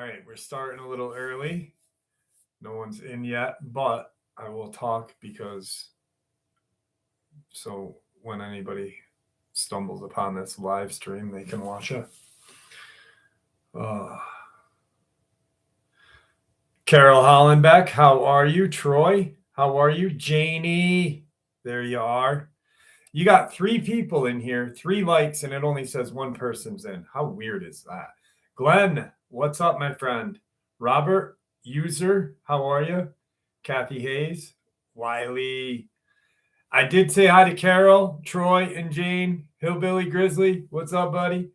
right, we're starting a little early. No one's in yet, but I will talk so when anybody stumbles upon this live stream, they can watch it. Carol Hollenbeck, how are you? Troy, how are you? Janie, there you are. You got 3 people in here, 3 likes, and it only says 1 person's in. How weird is that? Glenn, what's up, my friend? Robert, user, how are you? Kathy Hayes, Wiley. I did say hi to Carol, Troy, and Jane. Hillbilly Grizzly, what's up, buddy?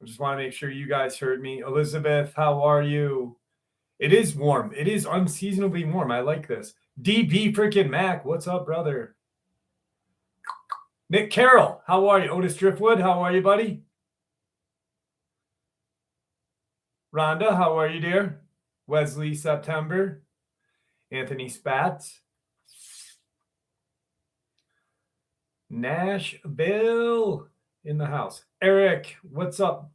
I just want to make sure you guys heard me. Elizabeth, how are you? It is warm. It is unseasonably warm. I like this. DB freaking Mac, what's up, brother? Nick Carroll, how are you? Otis Driftwood, how are you, buddy? Rhonda, how are you, dear? Wesley September. Anthony Spatz. Nashville in the house. Eric, what's up?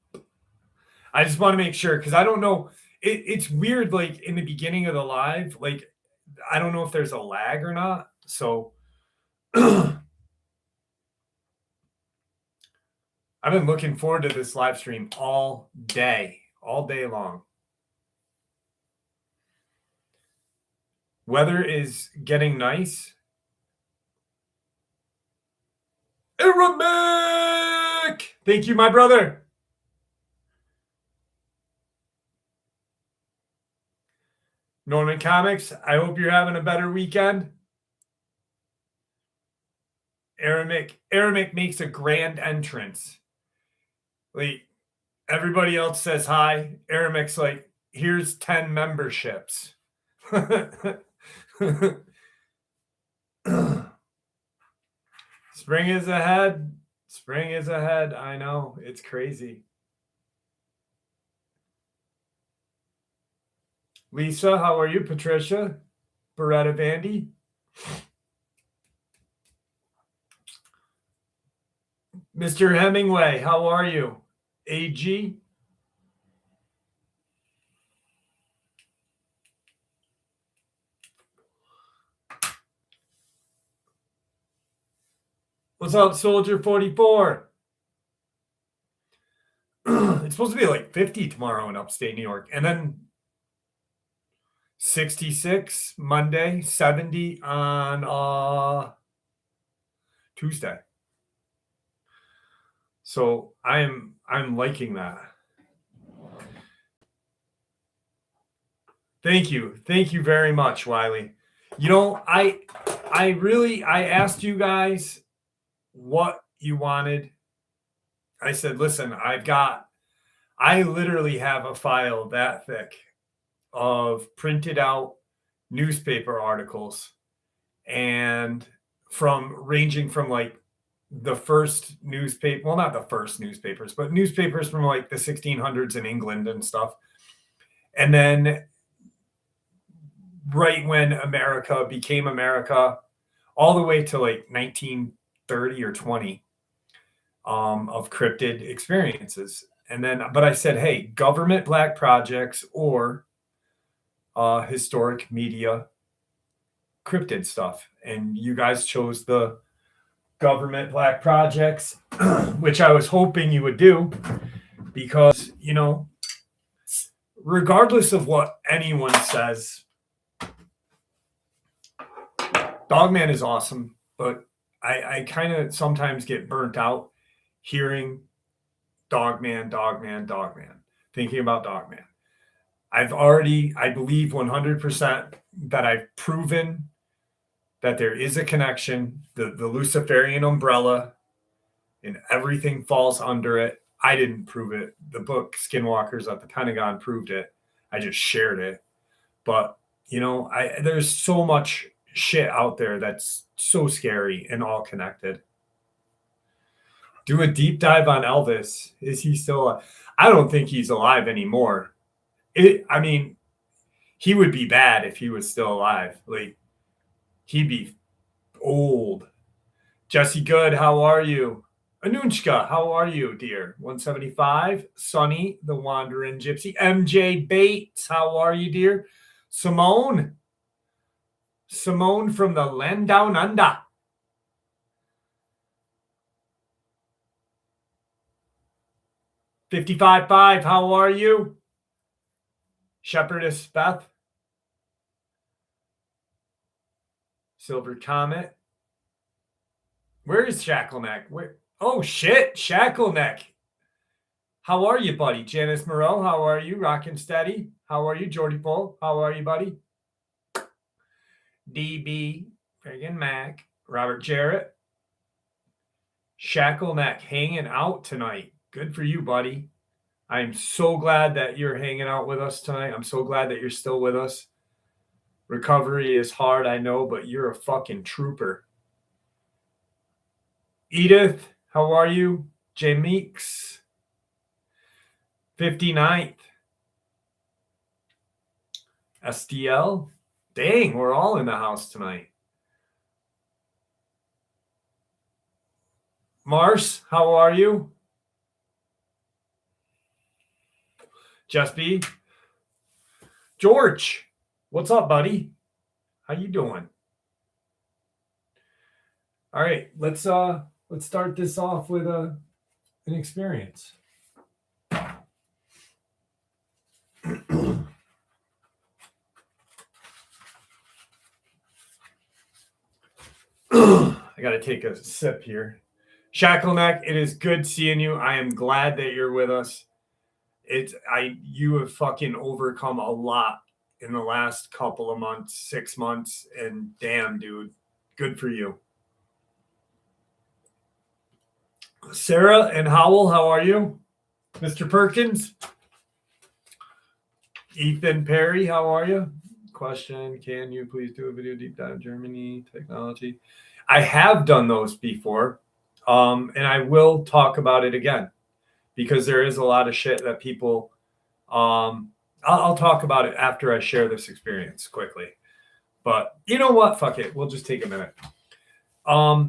I just want to make sure because I don't know. It's weird, like in the beginning of the live, like I don't know if there's a lag or not. So I've been looking forward to this live stream all day long. Weather is getting nice. Arabic! Thank you, my brother. Norman Comics, I hope you're having a better weekend. Aramic makes a grand entrance. Like, everybody else says hi. Aramic's like, here's 10 memberships. Spring is ahead. Spring is ahead. I know. It's crazy. Lisa, how are you? Patricia? Beretta Vandy? Mr. Hemingway, how are you? AG? What's up, Soldier 44? It's supposed to be like 50 tomorrow in upstate New York. And then 66 Monday, 70 on Tuesday. So I'm liking that. Thank you very much, Wiley. You know, I asked you guys what you wanted. I said, listen, I literally have a file that thick of printed out newspaper articles and ranging from like the first newspaper, well, not the first newspapers, but newspapers from like the 1600s in England and stuff. And then right when America became America, all the way to like 1930 or 20 of cryptid experiences. And then, but I said, hey, government black projects or historic media cryptid stuff. And you guys chose the government black projects, which I was hoping you would do because, you know, regardless of what anyone says, Dogman is awesome, but I kind of sometimes get burnt out hearing Dogman, thinking about Dogman. I've already, I believe 100% that I've proven that there is a connection, the Luciferian umbrella, and everything falls under it. I didn't prove it. The book Skinwalkers at the Pentagon proved it. I just shared it. But, you know, there's so much shit out there that's so scary and all connected. Do a deep dive on Elvis. Is he still alive? I don't think he's alive anymore. I mean, he would be bad if he was still alive. Like, he'd be old. Jesse Good, how are you? Anunchka, how are you, dear? 175. Sunny, the Wandering Gypsy. MJ Bates, how are you, dear? Simone. Simone from the land down under. 55.5, how are you? Shepherdess Beth. Silver Comet. Where is Shackleneck? Where? Oh, shit. Shackleneck. How are you, buddy? Janice Moreau, how are you? Rockin' Steady. How are you? Jordy Bull, how are you, buddy? DB, friggin' Mac. Robert Jarrett. Shackleneck hanging out tonight. Good for you, buddy. I'm so glad that you're hanging out with us tonight. I'm so glad that you're still with us. Recovery is hard, I know, but you're a fucking trooper. Edith, how are you? J Meeks. 59th. SDL. Dang, we're all in the house tonight. Mars, how are you? Just B. George, what's up, buddy? How you doing? All right, let's start this off with an experience. I got to take a sip here. Shackleneck, it is good seeing you. I am glad that you're with us. You have fucking overcome a lot in the last couple of months, 6 months, and damn, dude, good for you. Sarah and Howell, how are you? Mr. Perkins? Ethan Perry, how are you? Question, can you please do a video deep dive Germany technology? I have done those before, and I will talk about it again because there is a lot of shit that people I'll talk about it after I share this experience quickly. But you know what? Fuck it. We'll just take a minute. I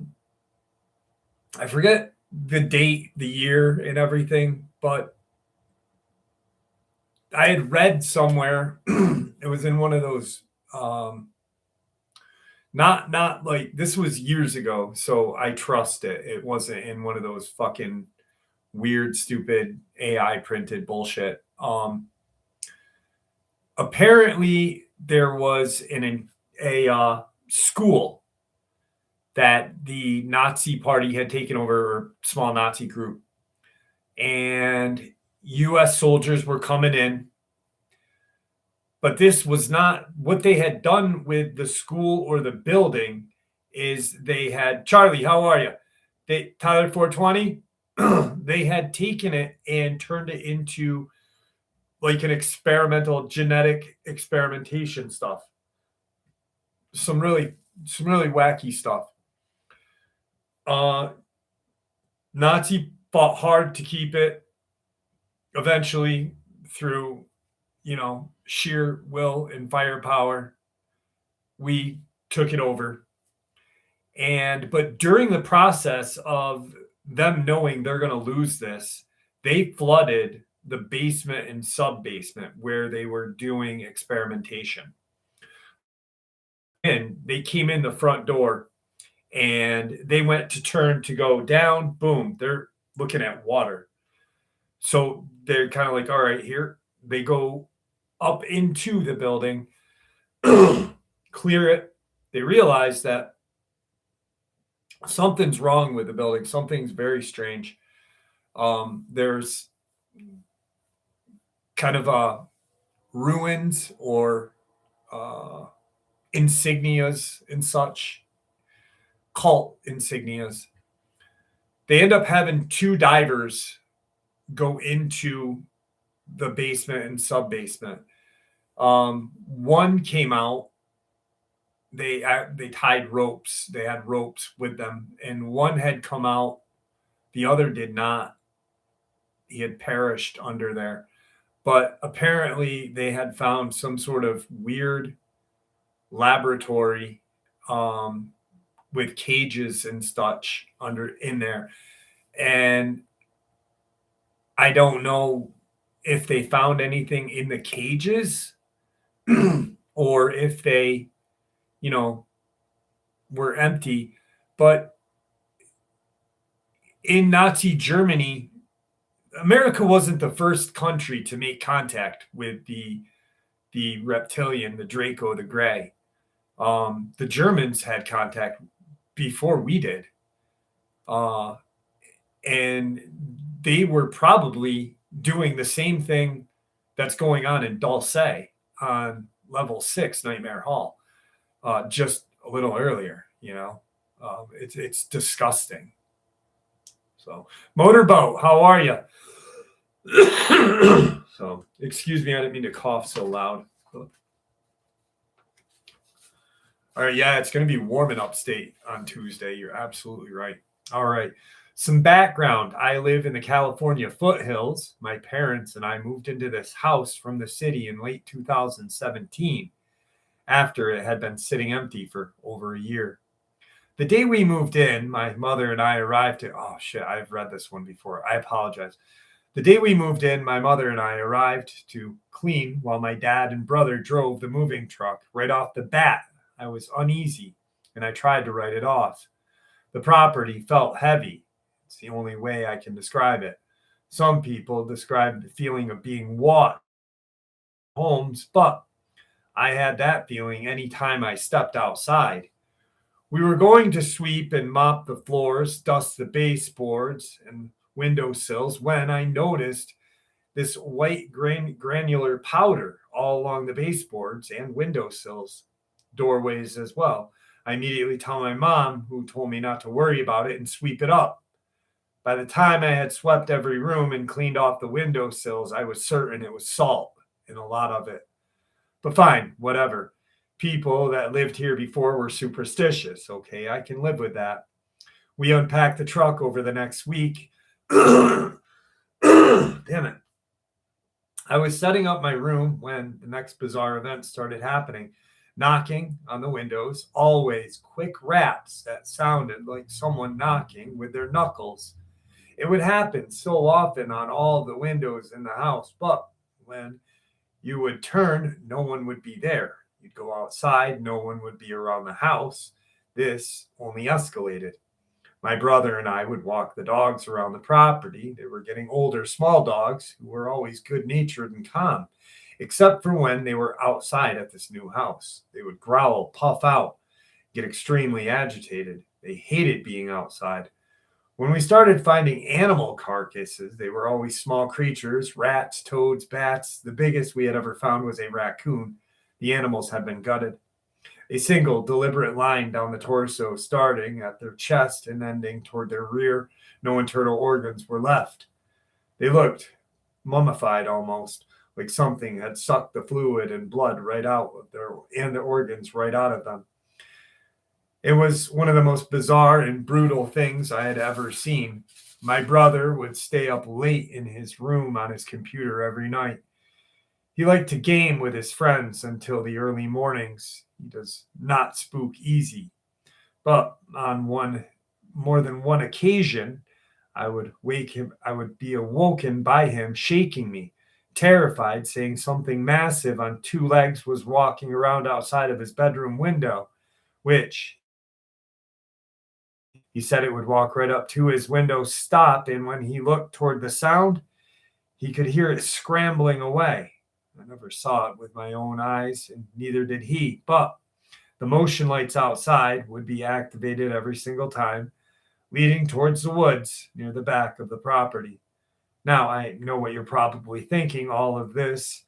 forget the date, the year, and everything, but I had read somewhere, it was in one of those not like this was years ago, so I trust it. It wasn't in one of those fucking weird, stupid AI printed bullshit. Apparently there was a school that the Nazi party had taken over, or small Nazi group, and U.S. soldiers were coming in. But this was not what they had done with the school or the building. Is they had Charlie, how are you? Tyler 420. They had taken it and turned it into like an experimental genetic experimentation stuff. Some really wacky stuff. Nazi fought hard to keep it. Eventually, through sheer will and firepower, we took it over. But during the process of them knowing they're going to lose this, they flooded the basement and sub-basement where they were doing experimentation. And they came in the front door and they went to turn to go down. Boom, they're looking at water. So they're kind of like, all right, here. They go up into the building, clear it. They realize that something's wrong with the building. Something's very strange. There's kind of ruins or insignias and such, cult insignias. They end up having two divers go into the basement and sub-basement. One came out. They tied ropes. They had ropes with them, and one had come out. The other did not. He had perished under there. But apparently they had found some sort of weird laboratory with cages and such in there. And I don't know if they found anything in the cages or if they, you know, were empty. But in Nazi Germany, America wasn't the first country to make contact with the reptilian, the Draco, the Gray. The Germans had contact before we did, uh, and they were probably doing the same thing that's going on in Dulce on level 6, Nightmare Hall, just a little earlier. It's disgusting. So, Motorboat, how are you? So, excuse me, I didn't mean to cough so loud. All right, yeah, it's going to be warm in upstate on Tuesday. You're absolutely right. All right. Some background. I live in the California foothills. My parents and I moved into this house from the city in late 2017 after it had been sitting empty for over a year. The day we moved in, my mother and I arrived at, oh shit, I've read this one before. I apologize. The day we moved in, my mother and I arrived to clean while my dad and brother drove the moving truck. Right off the bat, I was uneasy and I tried to write it off. The property felt heavy. It's the only way I can describe it. Some people describe the feeling of being walked homes, but I had that feeling anytime I stepped outside. We were going to sweep and mop the floors, dust the baseboards and windowsills when I noticed this white granular powder all along the baseboards and windowsills, doorways as well. I immediately tell my mom, who told me not to worry about it and sweep it up. By the time I had swept every room and cleaned off the windowsills, I was certain it was salt in a lot of it. But fine, whatever. People that lived here before were superstitious. Okay, I can live with that. We unpacked the truck over the next week. Damn it. I was setting up my room when the next bizarre event started happening. Knocking on the windows, always quick raps that sounded like someone knocking with their knuckles. It would happen so often on all the windows in the house, but when you would turn, no one would be there. You'd go outside, no one would be around the house. This only escalated. My brother and I would walk the dogs around the property. They were getting older, small dogs who were always good natured and calm, except for when they were outside at this new house. They would growl, puff out, get extremely agitated. They hated being outside. When we started finding animal carcasses, they were always small creatures, rats, toads, bats. The biggest we had ever found was a raccoon. The animals had been gutted. A single deliberate line down the torso, starting at their chest and ending toward their rear. No internal organs were left. They looked mummified almost, like something had sucked the fluid and blood right out of their organs right out of them. It was one of the most bizarre and brutal things I had ever seen. My brother would stay up late in his room on his computer every night. He liked to game with his friends until the early mornings. He does not spook easy. But on more than one occasion, I would be awoken by him shaking me, terrified, saying something massive on two legs was walking around outside of his bedroom window, which he said it would walk right up to his window, stop, and when he looked toward the sound, he could hear it scrambling away. I never saw it with my own eyes, and neither did he. But the motion lights outside would be activated every single time, leading towards the woods near the back of the property. Now, I know what you're probably thinking. All of this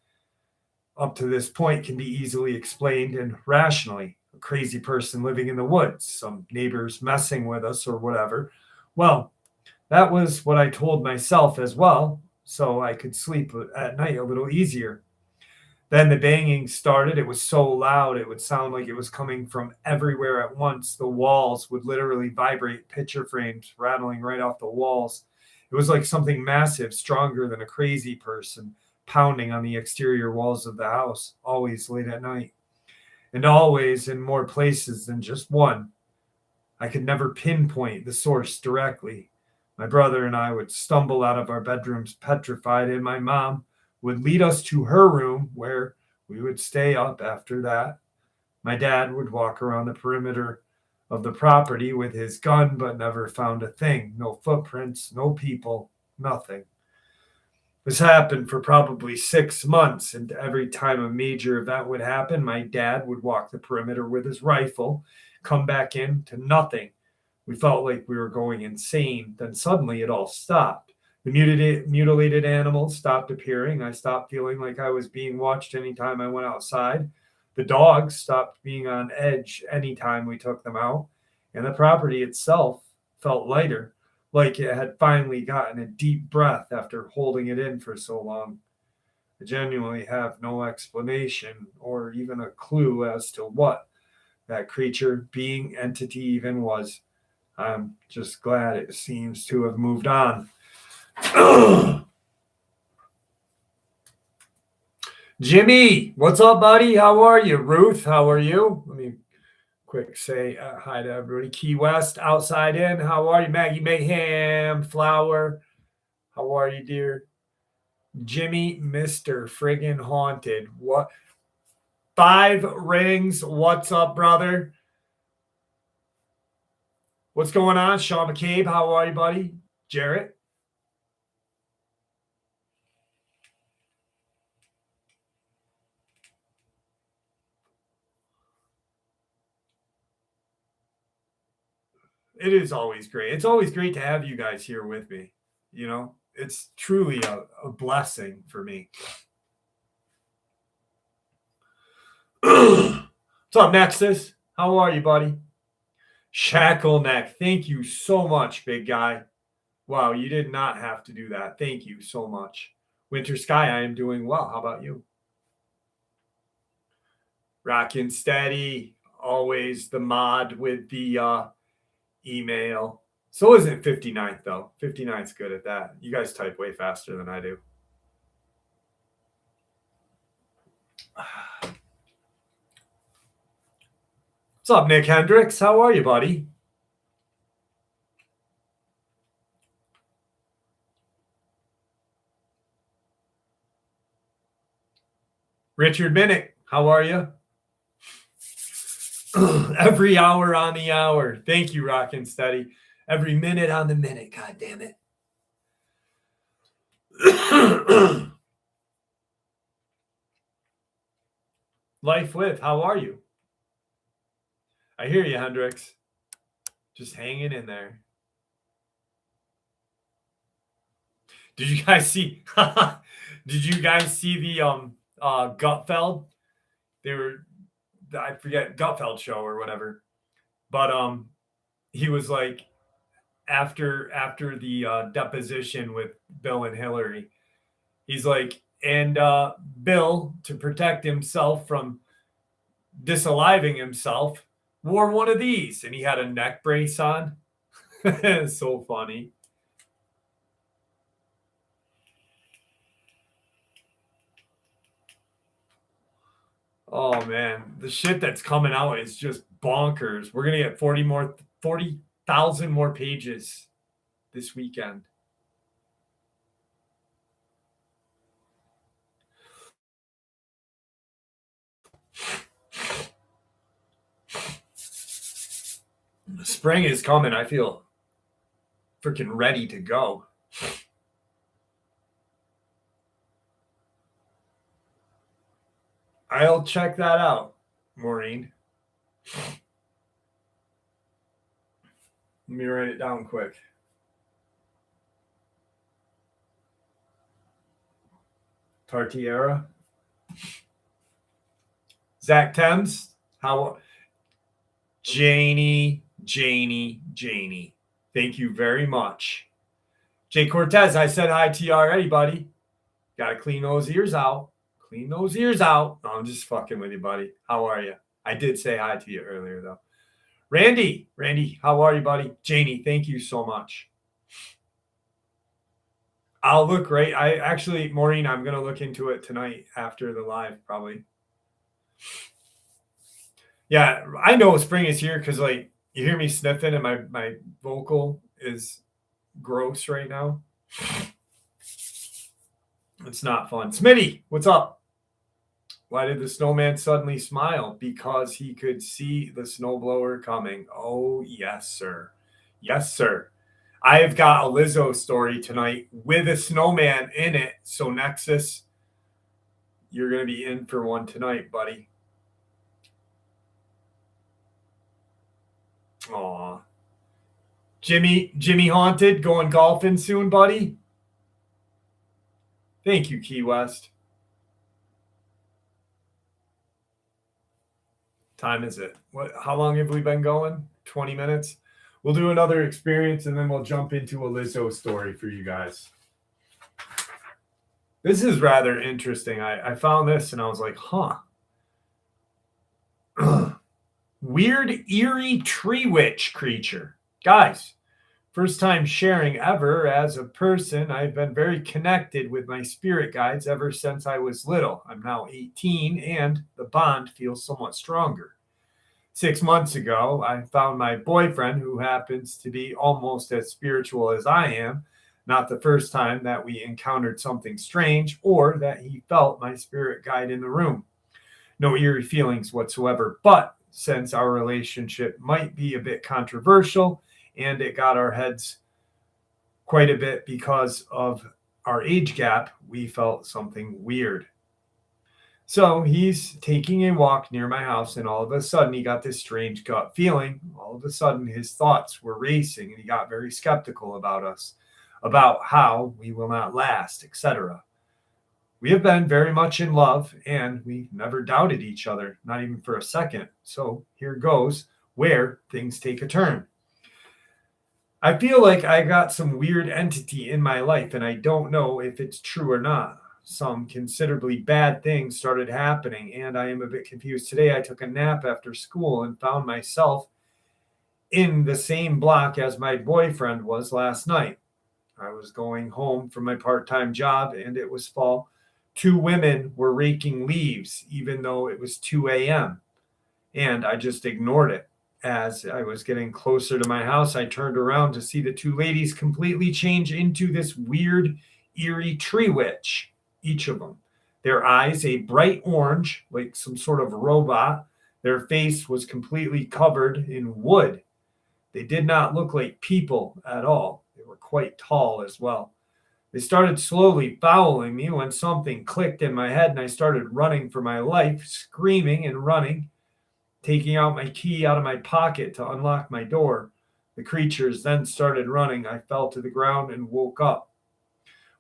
up to this point can be easily explained and rationally. A crazy person living in the woods, some neighbors messing with us or whatever. Well, that was what I told myself as well, so I could sleep at night a little easier. Then the banging started. It was so loud, it would sound like it was coming from everywhere at once. The walls would literally vibrate, picture frames rattling right off the walls. It was like something massive, stronger than a crazy person, pounding on the exterior walls of the house, always late at night, and always in more places than just one. I could never pinpoint the source directly. My brother and I would stumble out of our bedrooms petrified, and my mom would lead us to her room where we would stay up after that. My dad would walk around the perimeter of the property with his gun, but never found a thing. No footprints, no people, nothing. This happened for probably 6 months, and every time a major event would happen, my dad would walk the perimeter with his rifle, come back in to nothing. We felt like we were going insane. Then suddenly it all stopped. The mutilated animals stopped appearing. I stopped feeling like I was being watched anytime I went outside. The dogs stopped being on edge anytime we took them out. And the property itself felt lighter, like it had finally gotten a deep breath after holding it in for so long. I genuinely have no explanation or even a clue as to what that creature, being, entity even was. I'm just glad it seems to have moved on. Jimmy, what's up, buddy? How are you? Ruth, how are you? Let me quick say hi to everybody. Key West, outside in. How are you? Maggie Mayhem, Flower. How are you, dear? Jimmy, Mr. Friggin' Haunted. What? 5 rings. What's up, brother? What's going on? Sean McCabe, how are you, buddy? Jarrett? It is always great. It's always great to have you guys here with me. You know, it's truly a blessing for me. What's up, Nexus? How are you, buddy? Shackle Neck. Thank you so much, big guy. Wow, you did not have to do that. Thank you so much. Winter Sky, I am doing well. How about you? Rockin' steady. Always the mod with the email. So isn't 59th, though. 59th's good at that. You guys type way faster than I do. What's up, Nick Hendricks? How are you, buddy? Richard Minnick, how are you? Every hour on the hour. Thank you, Rockin' Steady. Every minute on the minute. God damn it. Life with, how are you? I hear you, Hendricks. Just hanging in there. Did you guys see? Did you guys see the Gutfeld? They were, I forget, Gutfeld show or whatever. But he was like, after the deposition with Bill and Hillary, he's like, and Bill, to protect himself from disaliving himself, wore one of these, and he had a neck brace on. So funny. Oh man, the shit that's coming out is just bonkers. We're gonna get 40,000 more pages this weekend. Spring is coming. I feel freaking ready to go. I'll check that out, Maureen. Let me write it down quick. Tartiera. Zach Thames. How? Janie. Thank you very much. Jay Cortez, I said hi to you already, buddy. Got to clean those ears out. Clean those ears out. No, I'm just fucking with you, buddy. How are you? I did say hi to you earlier, though. Randy, how are you, buddy? Janie, thank you so much. I'll look right. I actually, Maureen, I'm going to look into it tonight after the live, probably. Yeah, I know spring is here because, like, you hear me sniffing and my vocal is gross right now. It's not fun. Smitty, what's up? Why did the snowman suddenly smile? Because he could see the snowblower coming. Oh, yes, sir. Yes, sir. I have got a Lizzo story tonight with a snowman in it. So, Nexus, you're going to be in for one tonight, buddy. Aw. Jimmy Haunted, going golfing soon, buddy? Thank you, Key West. Time is it? How long have we been going? 20 minutes? We'll do another experience and then we'll jump into a Lizzo story for you guys. This is rather interesting. I found this and I was like, huh. Weird, eerie tree witch creature. Guys, first time sharing ever as a person. I've been very connected with my spirit guides ever since I was little. I'm now 18 and the bond feels somewhat stronger. 6 months ago, I found my boyfriend, who happens to be almost as spiritual as I am. Not the first time that we encountered something strange or that he felt my spirit guide in the room. No eerie feelings whatsoever, but since our relationship might be a bit controversial and it got our heads quite a bit because of our age gap, we felt something weird. So he's taking a walk near my house, and all of a sudden he got this strange gut feeling. All of a sudden his thoughts were racing, and he got very skeptical about us, about how we will not last, etc. We have been very much in love, and we never doubted each other, not even for a second. So here goes where things take a turn. I feel like I got some weird entity in my life, and I don't know if it's true or not. Some considerably bad things started happening, and I am a bit confused. Today, I took a nap after school and found myself in the same block as my boyfriend was last night. I was going home from my part-time job, and it was fall. 2 women were raking leaves, even though it was 2 a.m., and I just ignored it. As I was getting closer to my house, I turned around to see the 2 ladies completely change into this weird, eerie tree witch. Each of them. Their eyes, a bright orange, like some sort of robot. Their face was completely covered in wood. They did not look like people at all. They were quite tall as well. They started slowly following me when something clicked in my head and I started running for my life, screaming and running, taking out my key out of my pocket to unlock my door. The creatures then started running. I fell to the ground and woke up.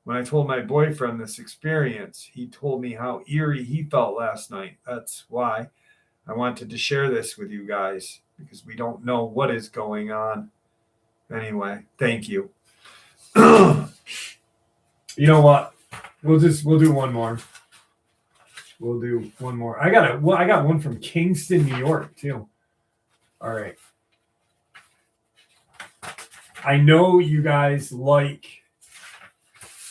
When I told my boyfriend this experience, he told me how eerie he felt last night. That's why I wanted to share this with you guys, because we don't know what is going on. Anyway, thank you. You know what? We'll do one more. We'll do one more. I got one from Kingston, New York, too. All right. I know you guys like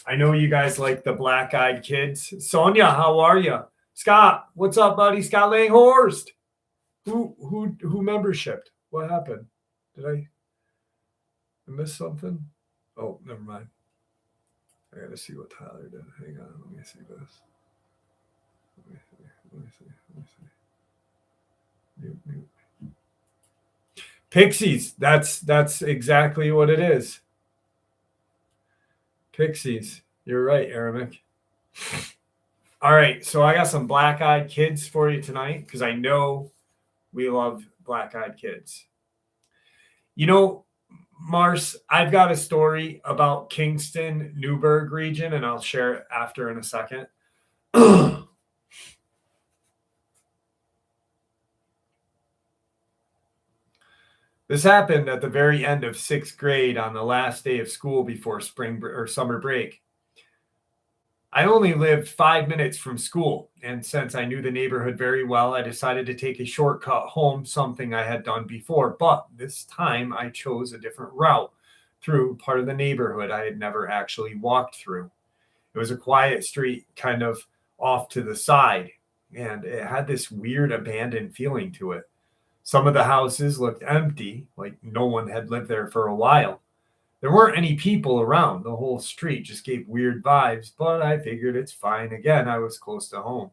the Black-Eyed Kids. Sonia, how are you? Scott, what's up, buddy? Scott Langhorst. Who membershiped? What happened? Did I miss something? Oh, never mind. I gotta see what Tyler did. Hang on, let me see this. Let me see. Mute. Pixies. That's exactly what it is. Pixies. You're right, Aramic. All right, so I got some Black-Eyed Kids for you tonight because I know we love Black-Eyed Kids. You know, Mars, I've got a story about Kingston, Newburgh region, and I'll share it after in a second. This happened at the very end of 6th grade on the last day of school before summer break. I only lived 5 minutes from school, and since I knew the neighborhood very well, I decided to take a shortcut home, something I had done before. But this time I chose a different route through part of the neighborhood I had never actually walked through. It was a quiet street kind of off to the side, and it had this weird abandoned feeling to it. Some of the houses looked empty, like no one had lived there for a while. There weren't any people around. The whole street just gave weird vibes, but I figured it's fine. Again, I was close to home.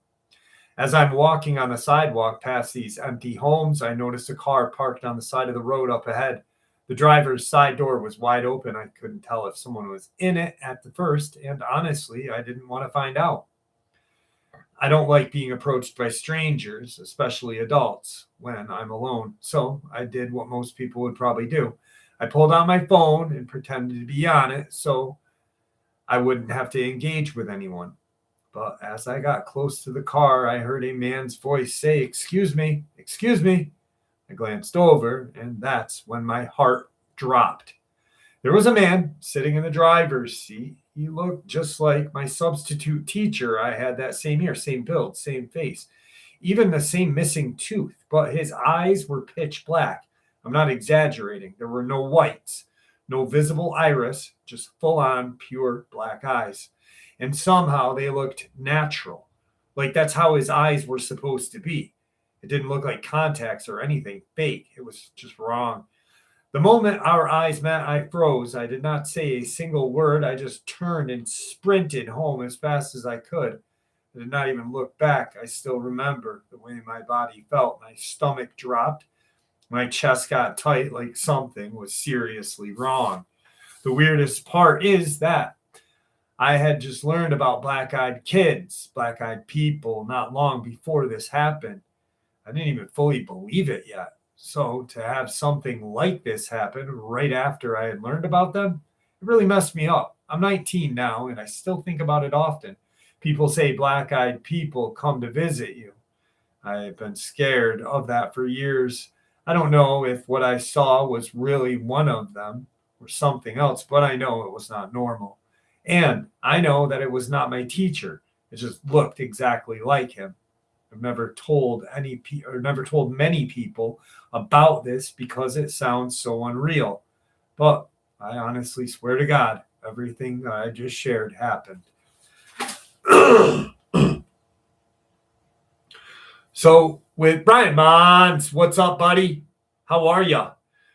As I'm walking on the sidewalk past these empty homes, I noticed a car parked on the side of the road up ahead. The driver's side door was wide open. I couldn't tell if someone was in it at the first, and honestly, I didn't want to find out. I don't like being approached by strangers, especially adults, when I'm alone. So I did what most people would probably do. I pulled out my phone and pretended to be on it so I wouldn't have to engage with anyone. But as I got close to the car, I heard a man's voice say, "Excuse me, excuse me." I glanced over, and that's when my heart dropped. There was a man sitting in the driver's seat. He looked just like my substitute teacher I had that same year, same build, same face, even the same missing tooth, but his eyes were pitch black. I'm not exaggerating. There were no whites, no visible iris, just full on pure black eyes. And somehow they looked natural. Like that's how his eyes were supposed to be. It didn't look like contacts or anything fake. It was just wrong. The moment our eyes met, I froze. I did not say a single word. I just turned and sprinted home as fast as I could. I did not even look back. I still remember the way my body felt. My stomach dropped. My chest got tight like something was seriously wrong. The weirdest part is that I had just learned about black-eyed kids, black-eyed people not long before this happened. I didn't even fully believe it yet. So to have something like this happen right after I had learned about them, it really messed me up. I'm 19 now, and I still think about it often. People say black-eyed people come to visit you. I've been scared of that for years. I don't know if what I saw was really one of them or something else, but I know it was not normal. And I know that it was not my teacher. It just looked exactly like him. I've never told many people about this because it sounds so unreal. But I honestly swear to God, everything that I just shared happened. So with Brian Mons, what's up, buddy? How are you?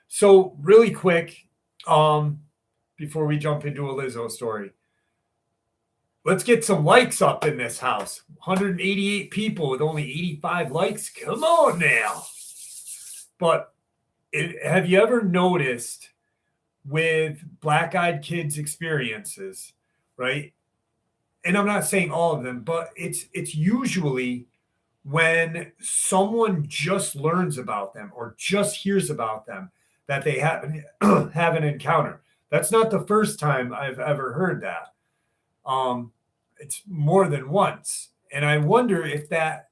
So really quick, before we jump into a Lizzo story, let's get some likes up in this house. 188 people with only 85 likes. Come on now. But have you ever noticed with black-eyed kids experiences, right? And I'm not saying all of them, but it's usually when someone just learns about them or just hears about them that they have an encounter. That's not the first time I've ever heard that. It's more than once, and I wonder if that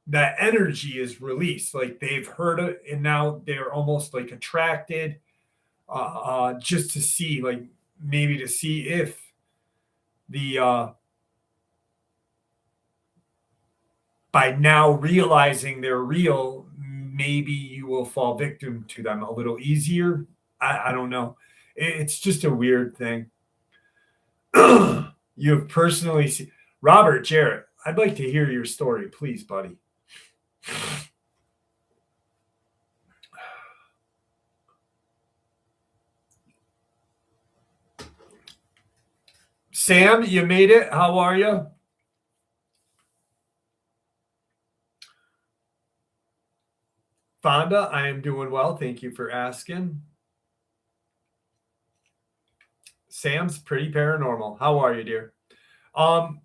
energy is released, like they've heard it, and now they're almost like attracted, just to see, like maybe to see if the by now realizing they're real, maybe you will fall victim to them a little easier. I don't know. It's just a weird thing. You have personally seen Robert Jarrett. I'd like to hear your story, please, buddy. Sam, you made it. How are you? Fonda, I am doing well. Thank you for asking. Sam's pretty paranormal. How are you, dear? Um,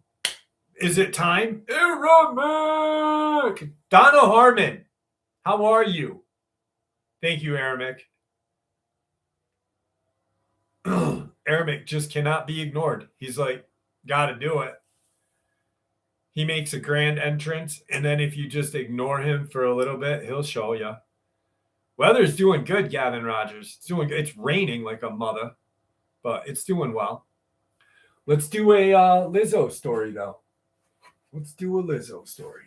is it time? Aramic! Donna Harmon, how are you? Thank you, Aramic. Aramic just cannot be ignored. He's like, gotta do it. He makes a grand entrance, and then if you just ignore him for a little bit, he'll show you. Weather's doing good, Gavin Rogers. It's doing good. It's raining like a mother, but it's doing well. Let's do a Lizzo story, though. Let's do a Lizzo story.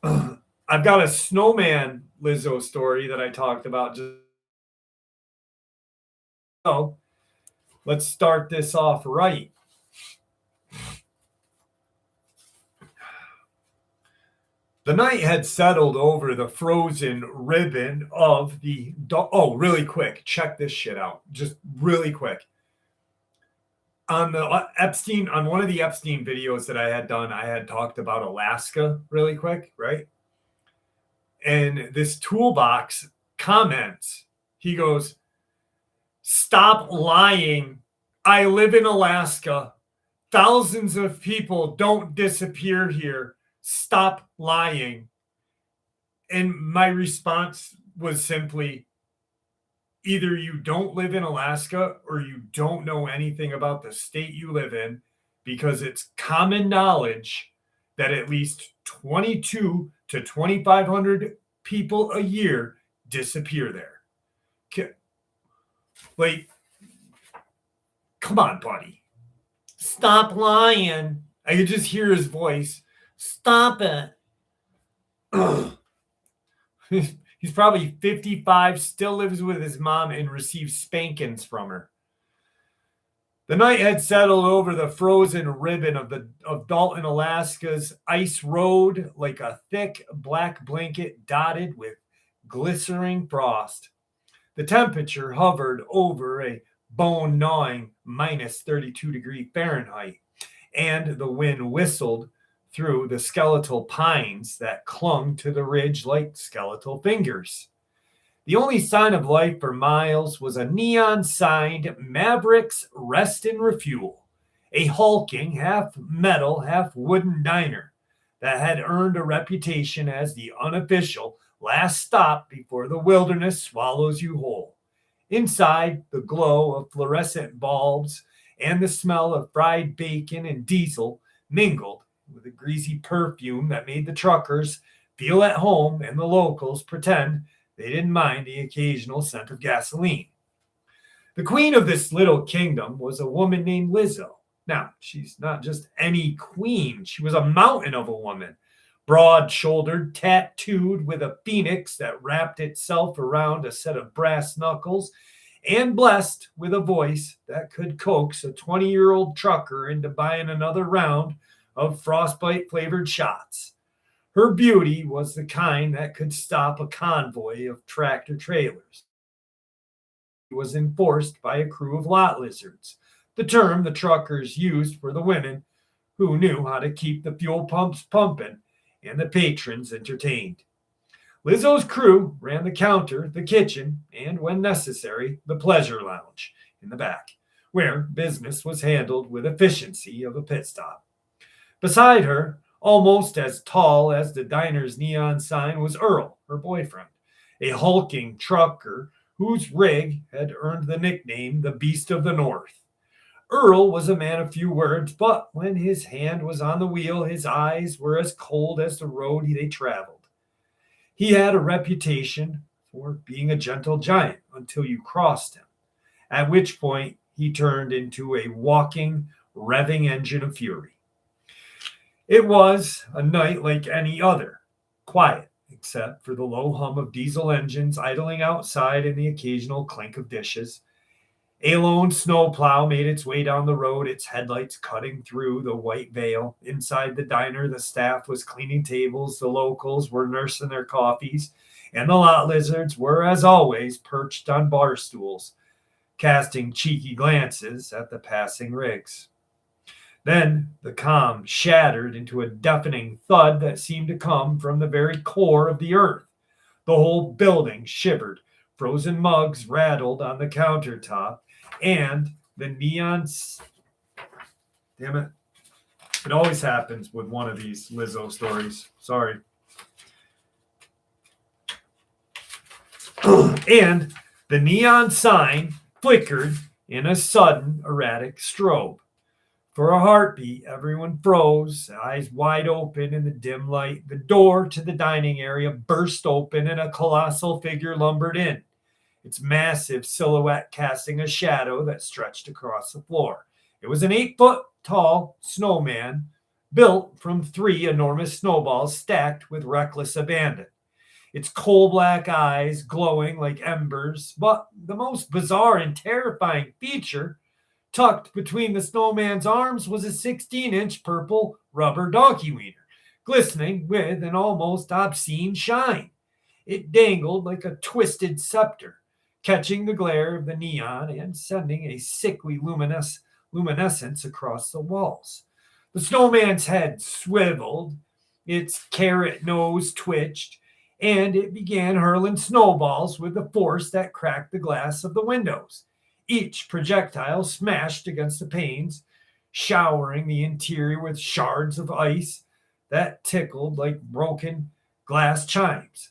I've got a snowman Lizzo story that I talked about. So let's start this off right. The night had settled over the frozen ribbon of the. Really quick. Check this shit out. Just really quick. On the Epstein, on one of the Epstein videos that I had done, I had talked about Alaska really quick, right? And this toolbox comments, he goes, "Stop lying. I live in Alaska. Thousands of people don't disappear here. Stop lying." And my response was simply, either you don't live in Alaska or you don't know anything about the state you live in, because it's common knowledge that at least 22 to 2,500 people a year disappear there. Like, come on, buddy. Stop lying. I could just hear his voice. Stop it. He's probably 55, still lives with his mom, and receives spankings from her. The night had settled over the frozen ribbon of Dalton, Alaska's ice road like a thick black blanket dotted with glistening frost. The temperature hovered over a bone-gnawing minus 32 Fahrenheit, and the wind whistled through the skeletal pines that clung to the ridge like skeletal fingers. The only sign of life for miles was a neon signed Mavericks Rest and Refuel, a hulking, half metal, half wooden diner that had earned a reputation as the unofficial last stop before the wilderness swallows you whole. Inside, the glow of fluorescent bulbs and the smell of fried bacon and diesel mingled with a greasy perfume that made the truckers feel at home and the locals pretend they didn't mind the occasional scent of gasoline. The queen of this little kingdom was a woman named Lizzo. Now, she's not just any queen, she was a mountain of a woman, broad shouldered, tattooed with a phoenix that wrapped itself around a set of brass knuckles, and blessed with a voice that could coax a 20-year-old trucker into buying another round of frostbite flavored shots. Her beauty was the kind that could stop a convoy of tractor trailers. It was enforced by a crew of lot lizards, the term the truckers used for the women who knew how to keep the fuel pumps pumping and the patrons entertained. Lizzo's crew ran the counter, the kitchen, and, when necessary, the pleasure lounge in the back, where business was handled with efficiency of a pit stop. Beside her, almost as tall as the diner's neon sign, was Earl, her boyfriend, a hulking trucker whose rig had earned the nickname the Beast of the North. Earl was a man of few words, but when his hand was on the wheel, his eyes were as cold as the road they traveled. He had a reputation for being a gentle giant until you crossed him, at which point he turned into a walking, revving engine of fury. It was a night like any other, quiet, except for the low hum of diesel engines idling outside and the occasional clink of dishes. A lone snowplow made its way down the road, its headlights cutting through the white veil. Inside the diner, the staff was cleaning tables, the locals were nursing their coffees, and the lot lizards were, as always, perched on bar stools, casting cheeky glances at the passing rigs. Then the calm shattered into a deafening thud that seemed to come from the very core of the earth. The whole building shivered. Frozen mugs rattled on the countertop, and the neon... Damn it. It always happens with one of these Lizzo stories. Sorry. And the neon sign flickered in a sudden erratic strobe. For a heartbeat, everyone froze, eyes wide open in the dim light. The door to the dining area burst open and a colossal figure lumbered in, its massive silhouette casting a shadow that stretched across the floor. It was an 8-foot-tall snowman built from 3 enormous snowballs stacked with reckless abandon, its coal black eyes glowing like embers. But the most bizarre and terrifying feature, tucked between the snowman's arms, was a 16-inch purple rubber donkey wiener, glistening with an almost obscene shine. It dangled like a twisted scepter, catching the glare of the neon and sending a sickly luminescence across the walls. The snowman's head swiveled, its carrot nose twitched, and it began hurling snowballs with a force that cracked the glass of the windows. Each projectile smashed against the panes, showering the interior with shards of ice that tickled like broken glass chimes.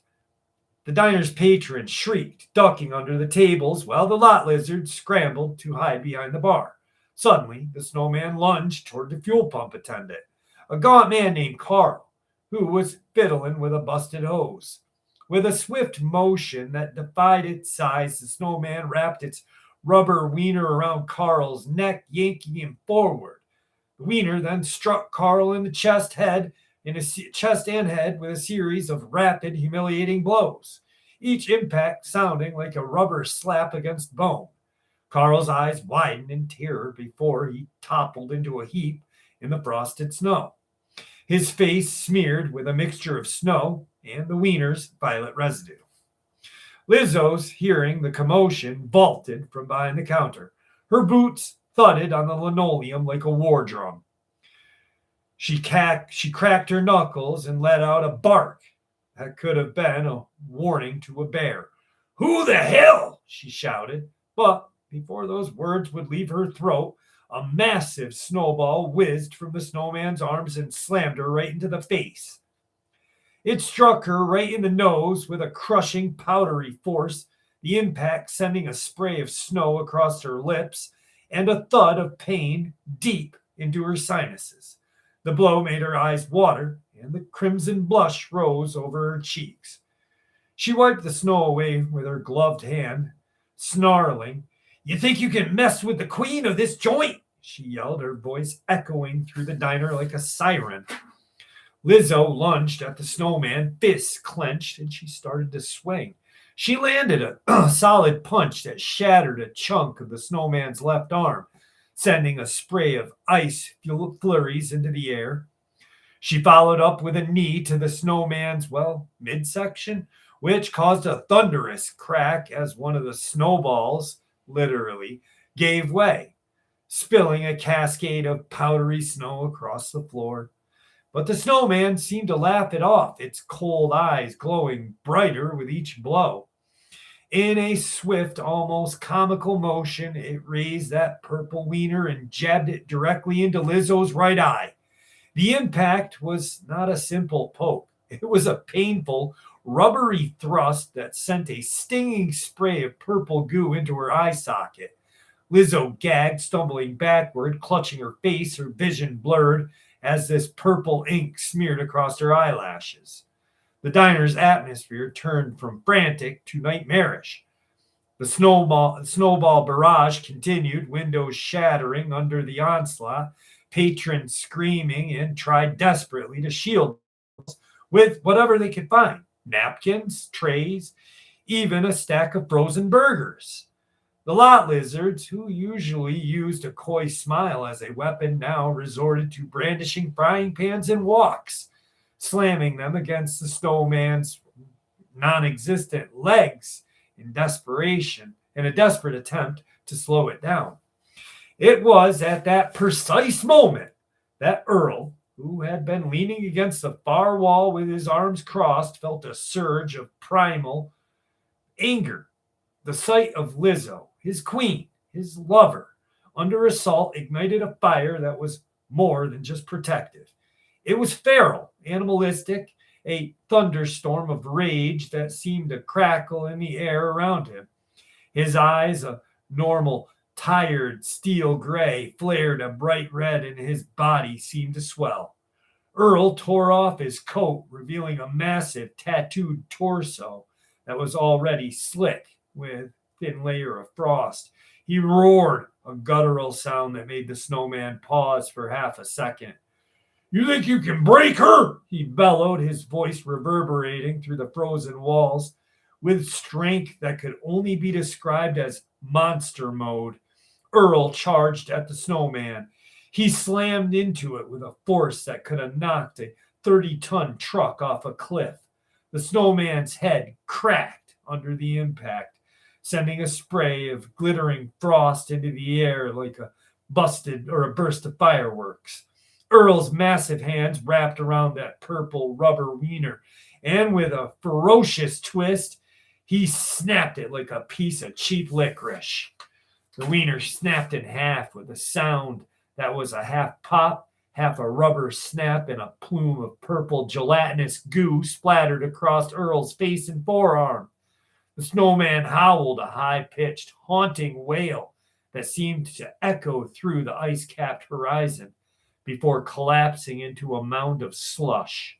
The diner's patrons shrieked, ducking under the tables, while the lot lizards scrambled to hide behind the bar. Suddenly, the snowman lunged toward the fuel pump attendant, a gaunt man named Carl, who was fiddling with a busted hose. With a swift motion that defied its size, the snowman wrapped its rubber wiener around Carl's neck, yanking him forward. The wiener then struck Carl in the chest and head with a series of rapid, humiliating blows, each impact sounding like a rubber slap against bone. Carl's eyes widened in terror before he toppled into a heap in the frosted snow, his face smeared with a mixture of snow and the wiener's violet residue. Lizzo's, hearing the commotion, vaulted from behind the counter. Her boots thudded on the linoleum like a war drum. She cracked her knuckles and let out a bark that could have been a warning to a bear. "Who the hell?" she shouted. But before those words would leave her throat, a massive snowball whizzed from the snowman's arms and slammed her right into the face. It struck her right in the nose with a crushing, powdery force, the impact sending a spray of snow across her lips and a thud of pain deep into her sinuses. The blow made her eyes water, and the crimson blush rose over her cheeks. She wiped the snow away with her gloved hand, snarling. "You think you can mess with the queen of this joint?" she yelled, her voice echoing through the diner like a siren. Lizzo lunged at the snowman, fists clenched, and she started to swing. She landed a solid punch that shattered a chunk of the snowman's left arm, sending a spray of ice flurries into the air. She followed up with a knee to the snowman's, midsection, which caused a thunderous crack as one of the snowballs, literally, gave way, spilling a cascade of powdery snow across the floor. But the snowman seemed to laugh it off, its cold eyes glowing brighter with each blow. In a swift, almost comical motion, it raised that purple wiener and jabbed it directly into Lizzo's right eye. The impact was not a simple poke. It was a painful, rubbery thrust that sent a stinging spray of purple goo into her eye socket. Lizzo gagged, stumbling backward, clutching her face, her vision blurred as this purple ink smeared across her eyelashes. The diner's atmosphere turned from frantic to nightmarish. The snowball barrage continued, windows shattering under the onslaught, patrons screaming, and tried desperately to shield with whatever they could find: napkins, trays, even a stack of frozen burgers. The lot lizards, who usually used a coy smile as a weapon, now resorted to brandishing frying pans and woks, slamming them against the snowman's non-existent legs in a desperate attempt to slow it down. It was at that precise moment that Earl, who had been leaning against the far wall with his arms crossed, felt a surge of primal anger. The sight of Lizzo, his queen, his lover, under assault ignited a fire that was more than just protective. It was feral, animalistic, a thunderstorm of rage that seemed to crackle in the air around him. His eyes, a normal, tired steel gray, flared a bright red, and his body seemed to swell. Earl tore off his coat, revealing a massive tattooed torso that was already slick with thin layer of frost. He roared, a guttural sound that made the snowman pause for half a second. "You think you can break her?" he bellowed, his voice reverberating through the frozen walls with strength that could only be described as monster mode. Earl charged at the snowman. He slammed into it with a force that could have knocked a 30-ton truck off a cliff. The snowman's head cracked under the impact, sending a spray of glittering frost into the air like a burst of fireworks. Earl's massive hands wrapped around that purple rubber wiener, and with a ferocious twist, he snapped it like a piece of cheap licorice. The wiener snapped in half with a sound that was a half pop, half a rubber snap, and a plume of purple gelatinous goo splattered across Earl's face and forearm. The snowman howled a high-pitched, haunting wail that seemed to echo through the ice-capped horizon before collapsing into a mound of slush.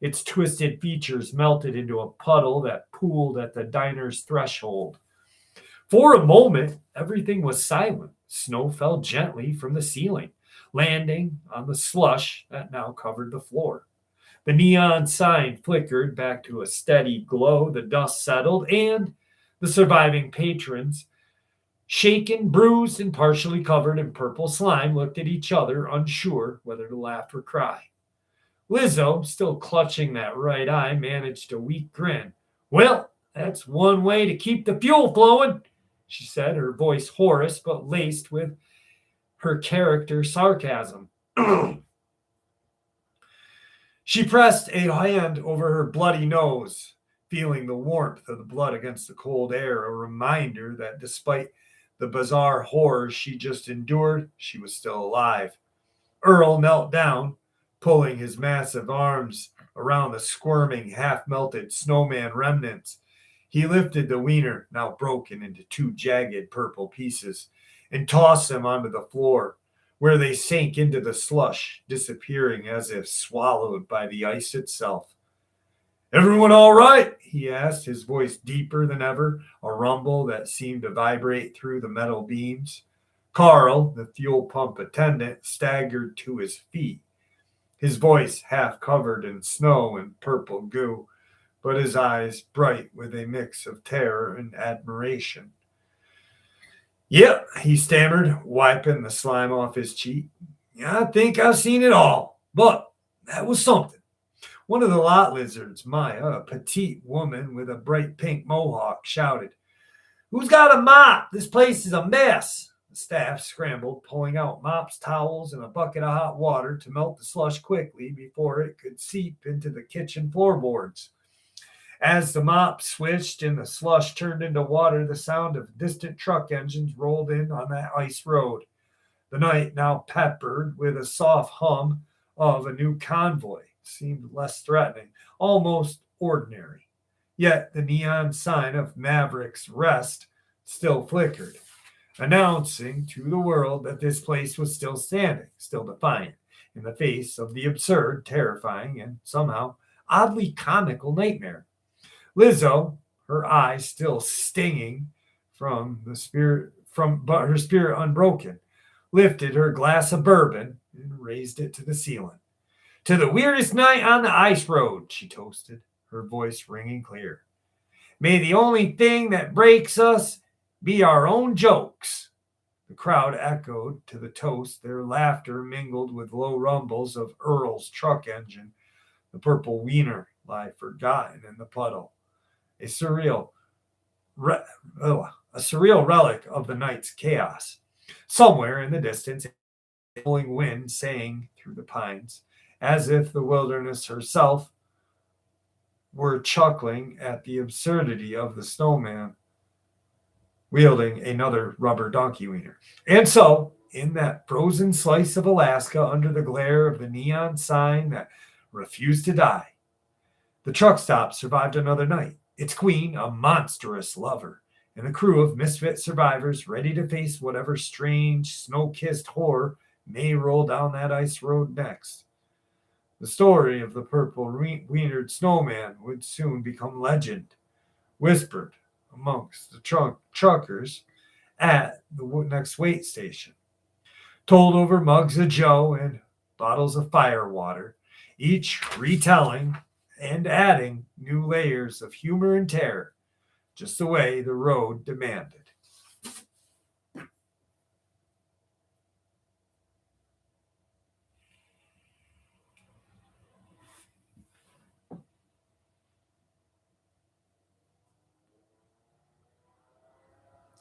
Its twisted features melted into a puddle that pooled at the diner's threshold. For a moment, everything was silent. Snow fell gently from the ceiling, landing on the slush that now covered the floor. The neon sign flickered back to a steady glow, the dust settled, and the surviving patrons, shaken, bruised, and partially covered in purple slime, looked at each other, unsure whether to laugh or cry. Lizzo, still clutching that right eye, managed a weak grin. "Well, that's one way to keep the fuel flowing," she said, her voice hoarse but laced with her character sarcasm. She pressed a hand over her bloody nose, feeling the warmth of the blood against the cold air, a reminder that despite the bizarre horrors she just endured, she was still alive. Earl knelt down, pulling his massive arms around the squirming, half-melted snowman remnants. He lifted the wiener, now broken into two jagged purple pieces, and tossed them onto the floor, where they sank into the slush, disappearing as if swallowed by the ice itself. "Everyone all right?" he asked, his voice deeper than ever, a rumble that seemed to vibrate through the metal beams. Carl, the fuel pump attendant, staggered to his feet, his voice half covered in snow and purple goo, but his eyes bright with a mix of terror and admiration. "Yep," he stammered, wiping the slime off his cheek. "I think I've seen it all, but that was something." One of the lot lizards, Maya, a petite woman with a bright pink mohawk, shouted, "Who's got a mop? This place is a mess." The staff scrambled, pulling out mops, towels, and a bucket of hot water to melt the slush quickly before it could seep into the kitchen floorboards. As the mop swished and the slush turned into water, the sound of distant truck engines rolled in on that ice road. The night, now peppered with a soft hum of a new convoy, seemed less threatening, almost ordinary. Yet the neon sign of Maverick's Rest still flickered, announcing to the world that this place was still standing, still defiant, in the face of the absurd, terrifying, and somehow oddly comical nightmare. Lizzo, her eyes still stinging but her spirit unbroken, lifted her glass of bourbon and raised it to the ceiling. "To the weirdest night on the ice road," she toasted, her voice ringing clear. "May the only thing that breaks us be our own jokes." The crowd echoed to the toast, their laughter mingled with low rumbles of Earl's truck engine. The purple wiener lay forgotten in the puddle, a surreal, relic of the night's chaos. Somewhere in the distance, a blowing wind sang through the pines, as if the wilderness herself were chuckling at the absurdity of the snowman wielding another rubber donkey wiener. And so, in that frozen slice of Alaska under the glare of the neon sign that refused to die, the truck stop survived another night. Its queen, a monstrous lover, and a crew of misfit survivors ready to face whatever strange, snow-kissed horror may roll down that ice road next. The story of the purple wienered snowman would soon become legend, whispered amongst the truckers at the next wait station, told over mugs of Joe and bottles of fire water, each retelling and adding new layers of humor and terror, just the way the road demanded.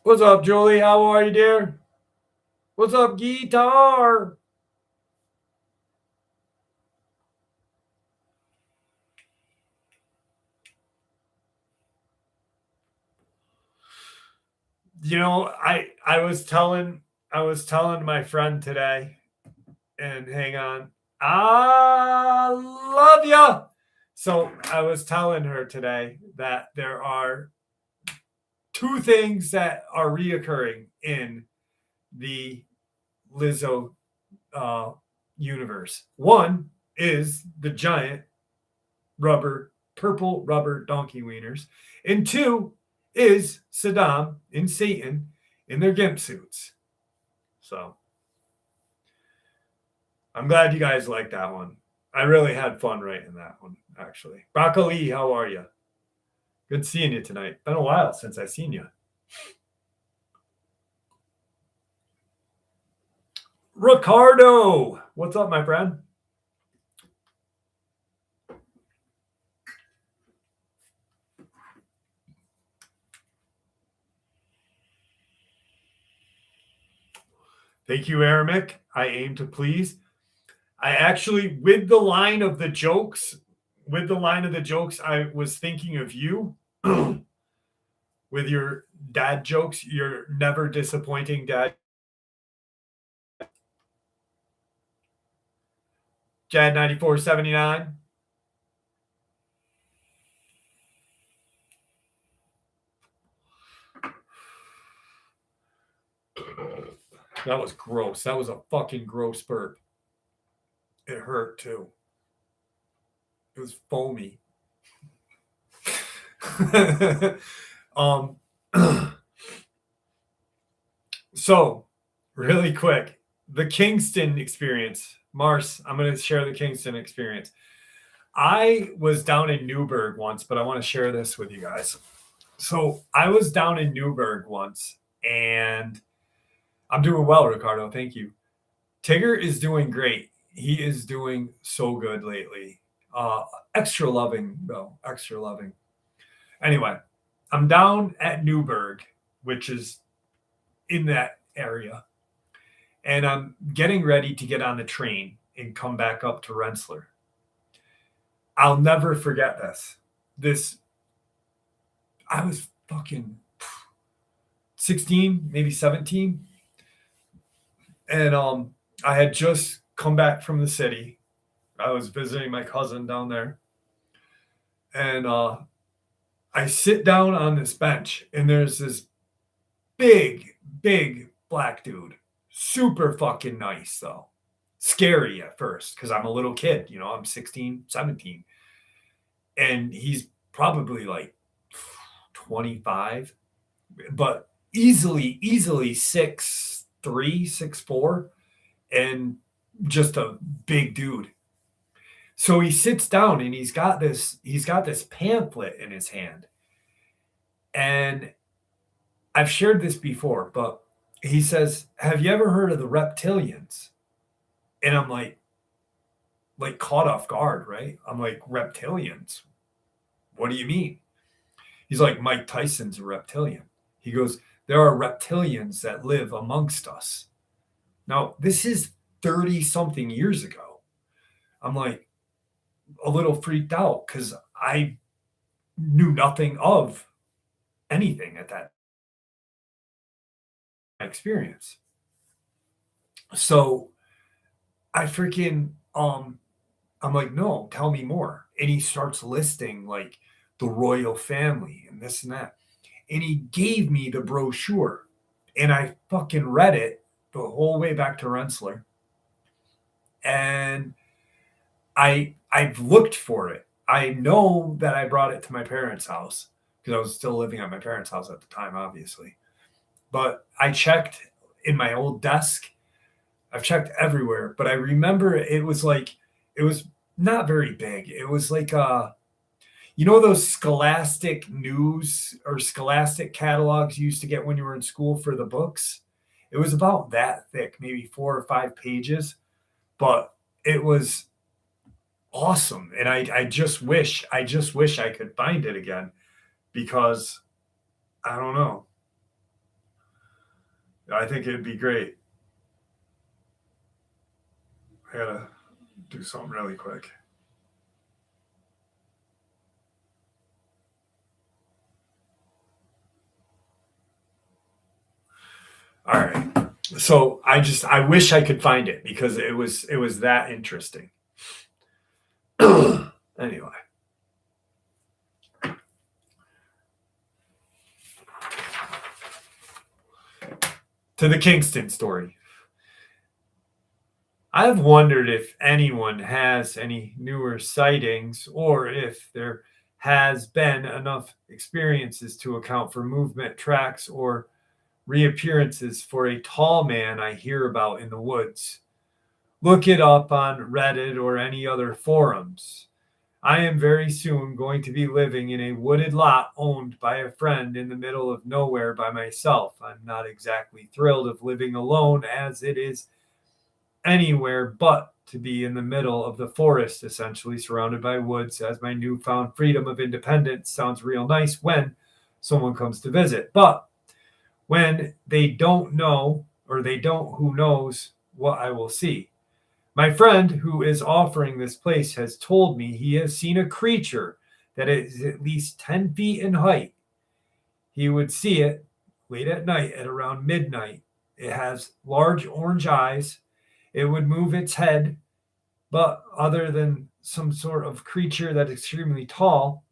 What's up, Julie? How are you, dear? What's up, guitar? I was telling my friend today, and hang on, I love ya. So I was telling her today that there are two things that are reoccurring in the Lizzo uh, universe. One is the giant purple rubber donkey wieners, and two is Saddam and Satan in their gimp suits. So I'm glad you guys like that one. I really had fun writing that one, actually. Broccoli, how are you? Good seeing you tonight. Been a while since I've seen you. Ricardo, what's up, my friend? Thank you, Aramic. I aim to please. I actually, with the line of the jokes, I was thinking of you with your dad jokes, your never disappointing dad. Jad 9479. That was gross. That was a fucking gross burp. It hurt too. It was foamy. um so really quick, the Kingston experience. Mars, I'm going to share the Kingston experience. I was down in Newburgh once, but I want to share this with you guys. So I was down in Newburgh once, and I'm doing well, Ricardo. Thank you. Tigger is doing great. He is doing so good lately. Extra loving, though. Extra loving. Anyway, I'm down at Newburgh, which is in that area, and I'm getting ready to get on the train and come back up to Rensselaer. I'll never forget this. I was fucking 16, maybe 17. And I had just come back from the city. I was visiting my cousin down there. And I sit down on this bench, and there's this big, big black dude. Super fucking nice, though. Scary at first because I'm a little kid, I'm 16, 17. And he's probably like 25, but easily 6'3", 6'4", and just a big dude. So he sits down, and he's got this pamphlet in his hand. And I've shared this before, but he says, "Have you ever heard of the reptilians?" And I'm like caught off guard, right? I'm like, "Reptilians? What do you mean?" He's like, "Mike Tyson's a reptilian." He goes, "There are reptilians that live amongst us." Now, this is 30 something years ago. I'm like a little freaked out because I knew nothing of anything at that experience. So I freaking, I'm like, "No, tell me more." And he starts listing like the royal family and this and that. And he gave me the brochure, and I fucking read it the whole way back to Rensselaer. And I've looked for it. I know that I brought it to my parents' house because I was still living at my parents' house at the time, obviously. But I checked in my old desk. I've checked everywhere, but I remember it was not very big. It was like those Scholastic news or Scholastic catalogs you used to get when you were in school for the books? It was about that thick, maybe 4 or 5 pages, but it was awesome. And I just wish I could find it again because I don't know. I think it'd be great. I gotta do something really quick. All right. So I wish I could find it because it was that interesting. Anyway, to the Kingston story. I've wondered if anyone has any newer sightings or if there has been enough experiences to account for movement tracks or reappearances for a tall man I hear about in the woods. Look it up on Reddit or any other forums. I am very soon going to be living in a wooded lot owned by a friend in the middle of nowhere by myself. I'm not exactly thrilled of living alone as it is anywhere but to be in the middle of the forest, essentially surrounded by woods, as my newfound freedom of independence sounds real nice when someone comes to visit. But when they don't know, or they don't, who knows what I will see. My friend who is offering this place has told me he has seen a creature that is at least 10 feet in height. He would see it late at night at around midnight. It has large orange eyes. It would move its head, but other than some sort of creature that's extremely tall,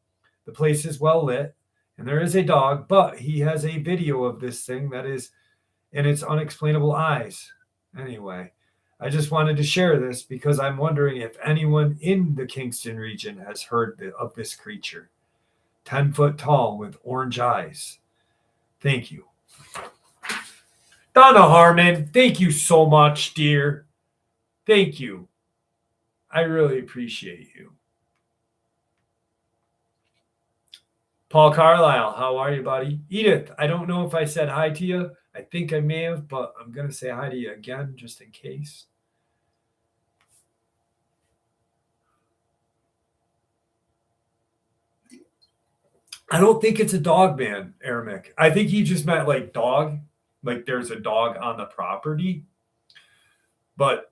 the place is well lit, and there is a dog, but he has a video of this thing that is in its unexplainable eyes. Anyway, I just wanted to share this because I'm wondering if anyone in the Kingston region has heard of this creature. 10 foot tall with orange eyes. Thank you. Donna Harmon, thank you so much, dear. Thank you. I really appreciate you. Paul Carlisle, how are you, buddy? Edith, I don't know if I said hi to you. I think I may have, but I'm going to say hi to you again just in case. I don't think it's a dog man, Aramic. I think he just meant like dog, like there's a dog on the property. But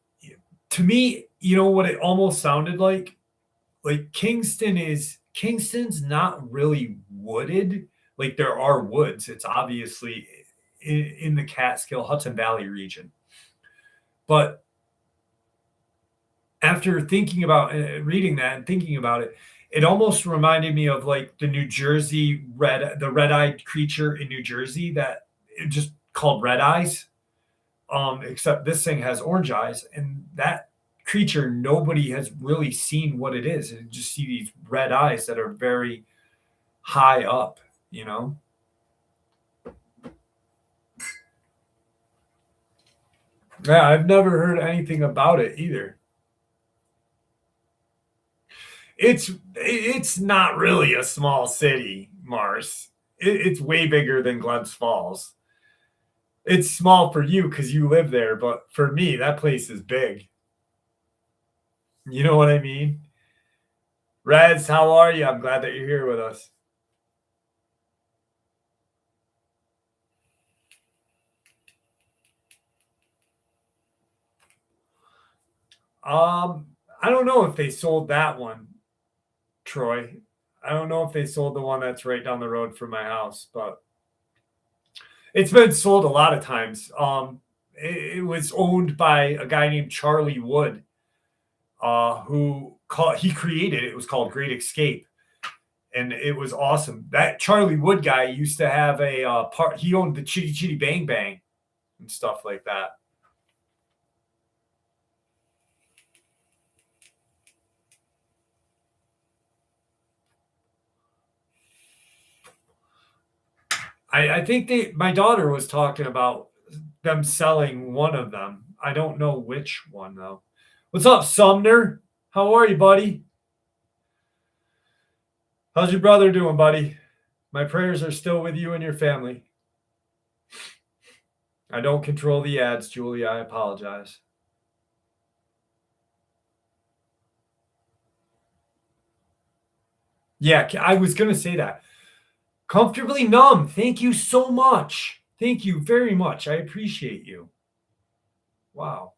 to me, you know what it almost sounded like? Like Kingston's not really wooded. Like there are woods. It's obviously in the Catskill Hudson Valley region. But after thinking about reading that and thinking about it, it almost reminded me of like the New Jersey the red-eyed creature in New Jersey that it just called red eyes. Except this thing has orange eyes, and that creature nobody has really seen what it is. And just see these red eyes that are very high up, you know. Yeah, I've never heard anything about it either. It's not really a small city, Mars. It's way bigger than Glens Falls. It's small for you because you live there, but for me, that place is big. You know what I mean? Rez, how are you? I'm glad that you're here with us. I don't know if they sold that one, Troy. I don't know if they sold the one that's right down the road from my house, but it's been sold a lot of times. It was owned by a guy named Charlie Wood, he created it. It was called Great Escape, and it was awesome. That Charlie Wood guy used to have a part. He owned the Chitty Chitty Bang Bang and stuff like that. I think my daughter was talking about them selling one of them. I don't know which one though. What's up, Sumner? How are you, buddy? How's your brother doing, buddy? My prayers are still with you and your family. I don't control the ads, Julie. I apologize. Yeah, I was going to say that. Comfortably numb. Thank you so much. Thank you very much. I appreciate you. Wow.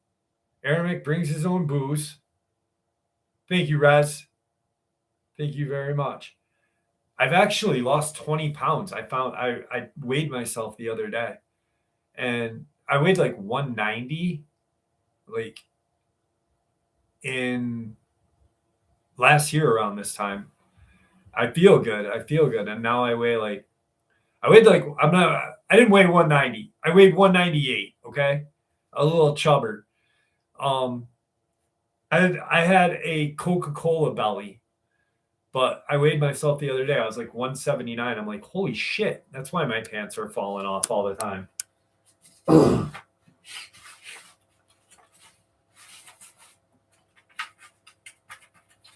Aramik brings his own booze. Thank you, Rez. Thank you very much. I've actually lost 20 pounds. I weighed myself the other day and I weighed like 190 like in last year around this time. I feel good. I feel good. And now I weighed like I didn't weigh 190. I weighed 198, okay? A little chubber. Um I had a Coca-Cola belly, but I weighed myself the other day. I was like 179. I'm like, holy shit. That's why my pants are falling off all the time.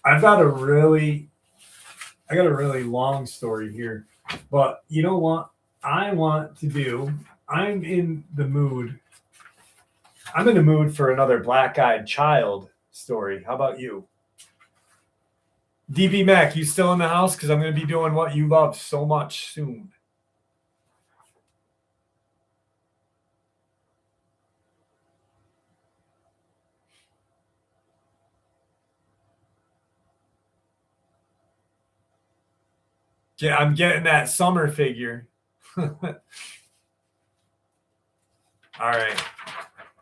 I've got a really I got a really long story here. But you know what? I want to do I'm in the mood. I'm in the mood for another black-eyed child story. How about you? DB Mac, you still in the house? Because I'm going to be doing what you love so much soon. Yeah, I'm getting that summer figure. All right.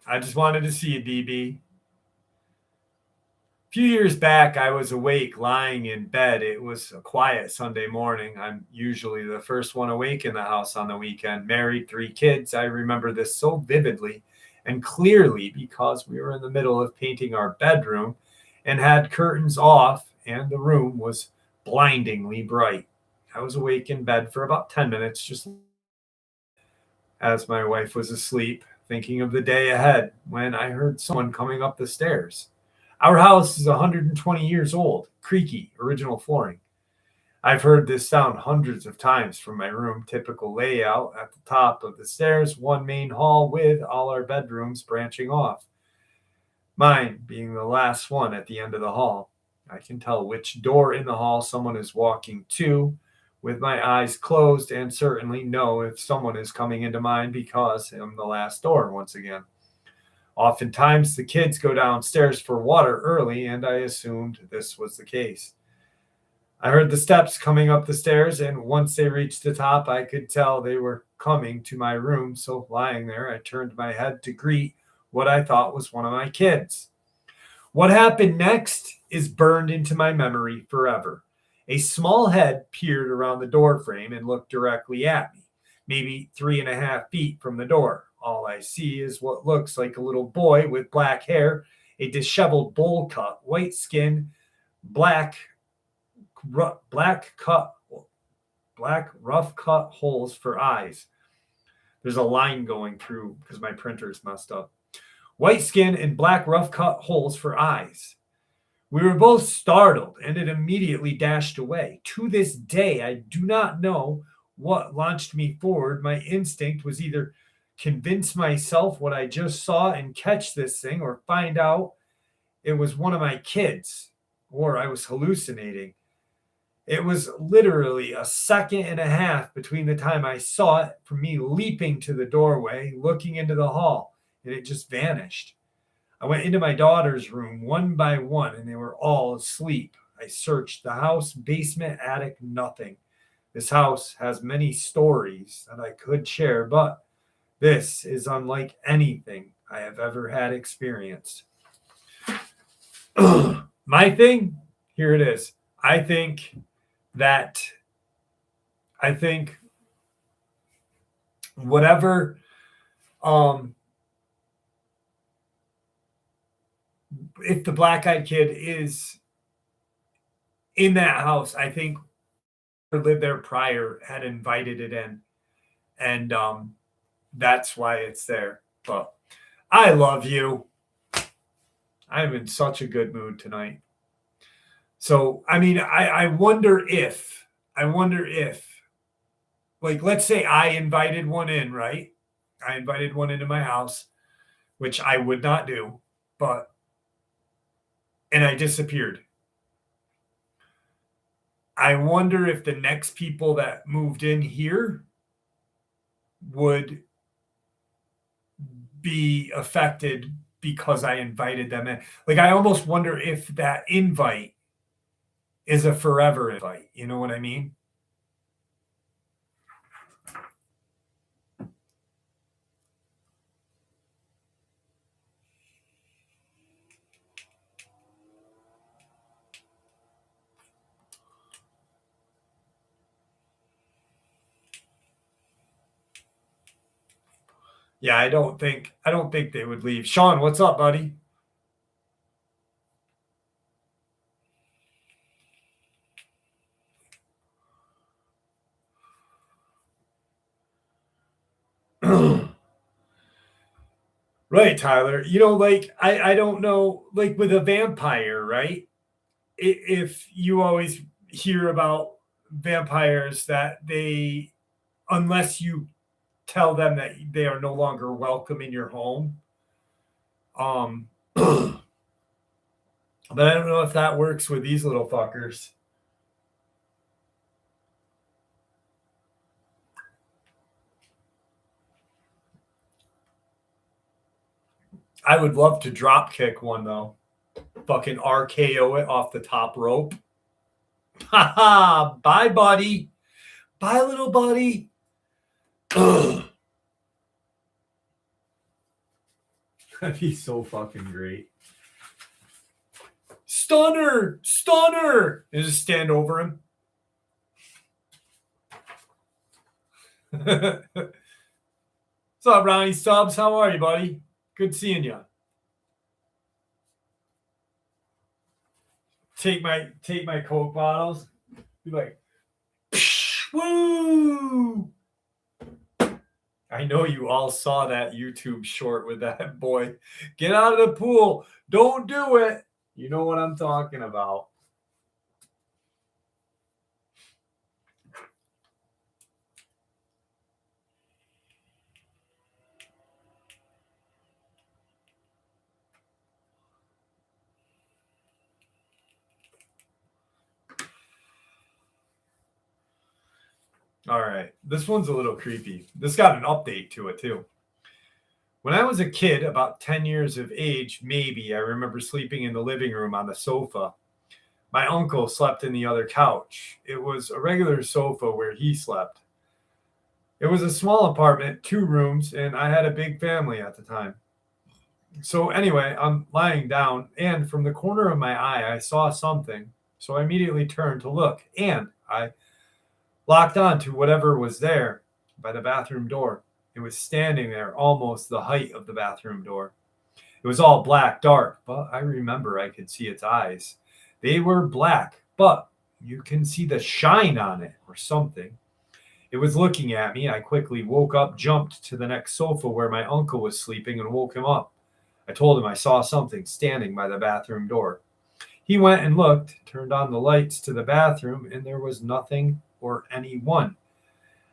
I just wanted to see you, DB. A few years back, I was awake, lying in bed. It was a quiet Sunday morning. I'm usually the first one awake in the house on the weekend. Married, 3 kids. I remember this so vividly and clearly because we were in the middle of painting our bedroom and had curtains off, and the room was blindingly bright. I was awake in bed for about 10 minutes, just as my wife was asleep, thinking of the day ahead, when I heard someone coming up the stairs. Our house is 120 years old, creaky, original flooring. I've heard this sound hundreds of times from my room, typical layout at the top of the stairs, one main hall with all our bedrooms branching off. Mine being the last one at the end of the hall. I can tell which door in the hall someone is walking to with my eyes closed and certainly know if someone is coming into mine because I'm the last door once again. Oftentimes, the kids go downstairs for water early, and I assumed this was the case. I heard the steps coming up the stairs, and once they reached the top, I could tell they were coming to my room. So, lying there, I turned my head to greet what I thought was one of my kids. What happened next is burned into my memory forever. A small head peered around the door frame and looked directly at me, maybe 3.5 feet from the door. All I see is what looks like a little boy with black hair, a disheveled bowl cut, white skin, black, black cut, black rough cut holes for eyes. There's a line going through because my printer's messed up. White skin and black rough cut holes for eyes. We were both startled, and it immediately dashed away. To this day, I do not know what launched me forward. My instinct was either convince myself what I just saw and catch this thing, or find out it was one of my kids, or I was hallucinating. It was literally a second and a half between the time I saw it from me leaping to the doorway, looking into the hall, and it just vanished. I went into my daughter's room one by one, and they were all asleep. I searched the house, basement, attic, nothing. This house has many stories that I could share, but this is unlike anything I have ever had experienced. My thing, here it is. I think that, I think whatever, if the black eyed kid is in that house, I think who lived there prior had invited it in, and that's why it's there. But I love you. I'm in such a good mood tonight. So I mean, I wonder if, like, let's say I invited one in, right? I invited one into my house, which I would not do, but and I disappeared. I wonder if the next people that moved in here would be affected because I invited them in. Like, I almost wonder if that invite is a forever invite. You know what I mean? Yeah, I don't think they would leave. Sean, what's up, buddy? Right, Tyler. Like I don't know, like with a vampire, right? If you always hear about vampires that they, unless you tell them that they are no longer welcome in your home, but I don't know if that works with these little fuckers. I would love to drop kick one though. Fucking RKO it off the top rope. Haha, bye, buddy. Bye, little buddy. Ugh. That'd be so fucking great. Stunner! Stunner! And just stand over him. What's up, Ronnie Stubbs? How are you, buddy? Good seeing you. Take my Coke bottles. Be like, psh, woo! I know you all saw that YouTube short with that boy. Get out of the pool. Don't do it. You know what I'm talking about. All right. This one's a little creepy. This got an update to it, too. When I was a kid, about 10 years of age, maybe, I remember sleeping in the living room on the sofa. My uncle slept in the other couch. It was a regular sofa where he slept. It was a small apartment, 2 rooms, and I had a big family at the time. So, anyway, I'm lying down, and from the corner of my eye, I saw something. So I immediately turned to look, and I locked on to whatever was there by the bathroom door. It was standing there, almost the height of the bathroom door. It was all black, dark, but I remember I could see its eyes. They were black, but you can see the shine on it or something. It was looking at me. I quickly woke up, jumped to the next sofa where my uncle was sleeping, and woke him up. I told him I saw something standing by the bathroom door. He went and looked, turned on the lights to the bathroom, and there was nothing or anyone.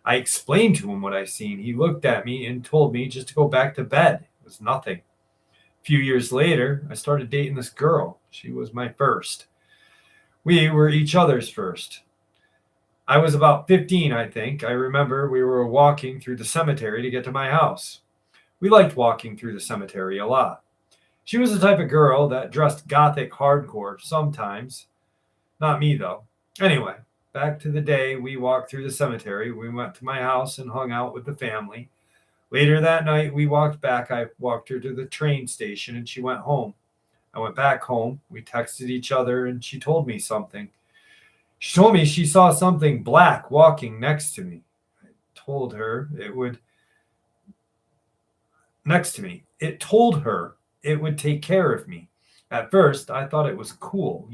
I explained to him what I seen. He looked at me and told me just to go back to bed. It was nothing. A few years later, I started dating this girl. She was my first. We were each other's first. I was about 15, I think. I remember we were walking through the cemetery to get to my house. We liked walking through the cemetery a lot. She was the type of girl that dressed gothic hardcore sometimes. Not me, though. Anyway, back to the day we walked through the cemetery. We went to my house and hung out with the family. Later that night, we walked back. I walked her to the train station and she went home. I went back home. We texted each other and she told me something. She told me she saw something black walking next to me. I told her it would next to me. It told her it would take care of me. At first, I thought it was cool.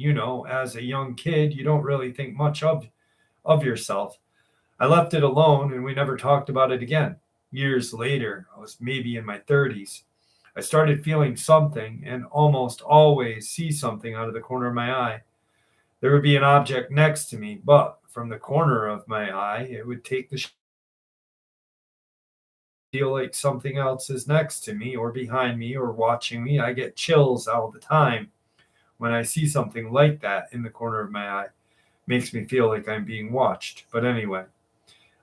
As a young kid, you don't really think much of yourself. I left it alone and we never talked about it again. Years later, I was maybe in my 30s. I started feeling something and almost always see something out of the corner of my eye. There would be an object next to me, but from the corner of my eye, it would take the feel like something else is next to me or behind me or watching me. I get chills all the time when I see something like that in the corner of my eye. Makes me feel like I'm being watched. But anyway,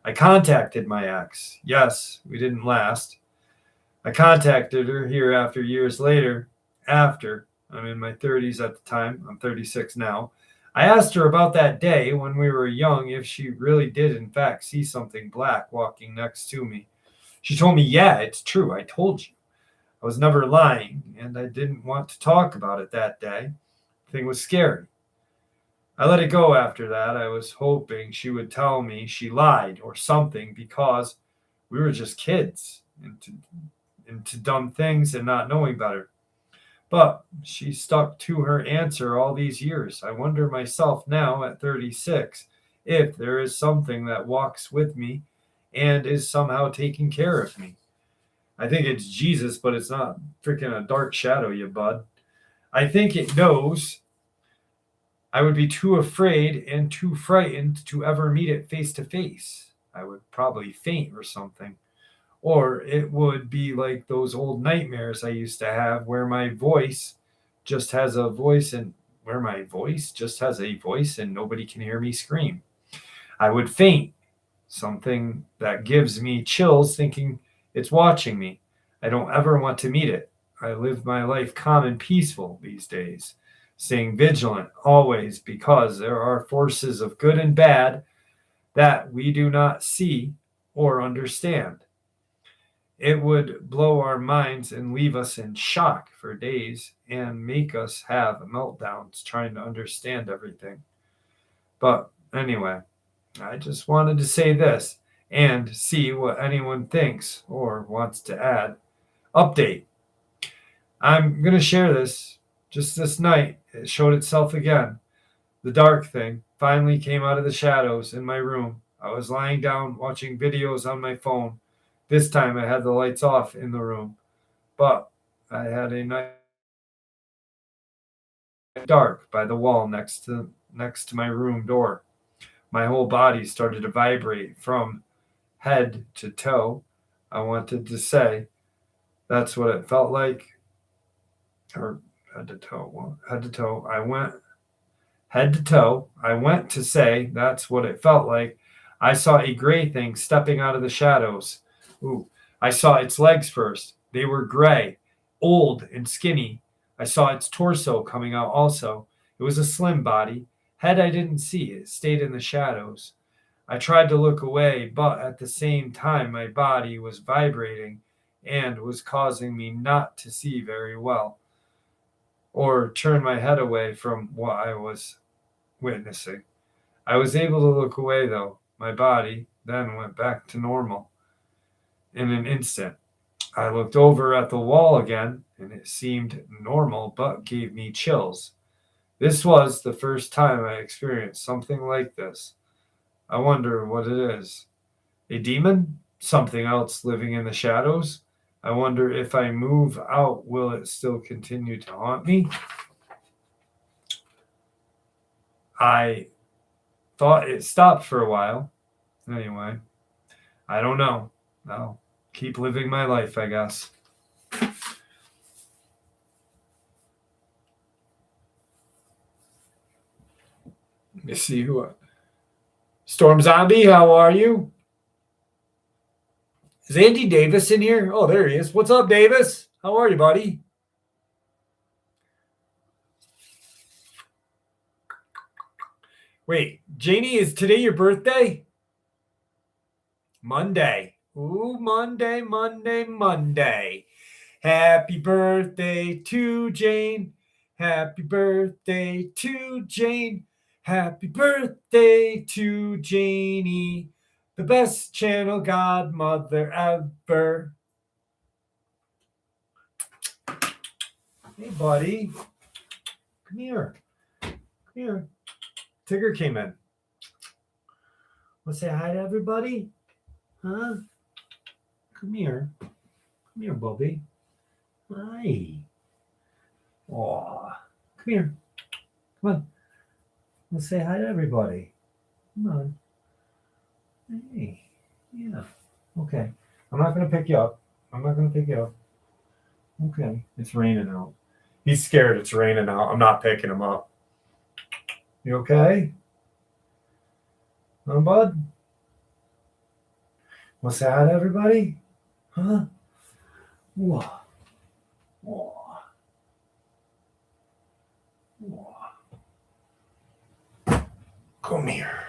I contacted my ex. Yes, we didn't last. I contacted her here after years later, after I'm in my 30s at the time. I'm 36 now. I asked her about that day when we were young if she really did, in fact, see something black walking next to me. She told me, yeah, it's true. I told you. I was never lying, and I didn't want to talk about it that day. The thing was scary. I let it go after that. I was hoping she would tell me she lied or something because we were just kids into dumb things and not knowing better. But she stuck to her answer all these years. I wonder myself now at 36 if there is something that walks with me and is somehow taking care of me. I think it's Jesus, but it's not freaking a dark shadow, you bud. I think it knows I would be too afraid and too frightened to ever meet it face to face. I would probably faint or something. Or it would be like those old nightmares I used to have where my voice just has a voice and where my voice just has a voice and nobody can hear me scream. I would faint, something that gives me chills thinking it's watching me. I don't ever want to meet it. I live my life calm and peaceful these days, staying vigilant always because there are forces of good and bad that we do not see or understand. It would blow our minds and leave us in shock for days and make us have meltdowns trying to understand everything. But anyway, I just wanted to say this and see what anyone thinks or wants to add. Update. I'm going to share this just this night. It showed itself again. The dark thing finally came out of the shadows in my room. I was lying down watching videos on my phone. This time I had the lights off in the room, but I had a nice dark by the wall next to my room door. My whole body started to vibrate from head to toe. I wanted to say that's what it felt like, or head to toe. Well, head to toe. I went head to toe. I went to say that's what it felt like. I saw a gray thing stepping out of the shadows. Ooh, I saw its legs first. They were gray, old and skinny. I saw its torso coming out also. It was a slim body. Head I didn't see. It stayed in the shadows. I tried to look away, but at the same time, my body was vibrating and was causing me not to see very well or turn my head away from what I was witnessing. I was able to look away, though. My body then went back to normal in an instant. I looked over at the wall again, and it seemed normal but gave me chills. This was the first time I experienced something like this. I wonder what it is. A demon? Something else living in the shadows? I wonder if I move out, will it still continue to haunt me? I thought it stopped for a while. Anyway, I don't know. I'll keep living my life, I guess. Let me see who. Storm Zombie, how are you? Is Andy Davis in here? Oh, there he is. What's up, Davis? How are you, buddy? Wait, Janie, is today your birthday? Monday. Ooh, Monday, Monday, Monday. Happy birthday to Jane. Happy birthday to Jane. Happy birthday to Janie. The best channel godmother ever. Hey, buddy. Come here. Come here. Tigger came in. Want to say hi to everybody? Huh? Come here. Come here, Bubby. Hi. Aw. Come here. Come on. Let's say hi to everybody. Come on. Hey. Yeah. Okay. I'm not going to pick you up. Okay. It's raining out. He's scared it's raining out. I'm not picking him up. You okay? Huh, bud? Want to say hi to everybody? Huh? Whoa. Whoa. Whoa. Come here.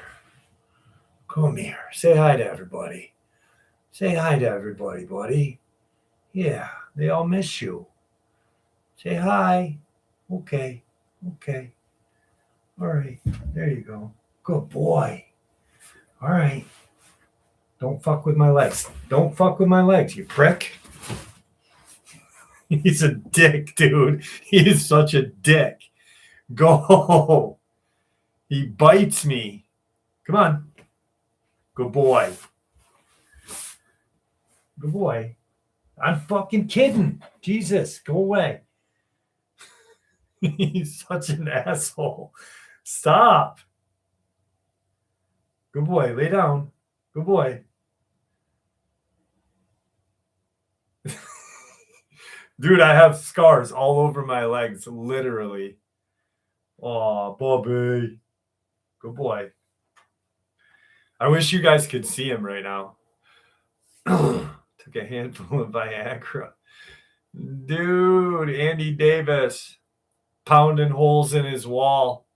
Come here. Say hi to everybody. Say hi to everybody, buddy. Yeah, they all miss you. Say hi. Okay. Okay. All right. There you go. Good boy. All right. Don't fuck with my legs. Don't fuck with my legs, you prick. He's a dick, dude. He is such a dick. Go. He bites me. Come on. Good boy. Good boy. I'm fucking kidding. Jesus, go away. He's such an asshole. Stop. Good boy. Lay down. Good boy. Dude, I have scars all over my legs, literally. Oh, Bobby. Good boy. I wish you guys could see him right now. Took a handful of Viagra. Dude, Andy Davis pounding holes in his wall.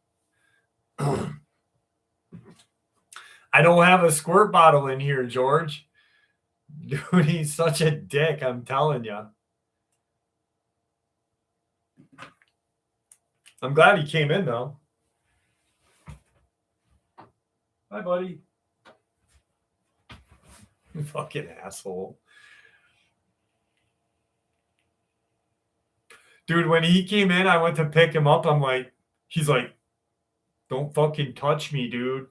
I don't have a squirt bottle in here, George. Dude, he's such a dick, I'm telling you. I'm glad he came in, though. Hi, buddy. You fucking asshole. Dude, when he came in, I went to pick him up. He's like, don't fucking touch me, dude.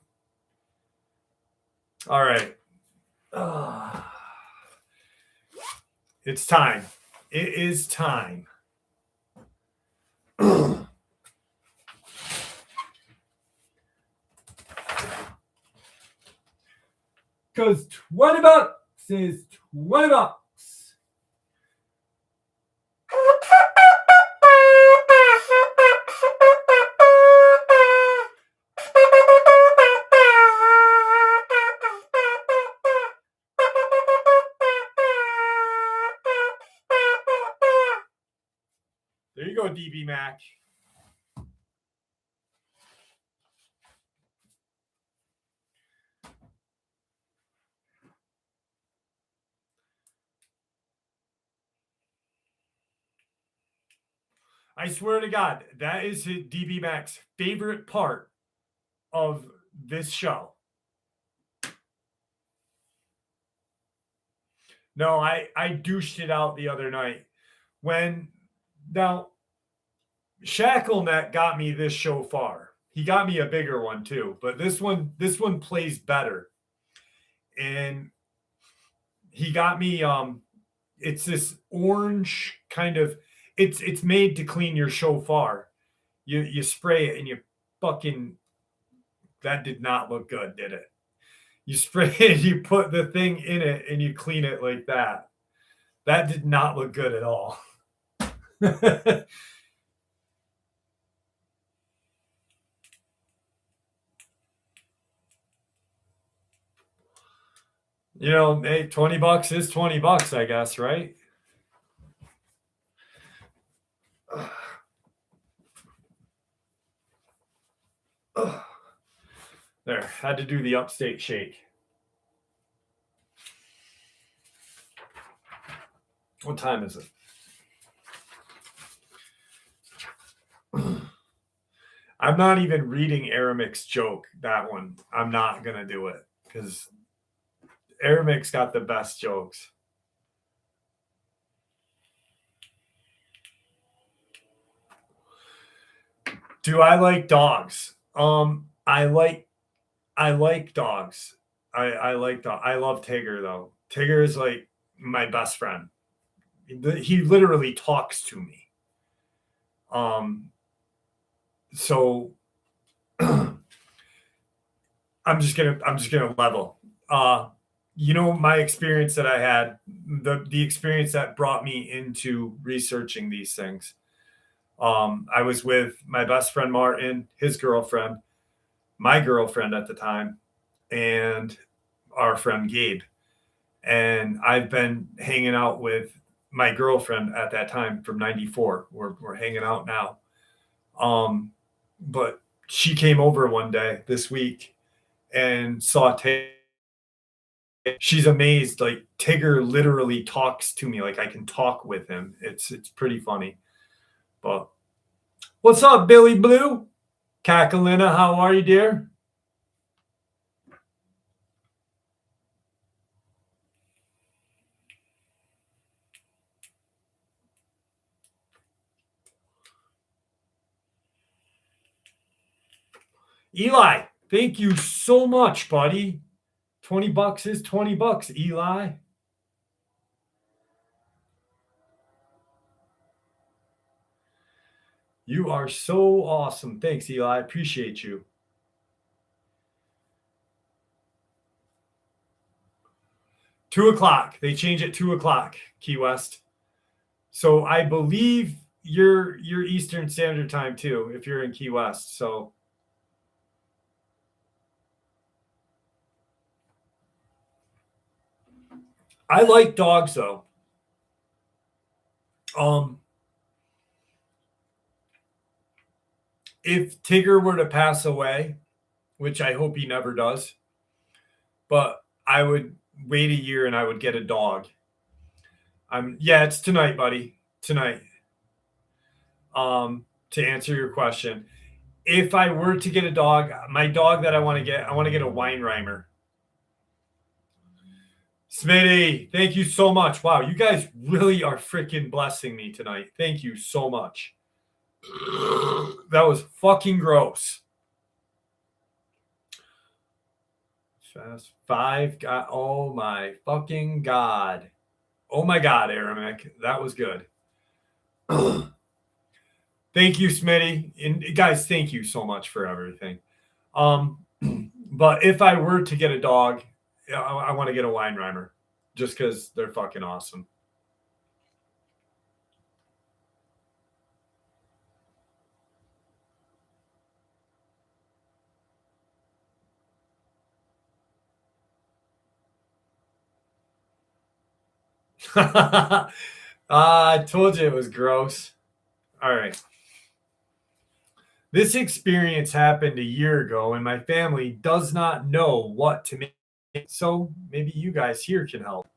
All right. It's time. It is time. Because 20 bucks is 20 bucks. There you go, DB Mac. I swear to God, that is DB Mac's favorite part of this show. No, I douched it out the other night. Now, Shacklenet got me this show far. He got me a bigger one too, but this one plays better. And he got me it's this orange kind of it's made to clean your shofar. You spray it and you fucking that did not look good, did it? You spray it, you put the thing in it and you clean it like that. That did not look good at all. You know, hey, 20 bucks is 20 bucks, I guess, right? There, had to do the upstate shake. What time is it? I'm not even reading Aramic's joke, that one. I'm not going to do it because Aramic's got the best jokes. Do I like dogs? I like dogs. I like dogs. I love Tigger though. Tigger is like my best friend. He literally talks to me. So I'm just gonna level. You know, my experience that I had, the experience that brought me into researching these things. I was with my best friend Martin, his girlfriend, my girlfriend at the time, and our friend Gabe. And I've been hanging out with my girlfriend at that time from '94. We're hanging out now. But she came over one day this week and saw Tigger. She's amazed. Like Tigger literally talks to me. Like I can talk with him. It's pretty funny. But what's up, Billy Blue? Kakalina, how are you, dear? Eli, thank you so much, buddy. $20 is $20, Eli. You are so awesome. Thanks, Eli. I appreciate you. $2:00. They change at 2:00, Key West. So I believe you're Eastern Standard Time too, if you're in Key West. So I like dogs though. If Tigger were to pass away, which I hope he never does, but I would wait a year and I would get a dog. Yeah, it's tonight, buddy. Tonight. To answer your question, if I were to get a dog, my dog that I want to get a Weinreimer. Smitty, thank you so much. Wow, you guys really are freaking blessing me tonight. Thank you so much. That was fucking gross. Fast five. God, oh my fucking God. Oh my God, Aramic. That was good. Thank you, Smitty. And guys, thank you so much for everything. But if I were to get a dog, I want to get a Weinreimer just because they're fucking awesome. I told you it was gross. All right. This experience happened a year ago, and my family does not know what to make. So maybe you guys here can help.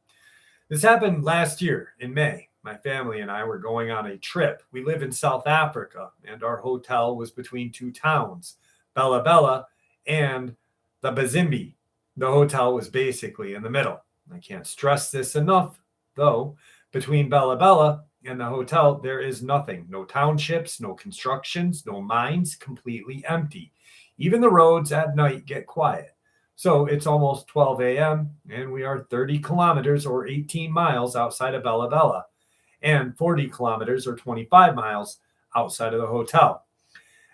This happened last year in May. My family and I were going on a trip. We live in South Africa, and our hotel was between two towns, Bella Bella and the Bazimbi. The hotel was basically in the middle. I can't stress this enough, though. Between Bella Bella and the hotel, there is nothing. No townships, no constructions, no mines, completely empty. Even the roads at night get quiet. So it's almost 12 a.m., and we are 30 kilometers or 18 miles outside of Bella Bella and 40 kilometers or 25 miles outside of the hotel.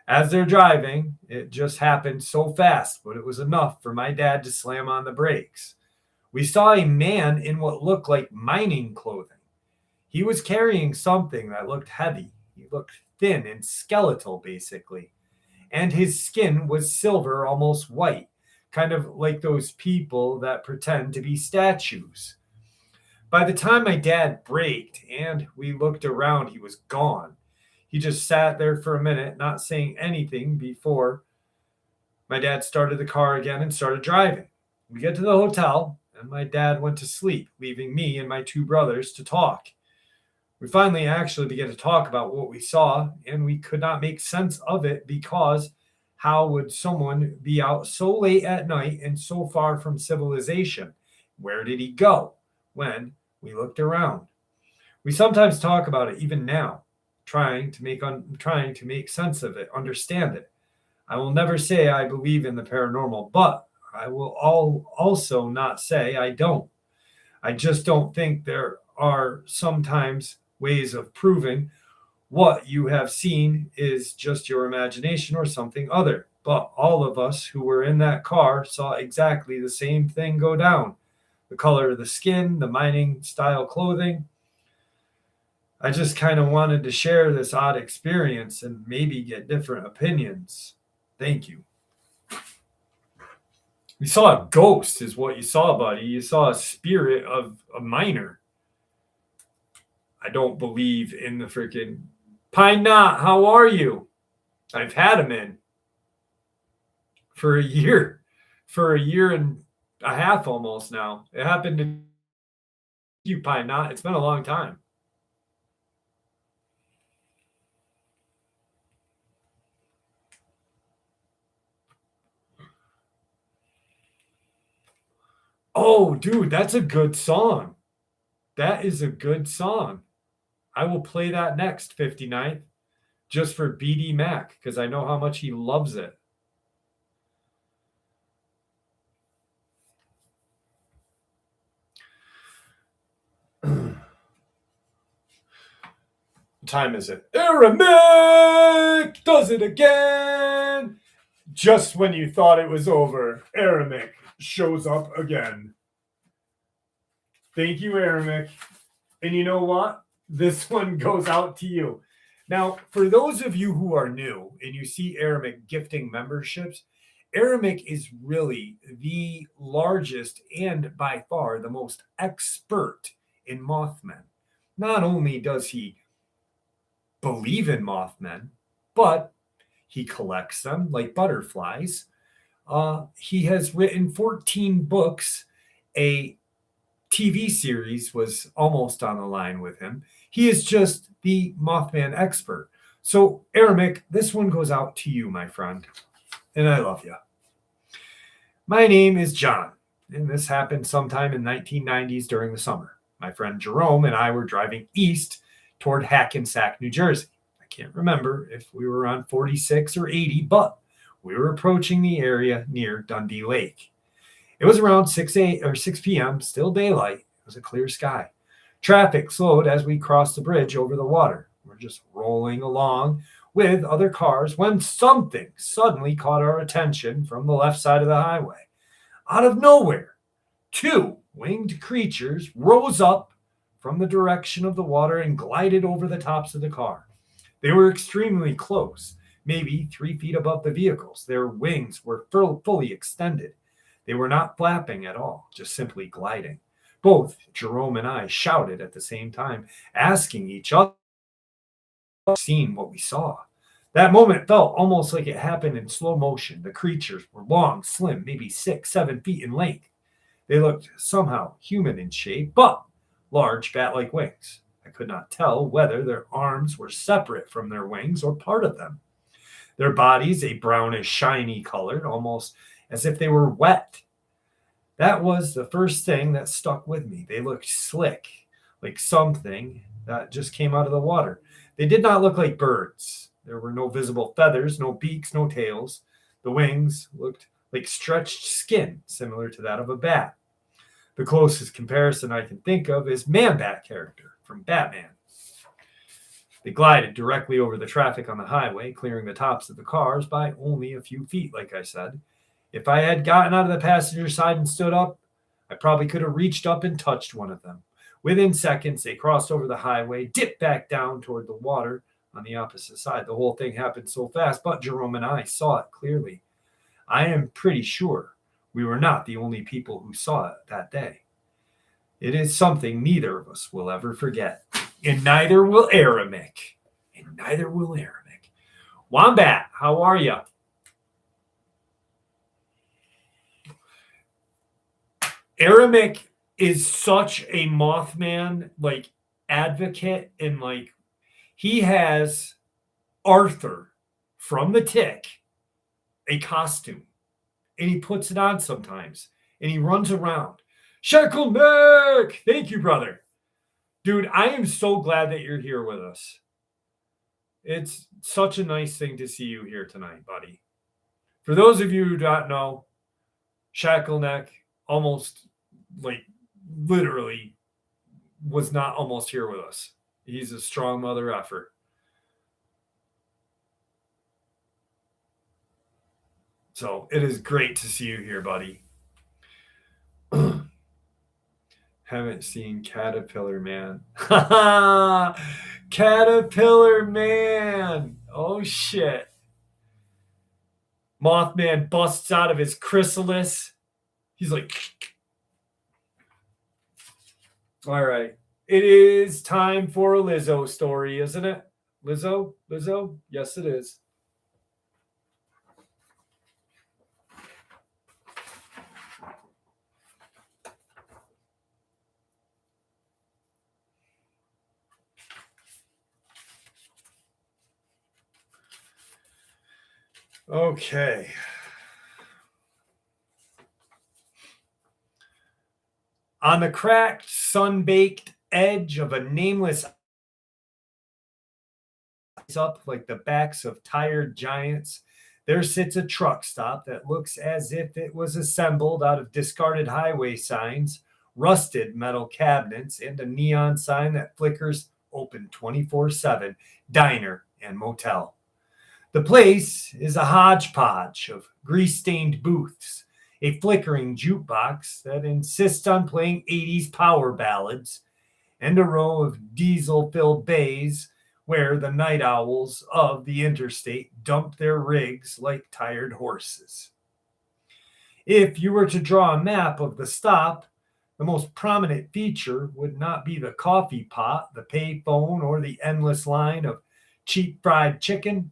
As they're driving, it just happened so fast, but it was enough for my dad to slam on the brakes. We saw a man in what looked like mining clothing. He was carrying something that looked heavy. He looked thin and skeletal, basically. And his skin was silver, almost white, kind of like those people that pretend to be statues. By the time my dad braked and we looked around, he was gone. He just sat there for a minute, not saying anything before my dad started the car again and started driving. We get to the hotel, and my dad went to sleep, leaving me and my two brothers to talk. We finally actually began to talk about what we saw, and we could not make sense of it because how would someone be out so late at night and so far from civilization? Where did he go? When we looked around. We sometimes talk about it even now, trying to make sense of it, understand it. I will never say I believe in the paranormal, but I will also not say I don't. I just don't think there are sometimes ways of proving what you have seen is just your imagination or something other. But all of us who were in that car saw exactly the same thing go down. The color of the skin, the mining style clothing. I just kind of wanted to share this odd experience and maybe get different opinions. Thank you. You saw a ghost, is what you saw, buddy. You saw a spirit of a miner. I don't believe in the freaking Pine Knot. How are you? I've had him in for a year and a half almost now. It happened to you, Pine Knot. It's been a long time. Oh, dude, that's a good song. That is a good song. I will play that next, 59th, just for BD Mac, because I know how much he loves it. What time is it? Aramic does it again. Just when you thought it was over, Aramic shows up again. Thank you, Aramic. And you know what? This one goes out to you. Now, for those of you who are new and you see Aramic gifting memberships, Aramic is really the largest and by far the most expert in Mothmen. Not only does he believe in Mothmen, but he collects them like butterflies. He has written 14 books. A TV series was almost on the line with him. He is just the Mothman expert. So, Aramic, this one goes out to you, my friend. And I love you. My name is John, and this happened sometime in 1990s during the summer. My friend Jerome and I were driving east toward Hackensack, New Jersey. I can't remember if we were on 46 or 80, but we were approaching the area near Dundee Lake. It was around 6 p.m., still daylight. It was a clear sky. Traffic slowed as we crossed the bridge over the water. We're just rolling along with other cars when something suddenly caught our attention from the left side of the highway. Out of nowhere, two winged creatures rose up from the direction of the water and glided over the tops of the car. They were extremely close, maybe 3 feet above the vehicles. Their wings were fully extended. They were not flapping at all, just simply gliding. Both Jerome and I shouted at the same time, asking each other seen what we saw. That moment felt almost like it happened in slow motion. The creatures were long, slim, maybe 6, 7 feet in length. They looked somehow human in shape, but large bat-like wings. I could not tell whether their arms were separate from their wings or part of them. Their bodies a brownish, shiny color, almost as if they were wet. That was the first thing that stuck with me. They looked slick, like something that just came out of the water. They did not look like birds. There were no visible feathers, no beaks, no tails. The wings looked like stretched skin, similar to that of a bat. The closest comparison I can think of is Man-Bat character from Batman. They glided directly over the traffic on the highway, clearing the tops of the cars by only a few feet, like I said. If I had gotten out of the passenger side and stood up, I probably could have reached up and touched one of them. Within seconds, they crossed over the highway, dipped back down toward the water on the opposite side. The whole thing happened so fast, but Jerome and I saw it clearly. I am pretty sure we were not the only people who saw it that day. It is something neither of us will ever forget. And neither will Aramic. And neither will Aramic. Wombat, how are you? Aramic is such a Mothman advocate, and he has Arthur from the Tick a costume, and he puts it on sometimes, and he runs around. Shekel Nick, thank you, brother. Dude, I am so glad that you're here with us. It's such a nice thing to see you here tonight, buddy. For those of you who don't know, Shackleneck almost literally was not almost here with us. He's a strong mother effer. So it is great to see you here, buddy. Haven't seen Caterpillar Man. Caterpillar Man. Oh, shit. Mothman busts out of his chrysalis. He's like, all right. It is time for a Lizzo story, isn't it? Lizzo? Lizzo? Yes, it is. Okay. On the cracked, sun-baked edge of a nameless up like the backs of tired giants, there sits a truck stop that looks as if it was assembled out of discarded highway signs, rusted metal cabinets, and a neon sign that flickers open 24/7 diner and motel. The place is a hodgepodge of grease stained booths, a flickering jukebox that insists on playing 80s power ballads, and a row of diesel filled bays where the night owls of the interstate dump their rigs like tired horses. If you were to draw a map of the stop, the most prominent feature would not be the coffee pot, the payphone, or the endless line of cheap fried chicken.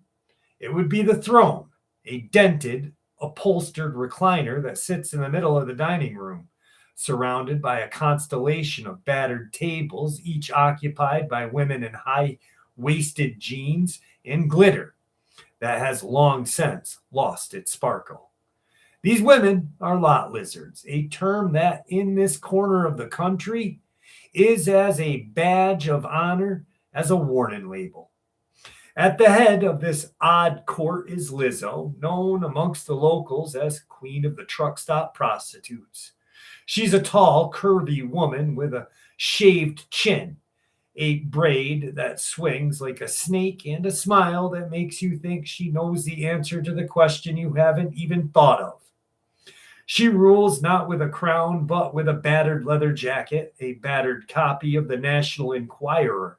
It would be the throne, a dented, upholstered recliner that sits in the middle of the dining room, surrounded by a constellation of battered tables, each occupied by women in high waisted jeans and glitter that has long since lost its sparkle. These women are lot lizards, a term that in this corner of the country is as a badge of honor as a warning label. At the head of this odd court is Lizzo, known amongst the locals as Queen of the Truck Stop Prostitutes. She's a tall, curvy woman with a shaved chin, a braid that swings like a snake, and a smile that makes you think she knows the answer to the question you haven't even thought of. She rules not with a crown, but with a battered leather jacket, a battered copy of the National Enquirer,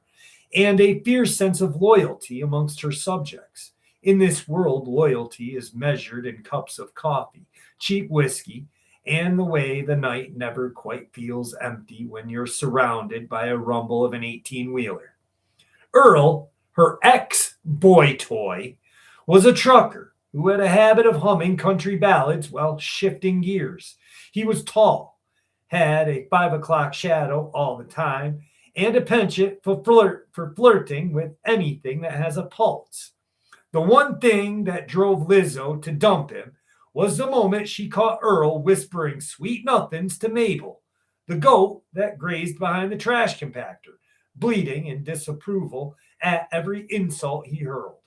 and a fierce sense of loyalty amongst her subjects. In this world, loyalty is measured in cups of coffee, cheap whiskey, and the way the night never quite feels empty when you're surrounded by a rumble of an 18-wheeler. Earl, her ex boy toy, was a trucker who had a habit of humming country ballads while shifting gears. He was tall, had a 5 o'clock shadow all the time, and a penchant for flirting with anything that has a pulse. The one thing that drove Lizzo to dump him was the moment she caught Earl whispering sweet nothings to Mabel, the goat that grazed behind the trash compactor, bleating in disapproval at every insult he hurled.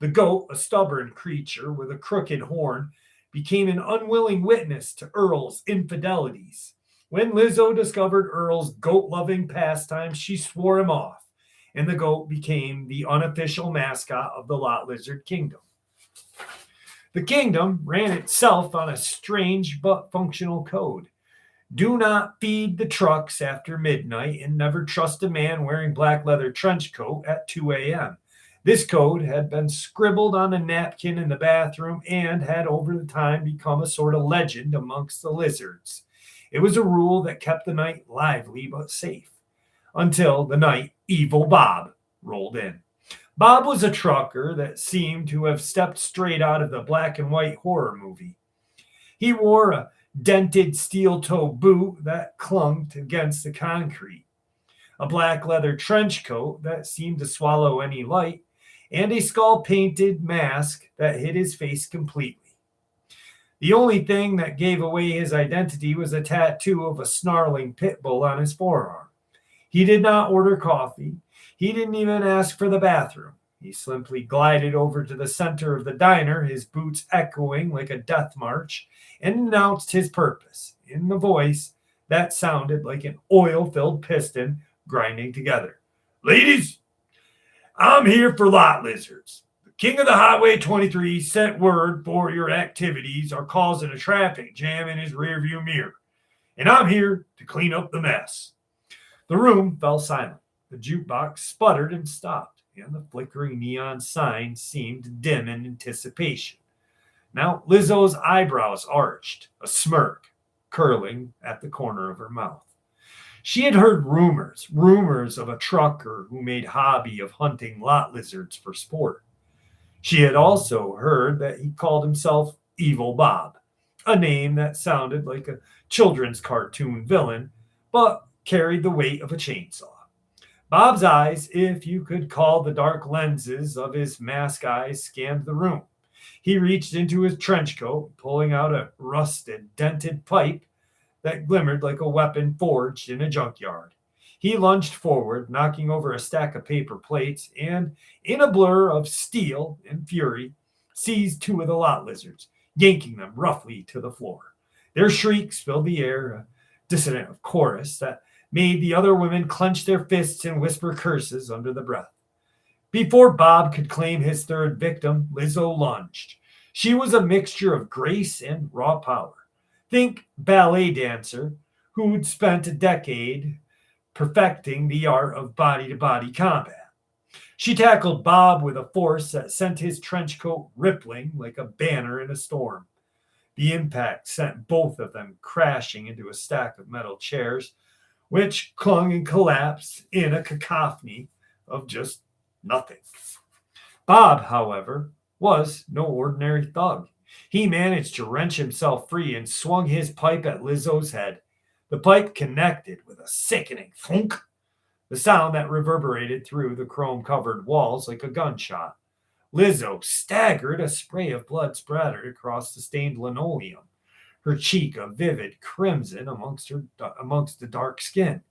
The goat, a stubborn creature with a crooked horn, became an unwilling witness to Earl's infidelities. When Lizzo discovered Earl's goat loving pastime, she swore him off, and the goat became the unofficial mascot of the Lot Lizard Kingdom. The kingdom ran itself on a strange but functional code. Do not feed the trucks after midnight, and never trust a man wearing black leather trench coat at 2 a.m. This code had been scribbled on a napkin in the bathroom and had over the time become a sort of legend amongst the lizards. It was a rule that kept the night lively but safe until the night Evil Bob rolled in. Bob was a trucker that seemed to have stepped straight out of the black and white horror movie. He wore a dented steel toe boot that clung against the concrete, a black leather trench coat that seemed to swallow any light, and a skull painted mask that hid his face completely. The only thing that gave away his identity was a tattoo of a snarling pit bull on his forearm. He did not order coffee. He didn't even ask for the bathroom. He simply glided over to the center of the diner, his boots echoing like a death march, and announced his purpose in the voice that sounded like an oil-filled piston grinding together. Ladies, I'm here for lot lizards. The king of the Highway 23 sent word for your activities are causing a traffic jam in his rearview mirror, and I'm here to clean up the mess. The room fell silent. The jukebox sputtered and stopped, and the flickering neon sign seemed dim in anticipation. Now Lizzo's eyebrows arched, a smirk curling at the corner of her mouth. She had heard rumors of a trucker who made hobby of hunting lot lizards for sport. She had also heard that he called himself Evil Bob, a name that sounded like a children's cartoon villain, but carried the weight of a chainsaw. Bob's eyes, if you could call the dark lenses of his mask eyes, scanned the room. He reached into his trench coat, pulling out a rusted, dented pipe that glimmered like a weapon forged in a junkyard. He lunged forward, knocking over a stack of paper plates, and, in a blur of steel and fury, seized two of the lot lizards, yanking them roughly to the floor. Their shrieks filled the air, a dissonant chorus that made the other women clench their fists and whisper curses under the breath. Before Bob could claim his third victim, Lizzo lunged. She was a mixture of grace and raw power. Think ballet dancer who'd spent a decade perfecting the art of body-to-body combat. She tackled Bob with a force that sent his trench coat rippling like a banner in a storm. The impact sent both of them crashing into a stack of metal chairs, which clung and collapsed in a cacophony of just nothing. Bob, however, was no ordinary thug. He managed to wrench himself free and swung his pipe at Lizzo's head. The pipe connected with a sickening thunk, the sound that reverberated through the chrome-covered walls like a gunshot. Lizzo staggered, a spray of blood splattered across the stained linoleum, her cheek a vivid crimson amongst the dark skin.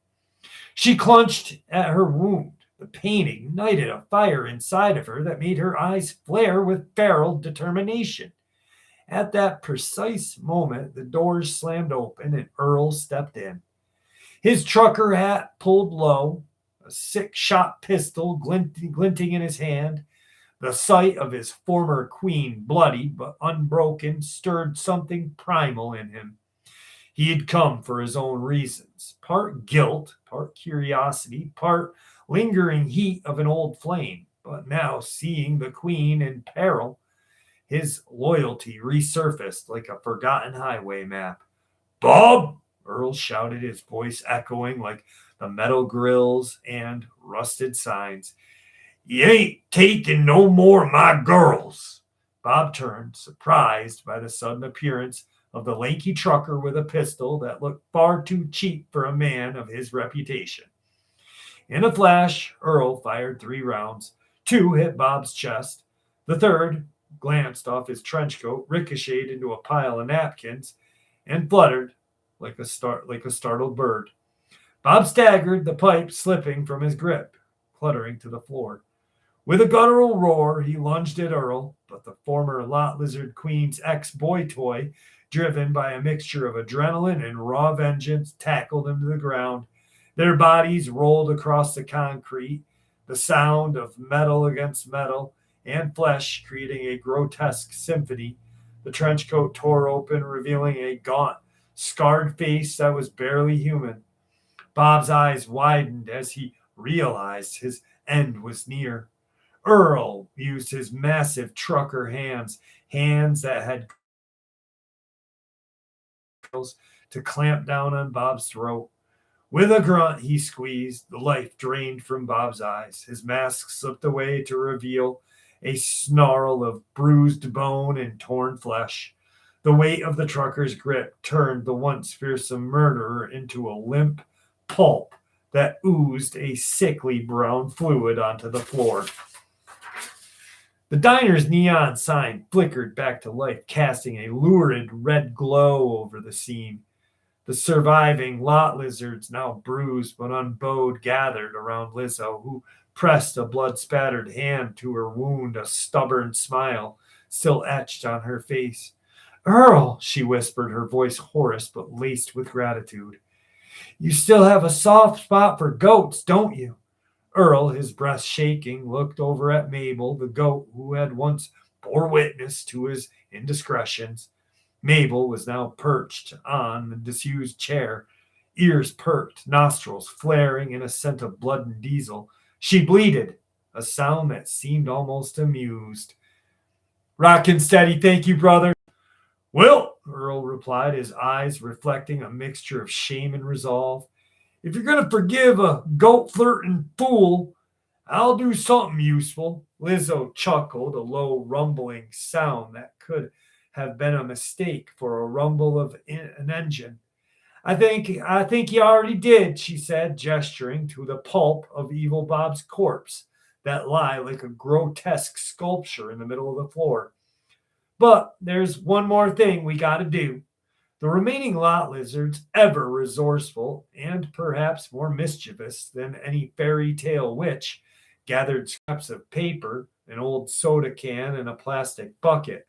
She clutched at her wound. The pain ignited a fire inside of her that made her eyes flare with feral determination. At that precise moment, the doors slammed open and Earl stepped in. His trucker hat pulled low, a six-shot pistol glinting in his hand. The sight of his former queen, bloodied but unbroken, stirred something primal in him. He had come for his own reasons, part guilt, part curiosity, part lingering heat of an old flame. But now, seeing the queen in peril, his loyalty resurfaced like a forgotten highway map. "Bob!" Earl shouted, his voice echoing like the metal grills and rusted signs. "You ain't taking no more of my girls." Bob turned, surprised by the sudden appearance of the lanky trucker with a pistol that looked far too cheap for a man of his reputation. In a flash, Earl fired 3 rounds. 2 hit Bob's chest. The third glanced off his trench coat, ricocheted into a pile of napkins, and fluttered like a startled bird. Bob staggered, the pipe slipping from his grip, cluttering to the floor. With a guttural roar, he lunged at Earl, but the former lot lizard queen's ex-boy toy, driven by a mixture of adrenaline and raw vengeance, tackled him to the ground. Their bodies rolled across the concrete, the sound of metal against metal and flesh creating a grotesque symphony. The trench coat tore open, revealing a gaunt, scarred face that was barely human. Bob's eyes widened as he realized his end was near. Earl used his massive trucker hands that had to clamp down on Bob's throat. With a grunt, he squeezed. The life drained from Bob's eyes. His mask slipped away to reveal a snarl of bruised bone and torn flesh. The weight of the trucker's grip turned the once fearsome murderer into a limp pulp that oozed a sickly brown fluid onto the floor. The diner's neon sign flickered back to life, casting a lurid red glow over the scene. The surviving lot lizards, now bruised but unbowed, gathered around Lizzo, who pressed a blood-spattered hand to her wound, a stubborn smile still etched on her face. "Earl," she whispered, her voice hoarse but laced with gratitude. "You still have a soft spot for goats, don't you?" Earl, his breath shaking, looked over at Mabel, the goat who had once bore witness to his indiscretions. Mabel was now perched on the disused chair, ears perked, nostrils flaring in a scent of blood and diesel. She bleated, a sound that seemed almost amused. "Rockin' steady, thank you, brother." "Well," Earl replied, his eyes reflecting a mixture of shame and resolve, If you're going to forgive a goat flirting fool, I'll do something useful. Lizzo chuckled, a low rumbling sound that could have been a mistake for a rumble of an engine. I think you already did, she said, gesturing to the pulp of Evil Bob's corpse that lie like a grotesque sculpture in the middle of the floor. But there's one more thing we got to do. The remaining lot lizards, ever resourceful and perhaps more mischievous than any fairy tale witch, gathered scraps of paper, an old soda can, and a plastic bucket.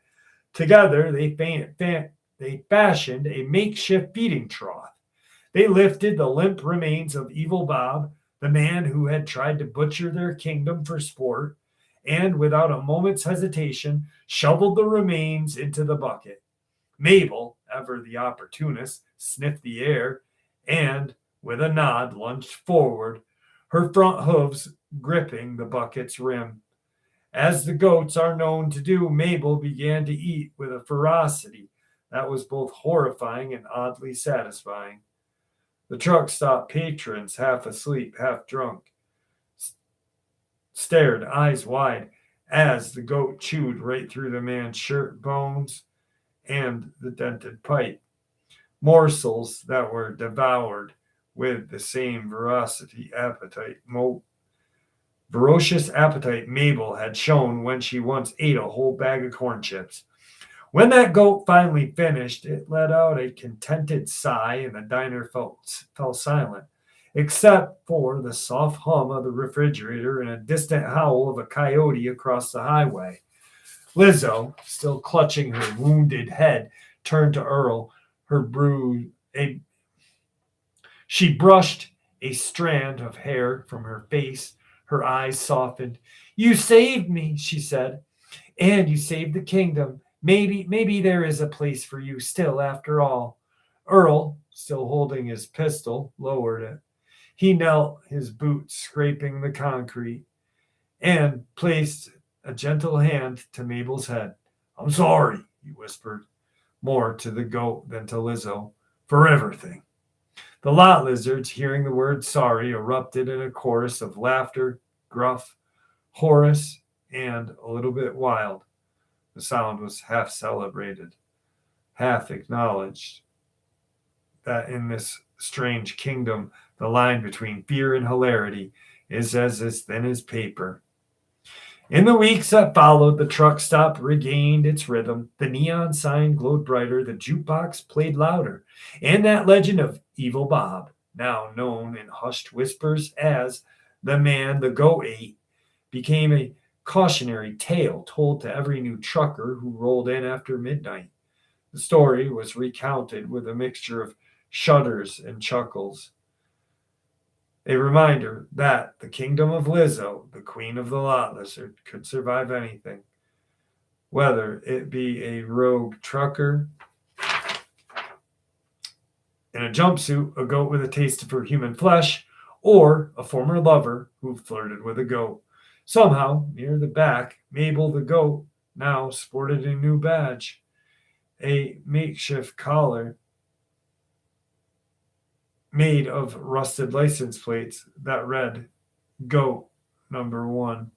Together, they fashioned a makeshift feeding trough. They lifted the limp remains of Evil Bob, the man who had tried to butcher their kingdom for sport, and without a moment's hesitation, shoveled the remains into the bucket. Mabel, ever the opportunist, sniffed the air and, with a nod, lunged forward, her front hooves gripping the bucket's rim. As the goats are known to do, Mabel began to eat with a ferocity that was both horrifying and oddly satisfying. The truck stop patrons, half asleep, half drunk, stared eyes wide as the goat chewed right through the man's shirt bones and the dented pipe, morsels that were devoured with the same ferocious appetite Mabel had shown when she once ate a whole bag of corn chips. When that goat finally finished, it let out a contented sigh, and the diner fell silent, except for the soft hum of the refrigerator and a distant howl of a coyote across the highway. Lizzo, still clutching her wounded head, turned to Earl. She brushed a strand of hair from her face. Her eyes softened. "You saved me," she said, "and you saved the kingdom. Maybe there is a place for you still after all." Earl, still holding his pistol, lowered it. He knelt, his boots scraping the concrete, and placed a gentle hand to Mabel's head. "I'm sorry," he whispered, more to the goat than to Lizzo, "for everything." The lot lizards, hearing the word sorry, erupted in a chorus of laughter, gruff, hoarse, and a little bit wild. The sound was half celebrated, half acknowledged that in this strange kingdom, the line between fear and hilarity is as thin as paper. In the weeks that followed, the truck stop regained its rhythm. The neon sign glowed brighter, the jukebox played louder, and that legend of Evil Bob, now known in hushed whispers as the man the goat ate, became a cautionary tale told to every new trucker who rolled in after midnight. The story was recounted with a mixture of shudders and chuckles. A reminder that the kingdom of Lizzo, the queen of the lot lizard, could survive anything, whether it be a rogue trucker in a jumpsuit, a goat with a taste for human flesh, or a former lover who flirted with a goat. Somehow, near the back, Mabel the goat now sported a new badge, a makeshift collar made of rusted license plates that read "Goat number 1."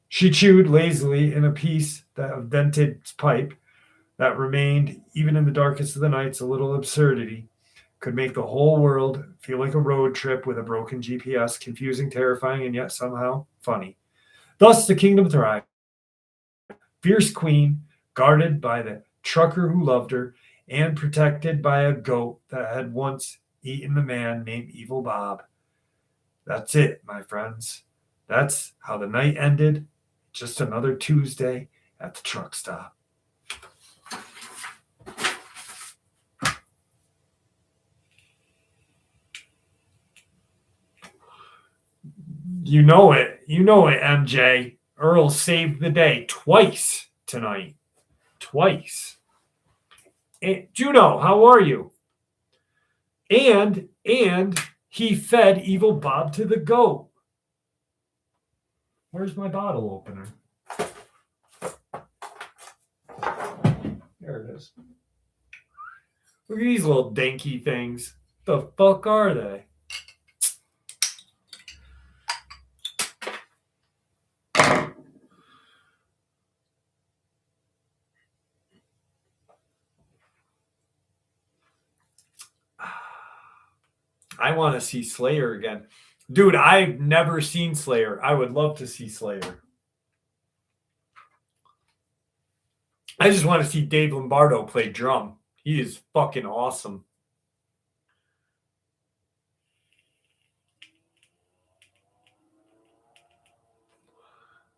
She chewed lazily in a piece of dented pipe that remained, even in the darkest of the nights, a little absurdity. Could make the whole world feel like a road trip with a broken GPS, confusing, terrifying, and yet somehow funny. Thus the kingdom thrived. Fierce queen, guarded by the trucker who loved her, and protected by a goat that had once eaten the man named Evil Bob. That's it, my friends. That's how the night ended. Just another Tuesday at the truck stop. You know it, MJ. Earl saved the day twice tonight. Twice. Juno, how are you? And he fed Evil Bob to the goat. Where's my bottle opener? There it is. Look at these little dinky things. The fuck are they? I want to see Slayer again. Dude, I've never seen Slayer. I would love to see Slayer. I just want to see Dave Lombardo play drum. He is fucking awesome.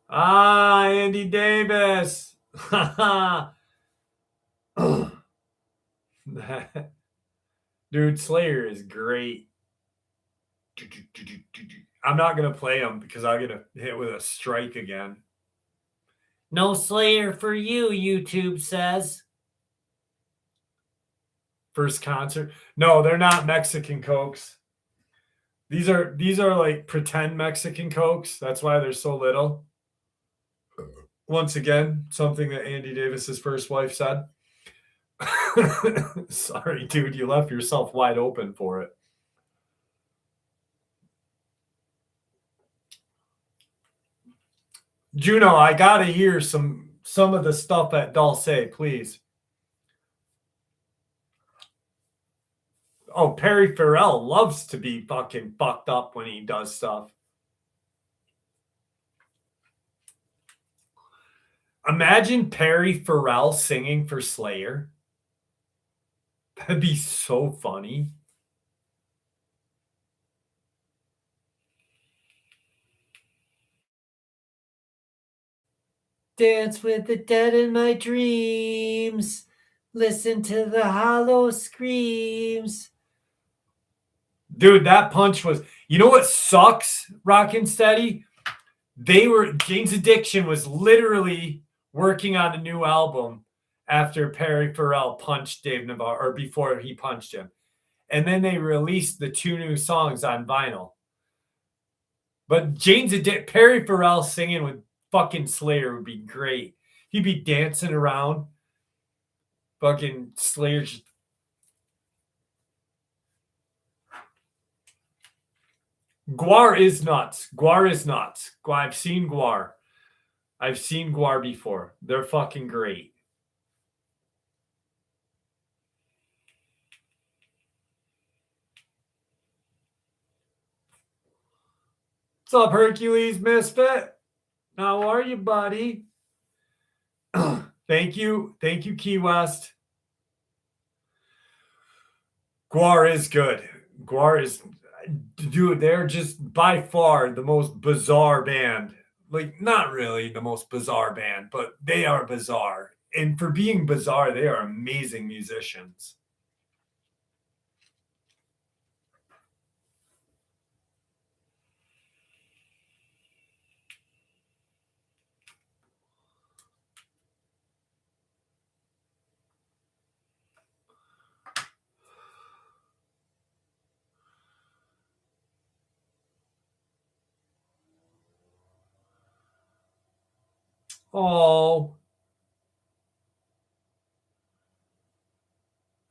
Ah, Andy Davis. Dude, Slayer is great. I'm not going to play him because I'll get hit with a strike again. No Slayer for you, YouTube says. First concert. No, they're not Mexican Cokes. These are like pretend Mexican Cokes. That's why they're so little. Once again, something that Andy Davis's first wife said. Sorry, dude, you left yourself wide open for it. Juno, I gotta hear some of the stuff at Dulce, please. Oh, Perry Farrell loves to be fucking fucked up when he does stuff. Imagine Perry Farrell singing for Slayer. That'd be so funny. Dance with the dead in my dreams. Listen to the hollow screams. Dude, that punch was. You know what sucks, Rockin' Steady? Jane's Addiction was literally working on a new album after Perry Farrell punched Dave Navarro, or before he punched him. And then they released the 2 new songs on vinyl. But Perry Farrell singing with fucking Slayer would be great. He'd be dancing around. Fucking Slayer. Guar is nuts. Guar is nuts. I've seen Guar. I've seen Guar before. They're fucking great. What's up, Hercules Misfit? How are you, buddy? Thank you. Thank you, Key West. Guar is good. Guar is, dude, they're just by far the most bizarre band. Like, not really the most bizarre band, but they are bizarre. And for being bizarre, they are amazing musicians. Oh,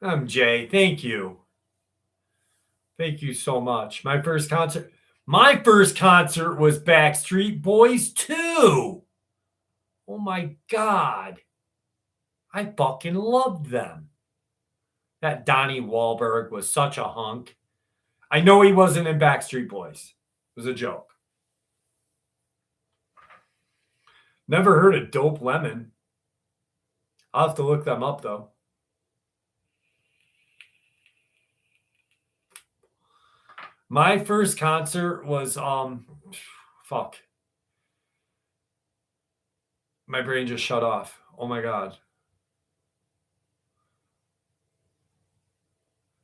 MJ, thank you. Thank you so much. My first concert was Backstreet Boys 2. Oh my God. I fucking loved them. That Donnie Wahlberg was such a hunk. I know he wasn't in Backstreet Boys. It was a joke. Never heard of Dope Lemon. I'll have to look them up though. My first concert was fuck. My brain just shut off. Oh my God.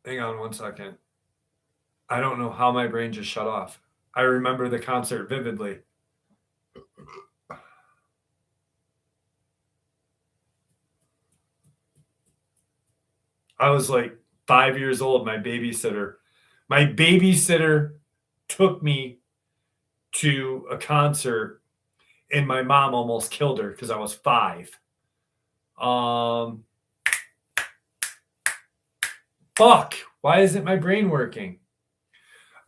Hang on one second. I don't know how my brain just shut off. I remember the concert vividly. I was like 5 years old. My babysitter took me to a concert, and my mom almost killed her because I was 5. Fuck. Why isn't my brain working?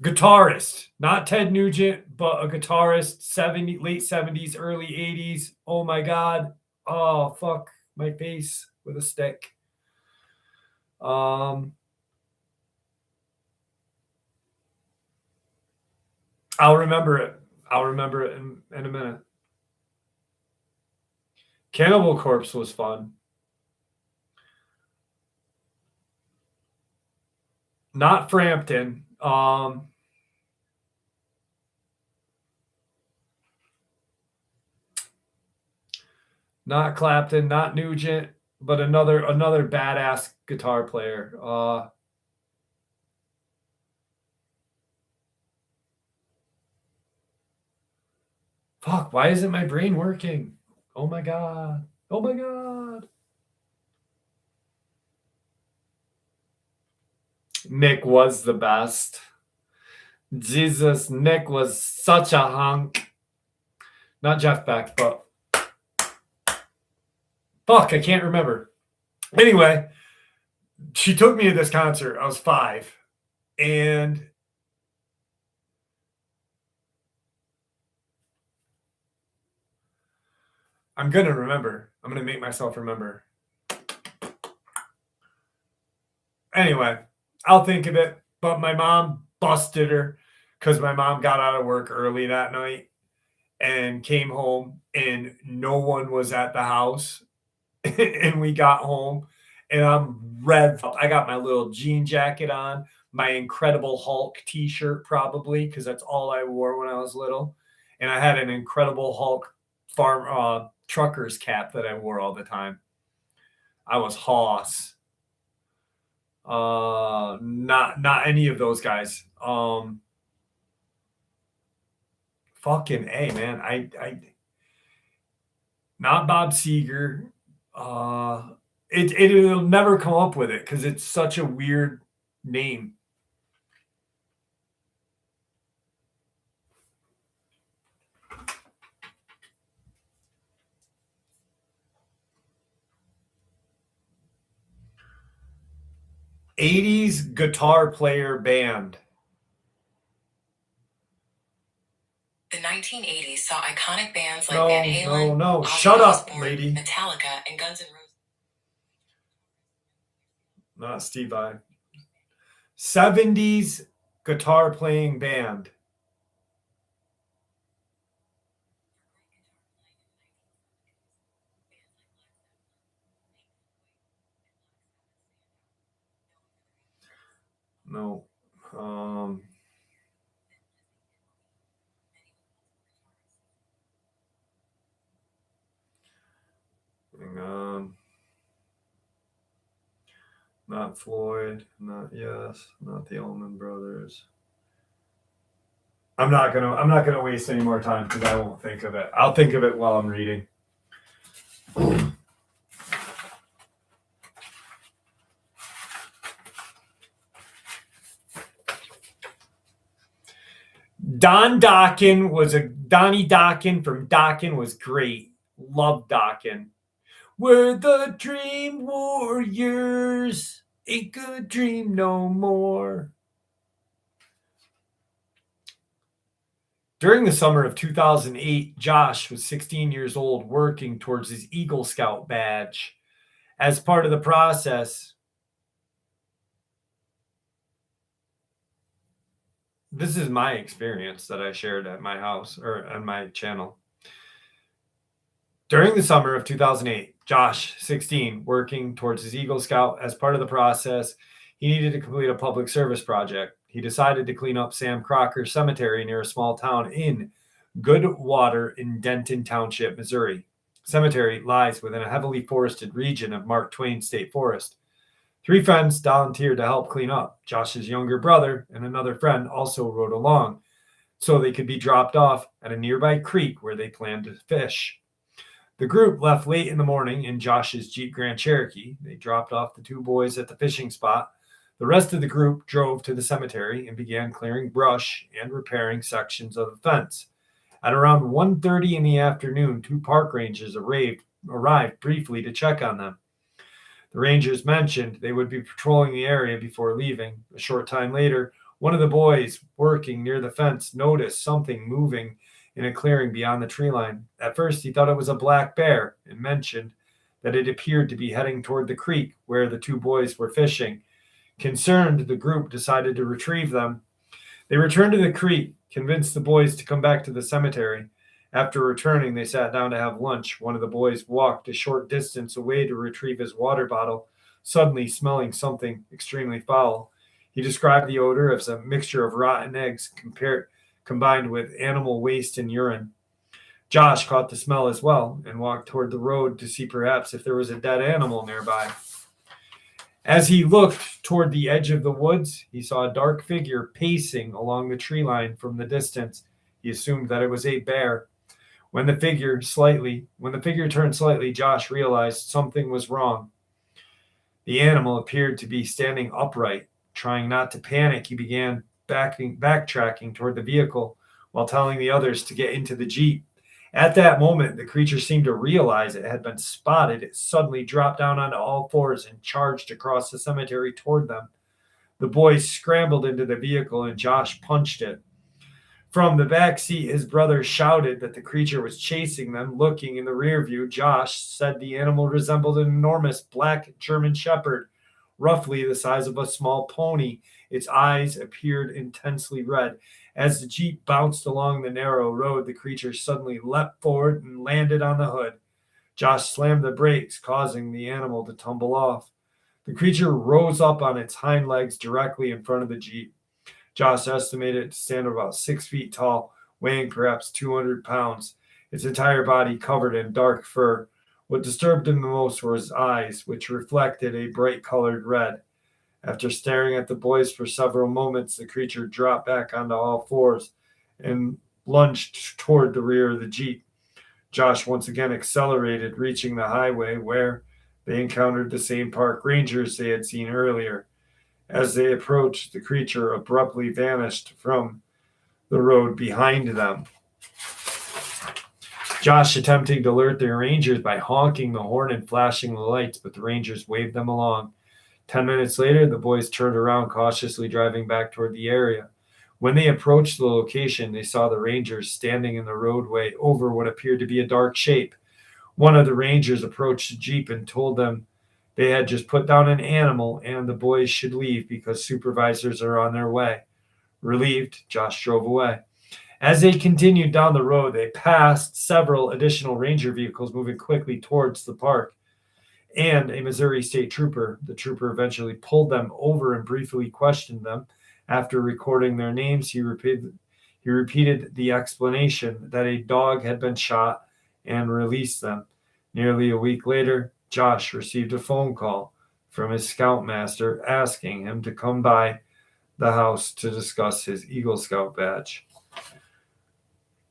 Guitarist, not Ted Nugent, but a guitarist, late 70s, early 80s. Oh my God. Oh, fuck my face with a stick. I'll remember it. I'll remember it in a minute. Cannibal Corpse was fun. Not Frampton. Not Clapton, not Nugent, but another badass guitar player. Fuck, why isn't my brain working? Oh my God. Oh my God. Nick was the best. Jesus, Nick was such a hunk. Not Jeff Beck, but fuck, I can't remember. Anyway, she took me to this concert. I was 5. And I'm going to remember. I'm going to make myself remember. Anyway, I'll think of it. But my mom busted her because my mom got out of work early that night and came home and no one was at the house. And we got home and I'm revved up. I got my little jean jacket on, my Incredible Hulk t-shirt probably because that's all I wore when I was little. And I had an Incredible Hulk trucker's cap that I wore all the time. I was hoss. Not any of those guys. Fucking A, man. I not Bob Seger. It'll never come up with it because it's such a weird name. '80s guitar player band. The 1980s saw iconic bands like Van Halen, No. Ozzy Shut up, Osbourne, lady. Metallica, and Guns N' Roses. Not Steve Vai. '70s guitar playing band. No. Hang on. Not Floyd, not Yes, not the Allman Brothers. I'm not gonna waste any more time because I won't think of it. I'll think of it while I'm reading. Donnie Dokken from Dokken was great. Loved Dokken. We're the Dream Warriors. Ain't gonna dream no more. During the summer of 2008, Josh was 16 years old working towards his Eagle Scout badge. As part of the process, this is my experience that I shared at my house or on my channel. During the summer of 2008, Josh, 16, working towards his Eagle Scout. As part of the process, he needed to complete a public service project. He decided to clean up Sam Crocker Cemetery near a small town in Goodwater in Denton Township, Missouri. Cemetery lies within a heavily forested region of Mark Twain State Forest. 3 friends volunteered to help clean up. Josh's younger brother and another friend also rode along so they could be dropped off at a nearby creek where they planned to fish. The group left late in the morning in Josh's Jeep Grand Cherokee. They dropped off the 2 boys at the fishing spot. The rest of the group drove to the cemetery and began clearing brush and repairing sections of the fence. At around 1:30 in the afternoon, 2 park rangers arrived briefly to check on them. The Rangers mentioned they would be patrolling the area before leaving. A short time later, one of the boys working near the fence noticed something moving in a clearing beyond the tree line. At first, he thought it was a black bear and mentioned that it appeared to be heading toward the creek where the two boys were fishing. Concerned, the group decided to retrieve them. They returned to the creek, convinced the boys to come back to the cemetery. After returning, they sat down to have lunch. One of the boys walked a short distance away to retrieve his water bottle, suddenly smelling something extremely foul. He described the odor as a mixture of rotten eggs combined with animal waste and urine. Josh caught the smell as well and walked toward the road to see perhaps if there was a dead animal nearby. As he looked toward the edge of the woods, he saw a dark figure pacing along the tree line from the distance. He assumed that it was a bear. When the figure turned slightly, Josh realized something was wrong. The animal appeared to be standing upright. Trying not to panic, he began backtracking toward the vehicle while telling the others to get into the Jeep. At that moment, the creature seemed to realize it had been spotted. It suddenly dropped down onto all fours and charged across the cemetery toward them. The boys scrambled into the vehicle and Josh punched it. From the back seat, his brother shouted that the creature was chasing them. Looking in the rear view, Josh said the animal resembled an enormous black German shepherd, roughly the size of a small pony. Its eyes appeared intensely red. As the Jeep bounced along the narrow road, the creature suddenly leapt forward and landed on the hood. Josh slammed the brakes, causing the animal to tumble off. The creature rose up on its hind legs directly in front of the Jeep. Josh estimated it to stand about 6 feet tall, weighing perhaps 200 pounds, its entire body covered in dark fur. What disturbed him the most were his eyes, which reflected a bright-colored red. After staring at the boys for several moments, the creature dropped back onto all fours and lunged toward the rear of the Jeep. Josh once again accelerated, reaching the highway where they encountered the same park rangers they had seen earlier. As they approached, the creature abruptly vanished from the road behind them. Josh attempted to alert the rangers by honking the horn and flashing the lights, but the rangers waved them along. 10 minutes later, the boys turned around, cautiously driving back toward the area. When they approached the location, they saw the rangers standing in the roadway over what appeared to be a dark shape. One of the rangers approached the Jeep and told them they had just put down an animal and the boys should leave because supervisors are on their way. Relieved, Josh drove away. As they continued down the road, they passed several additional ranger vehicles moving quickly towards the park and a Missouri state trooper. The trooper eventually pulled them over and briefly questioned them. After recording their names, he repeated the explanation that a dog had been shot and released them. Nearly a week later, Josh received a phone call from his scoutmaster asking him to come by the house to discuss his Eagle Scout badge.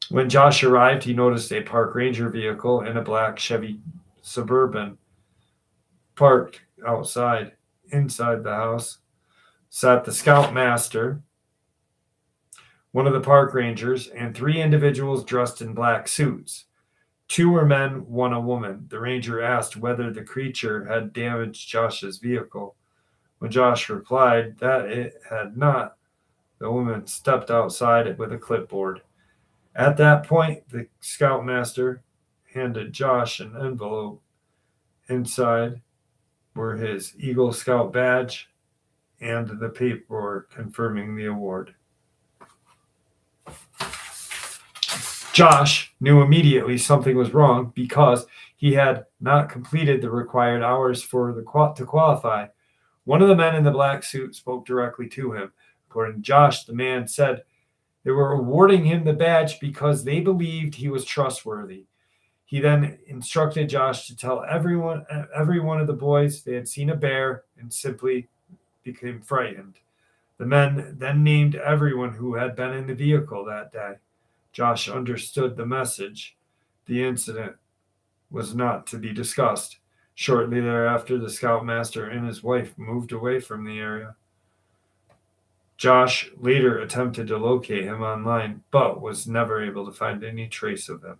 When Josh arrived, he noticed a park ranger vehicle and a black Chevy Suburban parked outside. Inside the house sat the scoutmaster, one of the park rangers, and 3 individuals dressed in black suits. 2 were men, 1 a woman. The ranger asked whether the creature had damaged Josh's vehicle. When Josh replied that it had not, the woman stepped outside with a clipboard. At that point, the scoutmaster handed Josh an envelope. Inside were his Eagle Scout badge and the paperwork confirming the award. Josh knew immediately something was wrong because he had not completed the required hours to qualify. One of the men in the black suit spoke directly to him. According to Josh, the man said they were awarding him the badge because they believed he was trustworthy. He then instructed Josh to tell every one of the boys they had seen a bear and simply became frightened. The men then named everyone who had been in the vehicle that day. Josh understood the message. The incident was not to be discussed. Shortly thereafter, the scoutmaster and his wife moved away from the area. Josh later attempted to locate him online, but was never able to find any trace of him.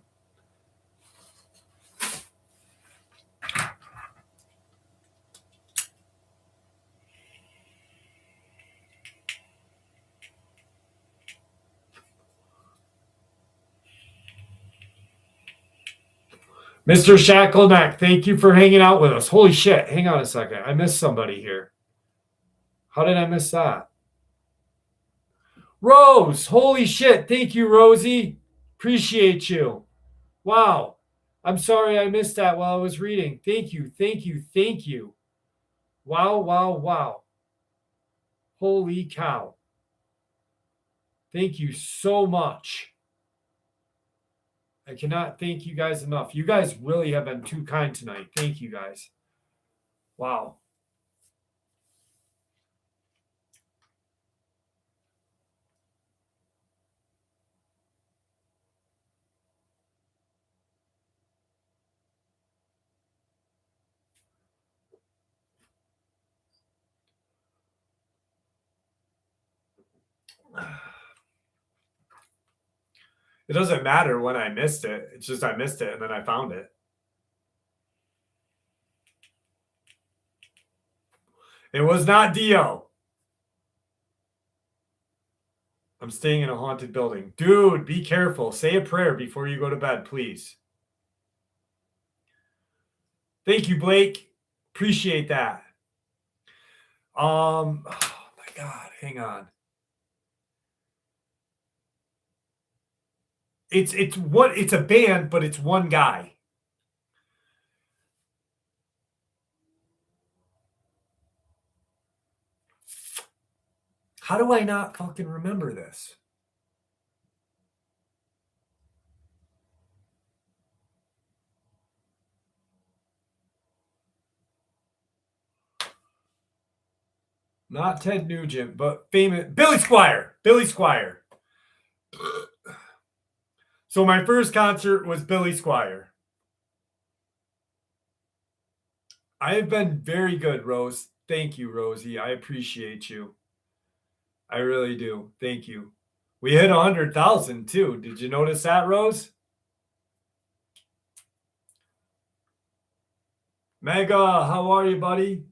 Mr. Shackleneck, thank you for hanging out with us. Holy shit. Hang on a second. I missed somebody here. How did I miss that? Rose, holy shit. Thank you, Rosie. Appreciate you. Wow. I'm sorry I missed that while I was reading. Thank you, thank you, thank you. Wow, wow, wow. Holy cow. Thank you so much. I cannot thank you guys enough. You guys really have been too kind tonight. Thank you guys. Wow. It doesn't matter when I missed it. It's just I missed it and then I found it. It was not Dio. I'm staying in a haunted building. Dude, be careful. Say a prayer before you go to bed, please. Thank you, Blake. Appreciate that. Oh my God, hang on. It's a band, but it's one guy. How do I not fucking remember this? Not Ted Nugent, but famous Billy Squier. Billy Squier. So my first concert was Billy Squier. I have been very good, Rose. Thank you, Rosie. I appreciate you. I really do. Thank you. We hit 100,000 too. Did you notice that, Rose? Mega, how are you, buddy?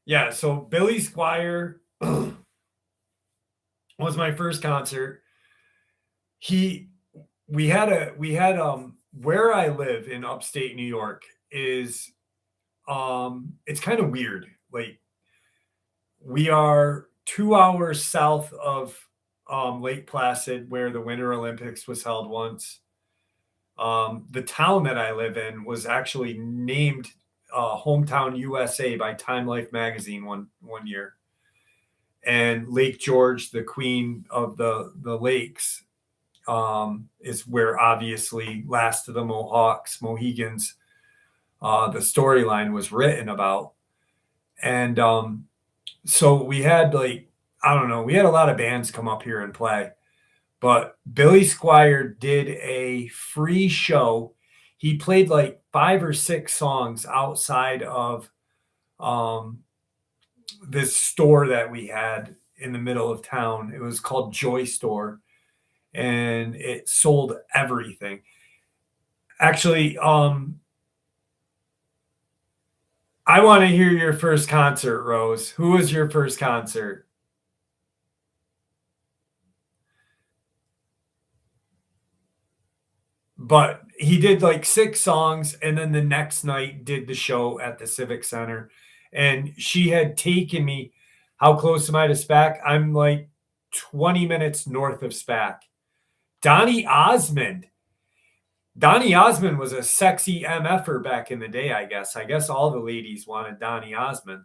Yeah, so Billy Squier was my first concert. We had where I live in upstate New York is it's kind of weird. Like we are 2 hours south of Lake Placid where the Winter Olympics was held once. The town that I live in was actually named Hometown USA by Time Life magazine one year. And Lake George, the queen of the lakes, is where obviously Last of the Mohegans, the storyline was written about. And so we had we had a lot of bands come up here and play. But Billy Squier did a free show. He played like 5 or 6 songs outside of this store that we had in the middle of town. It was called Joy Store, and it sold everything. Actually, I want to hear your first concert, Rose. Who was your first concert? But he did like 6 songs, and then the next night did the show at the Civic Center. And she had taken me. How close am I to SPAC? I'm like 20 minutes north of SPAC. Donny Osmond. Donny Osmond was a sexy MFer back in the day, I guess. I guess all the ladies wanted Donny Osmond.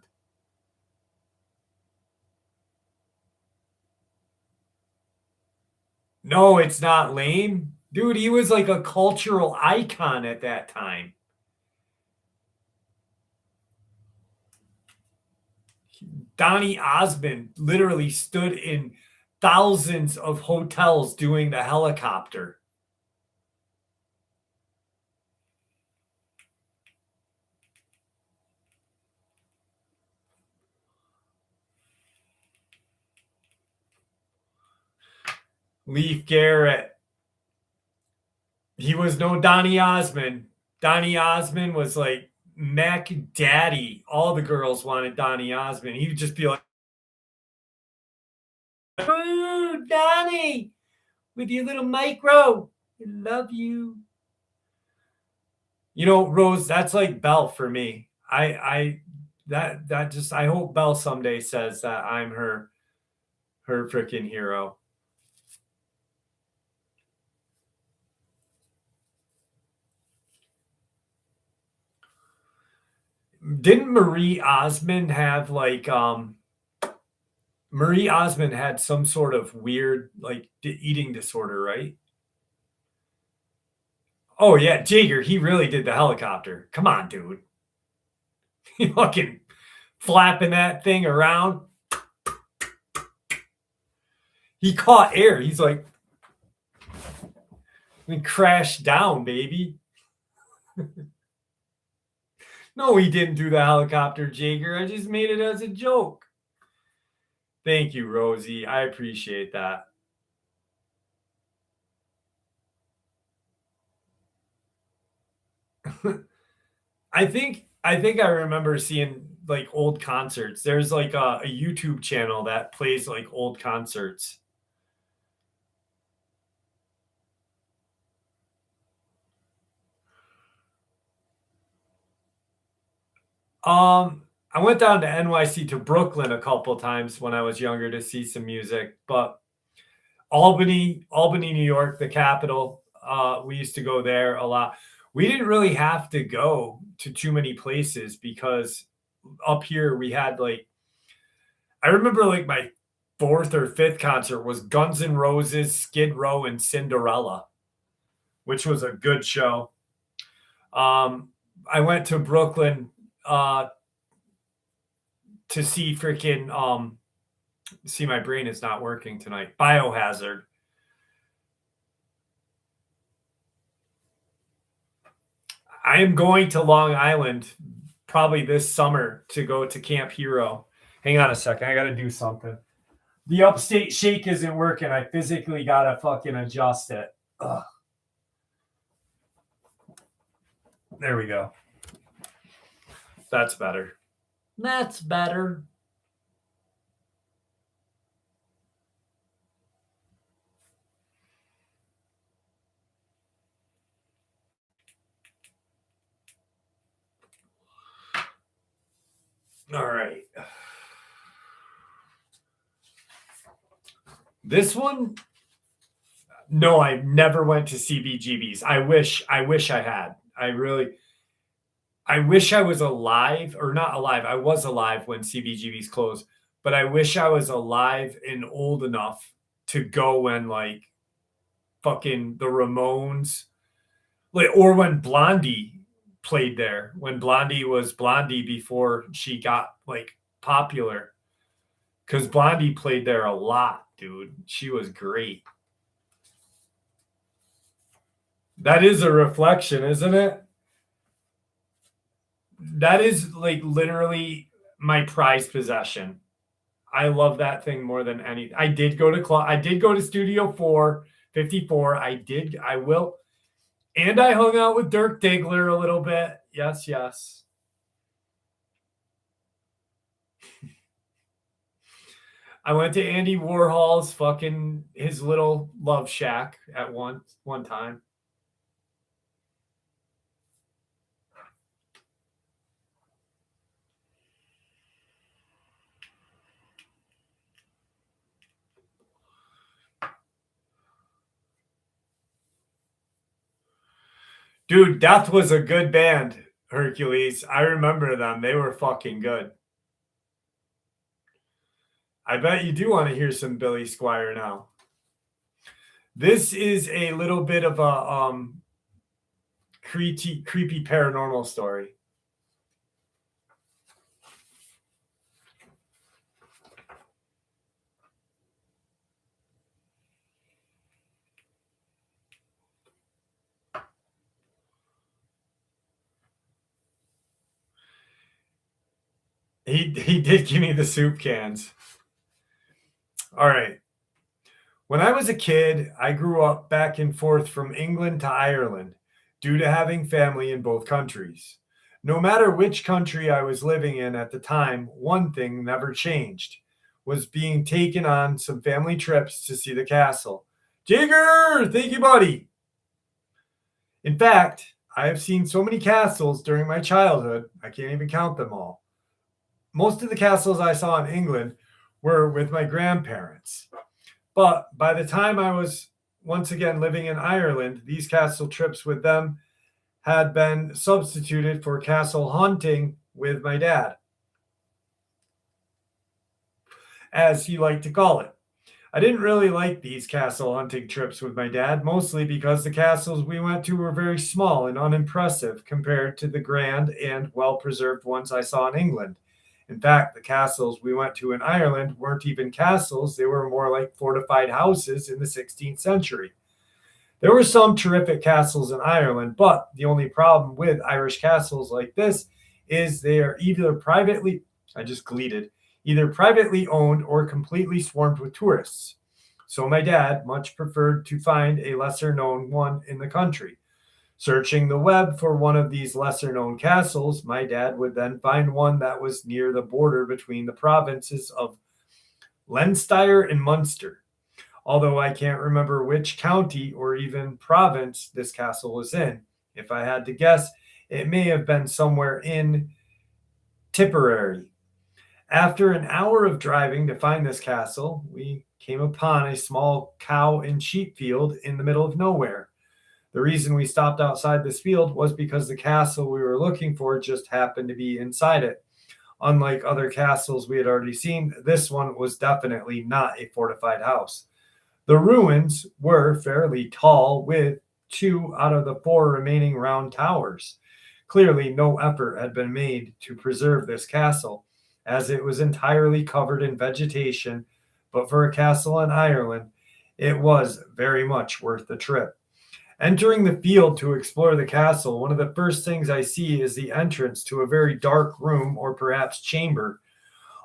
No, it's not lame. Dude, he was like a cultural icon at that time. Donny Osmond literally stood in thousands of hotels doing the helicopter. Leif Garrett. He was no Donny Osmond. Donny Osmond was like Mac Daddy. All the girls wanted Donny Osmond. He would just be like Ooh, Donnie, with your little micro. I love you. You know, Rose, that's like Belle for me. That just I hope Belle someday says that I'm her freaking hero. Didn't Marie Osmond have like Marie Osmond had some sort of weird like eating disorder, right? Oh yeah, Jaeger, he really did the helicopter. Come on, dude. He fucking flapping that thing around. He caught air. He's like, and crashed down, baby. No, he didn't do the helicopter, Jaeger. I just made it as a joke. Thank you, Rosie. I appreciate that. I think I remember seeing like old concerts. There's like a YouTube channel that plays like old concerts. I went down to NYC to Brooklyn a couple times when I was younger to see some music, but Albany, New York, the capital. We used to go there a lot. We didn't really have to go to too many places because up here we had like I remember like my fourth or fifth concert was Guns N' Roses, Skid Row, and Cinderella, which was a good show. I went to Brooklyn to see freaking see my brain is not working tonight. Biohazard. I am going to Long Island probably this summer to go to Camp Hero. Hang on a second. I got to do something. The upstate shake isn't working. I physically got to fucking adjust it. Ugh. There we go. That's better. That's better. All right. This one, no, I never went to CBGB's. I wish I had. I wish I was alive or not alive. I was alive when CBGB's closed, but I wish I was alive and old enough to go when like fucking the Ramones, like, or when Blondie played there, when Blondie was Blondie before she got like popular. Because Blondie played there a lot, dude. She was great. That is a reflection, isn't it? That is like literally my prized possession. I love that thing more than any. I did go to I did go to Studio 454. I will. And I hung out with Dirk Diggler a little bit. Yes, yes. I went to Andy Warhol's fucking his little love shack at one time. Dude, Death was a good band, Hercules. I remember them. They were fucking good. I bet you do want to hear some Billy Squire now. This is a little bit of a creepy paranormal story. He did give me the soup cans. All right. When I was a kid, I grew up back and forth from England to Ireland due to having family in both countries. No matter which country I was living in at the time, one thing never changed. was being taken on some family trips to see the castle. Jigger, thank you, buddy. In fact, I have seen so many castles during my childhood, I can't even count them all. Most of the castles I saw in England were with my grandparents. But by the time I was once again living in Ireland, these castle trips with them had been substituted for castle hunting with my dad, as he liked to call it. I didn't really like these castle hunting trips with my dad, mostly because the castles we went to were very small and unimpressive compared to the grand and well preserved ones I saw in England. In fact, the castles we went to in Ireland weren't even castles, they were more like fortified houses in the 16th century. There were some terrific castles in Ireland, but the only problem with Irish castles like this is they are either privately, I just gleated, either privately owned or completely swarmed with tourists. So my dad much preferred to find a lesser known one in the country. Searching the web for one of these lesser known castles, my dad would then find one that was near the border between the provinces of Leinster and Munster. Although I can't remember which county or even province this castle was in. If I had to guess, it may have been somewhere in Tipperary. After an hour of driving to find this castle, we came upon a small cow and sheep field in the middle of nowhere. The reason we stopped outside this field was because the castle we were looking for just happened to be inside it. Unlike other castles we had already seen, this one was definitely not a fortified house. The ruins were fairly tall, with 2 out of the 4 remaining round towers. Clearly, no effort had been made to preserve this castle, as it was entirely covered in vegetation, but for a castle in Ireland, it was very much worth the trip. Entering the field to explore the castle, one of the first things I see is the entrance to a very dark room or perhaps chamber.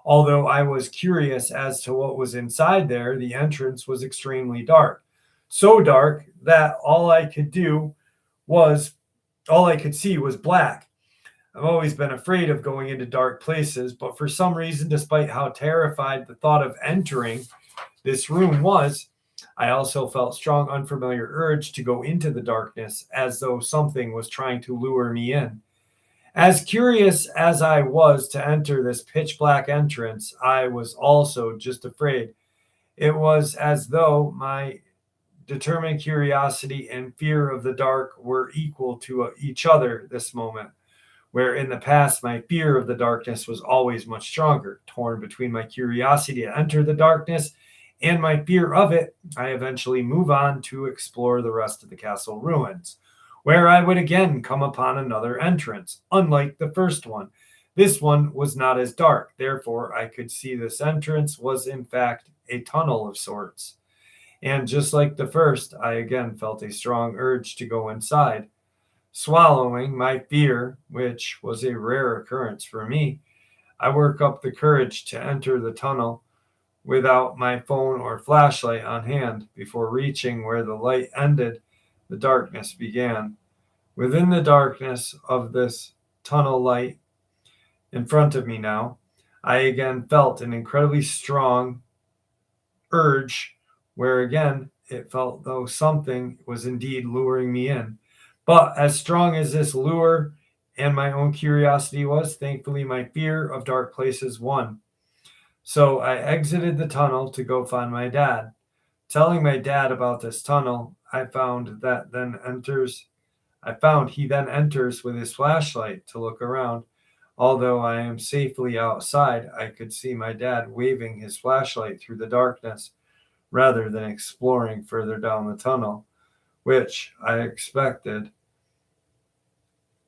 Although I was curious as to what was inside there, the entrance was extremely dark. So dark that all I could see was black. I've always been afraid of going into dark places, but for some reason, despite how terrified the thought of entering this room was, I also felt strong unfamiliar urge to go into the darkness, as though something was trying to lure me in. As curious as I was to enter this pitch black entrance, I was also just afraid. It was as though my determined curiosity and fear of the dark were equal to each other this moment, where in the past my fear of the darkness was always much stronger. Torn between my curiosity to enter the darkness and my fear of it, I eventually move on to explore the rest of the castle ruins, where I would again come upon another entrance, unlike the first one. This one was not as dark, therefore I could see this entrance was in fact a tunnel of sorts. And just like the first, I again felt a strong urge to go inside. Swallowing my fear, which was a rare occurrence for me, I work up the courage to enter the tunnel without my phone or flashlight on hand. Before reaching where the light ended, the darkness began. Within the darkness of this tunnel light in front of me now, I again felt an incredibly strong urge, where again it felt though something was indeed luring me in. But as strong as this lure and my own curiosity was, thankfully my fear of dark places won. So I exited the tunnel to go find my dad. Telling my dad about this tunnel, I found he then enters with his flashlight to look around. Although I am safely outside, I could see my dad waving his flashlight through the darkness rather than exploring further down the tunnel, which I expected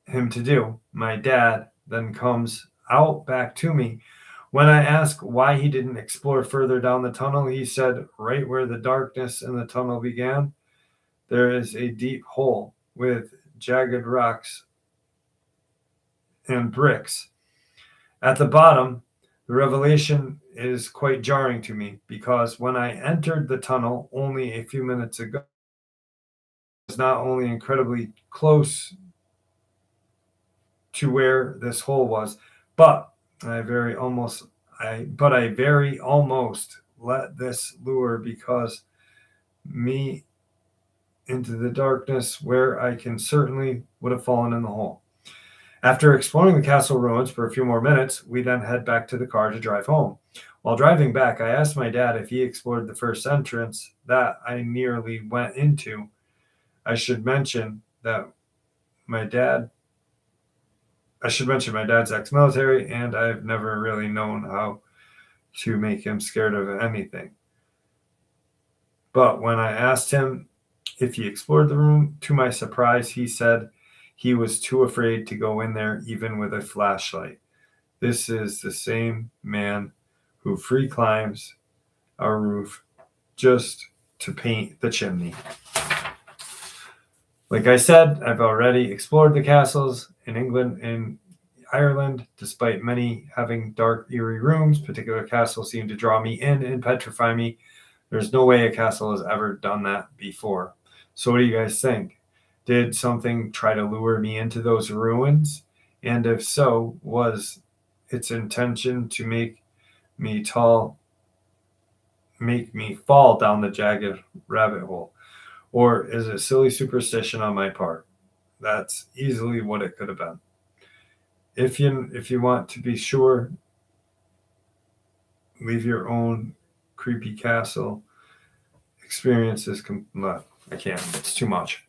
him to do. My dad then comes out back to me. When I ask why he didn't explore further down the tunnel, he said, right where the darkness in the tunnel began, there is a deep hole with jagged rocks and bricks. At the bottom, the revelation is quite jarring to me because when I entered the tunnel only a few minutes ago, it was not only incredibly close to where this hole was, but I but I very almost let this lure because me into the darkness where I can certainly would have fallen in the hole. After exploring the castle ruins for a few more minutes, we then head back to the car to drive home. While driving back, I asked my dad if he explored the first entrance that I nearly went into. I should mention my dad's ex-military, and I've never really known how to make him scared of anything. But when I asked him if he explored the room, to my surprise, he said he was too afraid to go in there even with a flashlight. This is the same man who free climbs our roof just to paint the chimney. Like I said, I've already explored the castles in England and Ireland. Despite many having dark, eerie rooms, particular castles seem to draw me in and petrify me. There's no way a castle has ever done that before. So what do you guys think? Did something try to lure me into those ruins? And if so, was its intention to make me fall down the jagged rabbit hole? Or is it silly superstition on my part? That's easily what it could have been. If you want to be sure, leave your own creepy castle experiences. I can't. It's too much.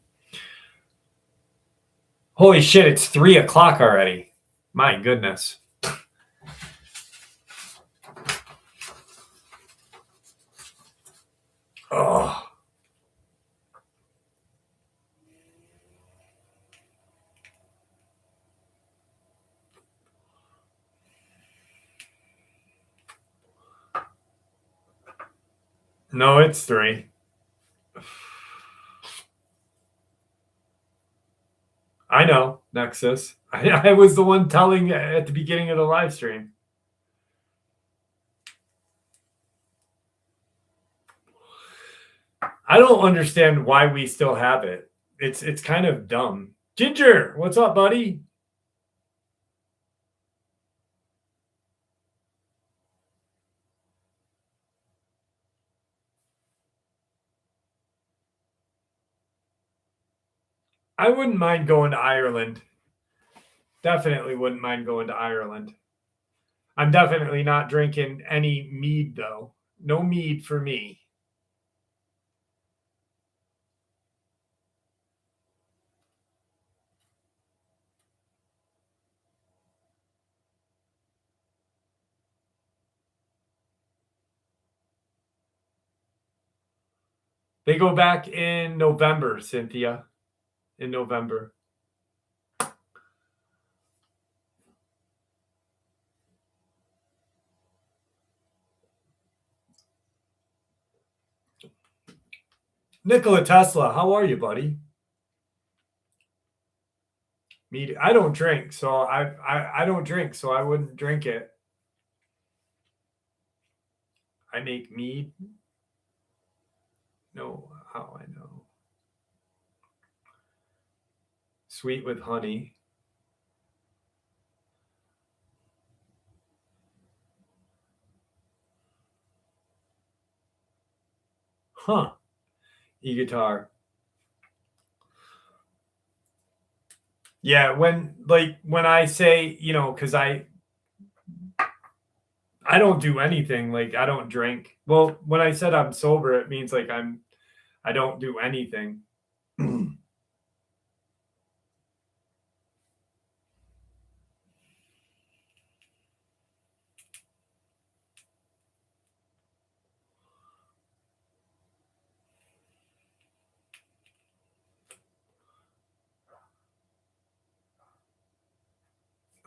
Holy shit! It's 3:00 already. My goodness. Oh. No, it's 3. I know, Nexus. I was the one telling at the beginning of the live stream. I don't understand why we still have it. It's kind of dumb. Ginger, what's up, buddy? I wouldn't mind going to Ireland. Definitely wouldn't mind going to Ireland. I'm definitely not drinking any mead, though. No mead for me. They go back in November, Cynthia. In November. Nikola Tesla, how are you, buddy? Mead. I don't drink, so I don't drink, so I wouldn't drink it. I make mead. No, how I know. Sweet with honey. Huh. E-guitar. Yeah, when I say, because I don't do anything, like I don't drink. Well, when I said I'm sober, it means like I don't do anything.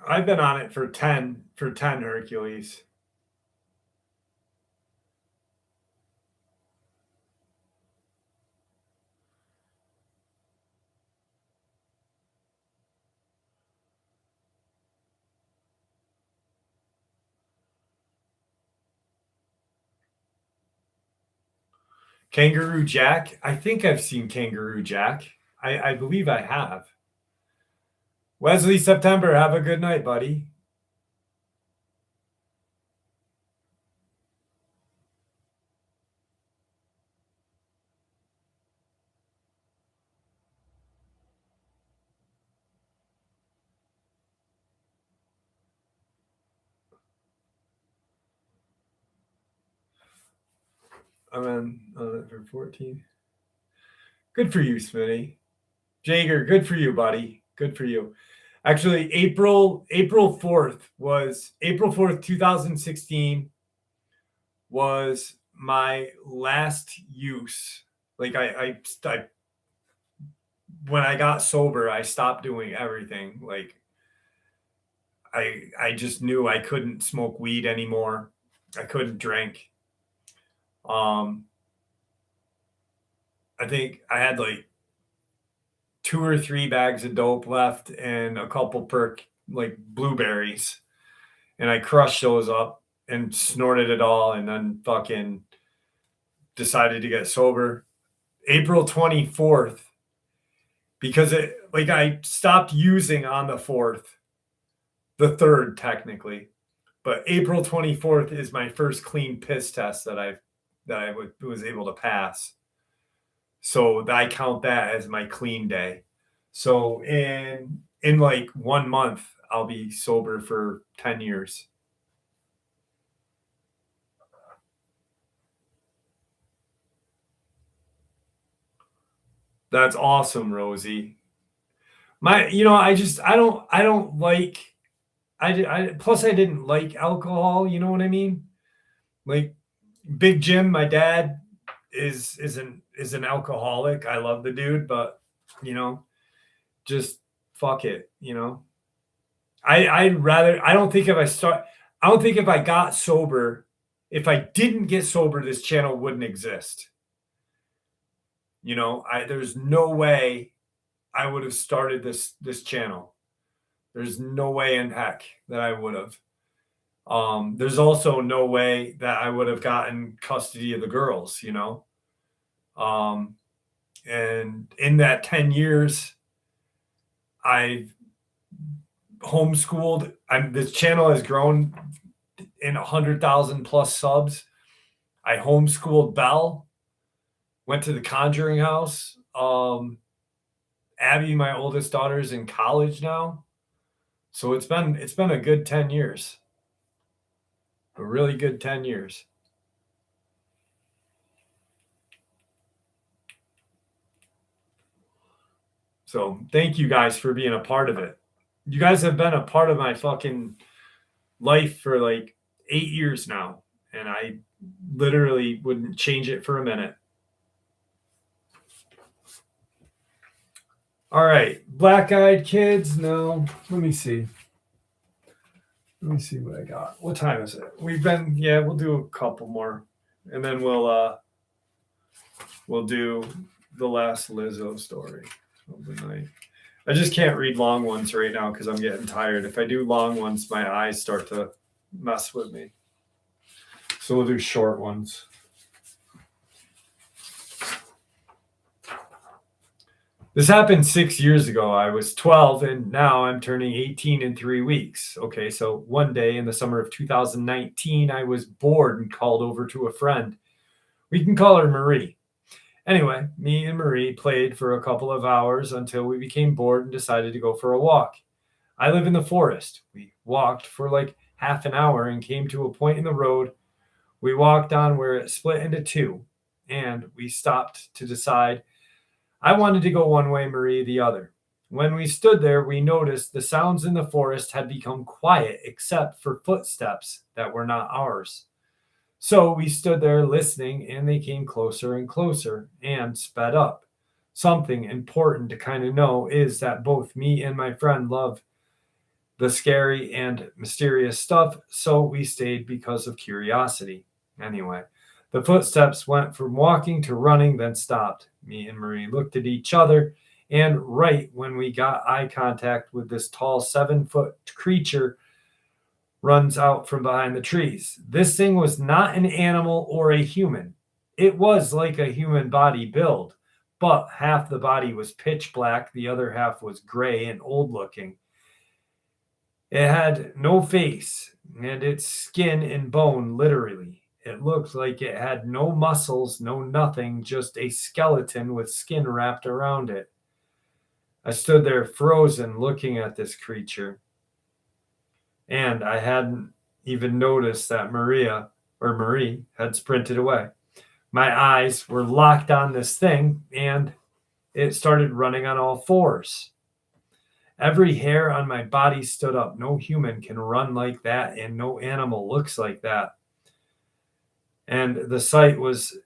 I've been on it for 10 Hercules. Kangaroo Jack. I think I've seen Kangaroo Jack. I believe I have. Wesley September, have a good night, buddy. I'm on it for 14. Good for you, Smitty. Jager, good for you, buddy. Good for you. Actually, April 4th, 2016 was my last use. Like I when I got sober, I stopped doing everything. Like I just knew I couldn't smoke weed anymore. I couldn't drink. Um I think I had like 2 or 3 bags of dope left and a couple perk like blueberries. And I crushed those up and snorted it all and then fucking decided to get sober. April 24th, because it like I stopped using on the 4th, the 3rd technically. But April 24th is my first clean piss test that I was able to pass. So I count that as my clean day. So in like 1 month, I'll be sober for 10 years. That's awesome, Rosie. I don't like, plus I didn't like alcohol. You know what I mean? Like Big Jim, my dad is an alcoholic. I love the dude, but you know, just fuck it. I don't think I don't think if I got sober, if I didn't get sober, this channel wouldn't exist. There's no way I would have started this channel. There's no way in heck that I would have. There's also no way that I would have gotten custody of the girls, And in that 10 years, I've homeschooled. This channel has grown in 100,000 plus subs. I homeschooled Belle, went to the Conjuring house. Abby, my oldest daughter, is in college now. So it's been a good 10 years. A really good 10 years. So thank you guys for being a part of it. You guys have been a part of my fucking life for like 8 years now. And I literally wouldn't change it for a minute. All right. Black-eyed kids. No. Let me see. Let me see what I got. What time is it? We'll do a couple more. And then we'll do the last Lizzo story of the night. I just can't read long ones right now because I'm getting tired. If I do long ones, my eyes start to mess with me. So we'll do short ones. This happened 6 years ago. I was 12 and now I'm turning 18 in 3 weeks. Okay, so one day in the summer of 2019, I was bored and called over to a friend. We can call her Marie. Anyway, me and Marie played for a couple of hours until we became bored and decided to go for a walk. I live in the forest. We walked for like half an hour and came to a point in the road. We walked on where it split into two, and we stopped to decide. I wanted to go one way, Marie the other. When we stood there, we noticed the sounds in the forest had become quiet except for footsteps that were not ours. So we stood there listening, and they came closer and closer and sped up. Something important to kind of know is that both me and my friend love the scary and mysterious stuff, so we stayed because of curiosity. Anyway, the footsteps went from walking to running, then stopped. Me and Marie looked at each other, and right when we got eye contact with this tall 7-foot creature runs out from behind the trees. This thing was not an animal or a human. It was like a human body build, but half the body was pitch black, the other half was gray and old looking. It had no face, and its skin and bone, literally. It looked like it had no muscles, no nothing, just a skeleton with skin wrapped around it. I stood there frozen looking at this creature. And I hadn't even noticed that Marie had sprinted away. My eyes were locked on this thing, and it started running on all fours. Every hair on my body stood up. No human can run like that, and no animal looks like that. And the sight was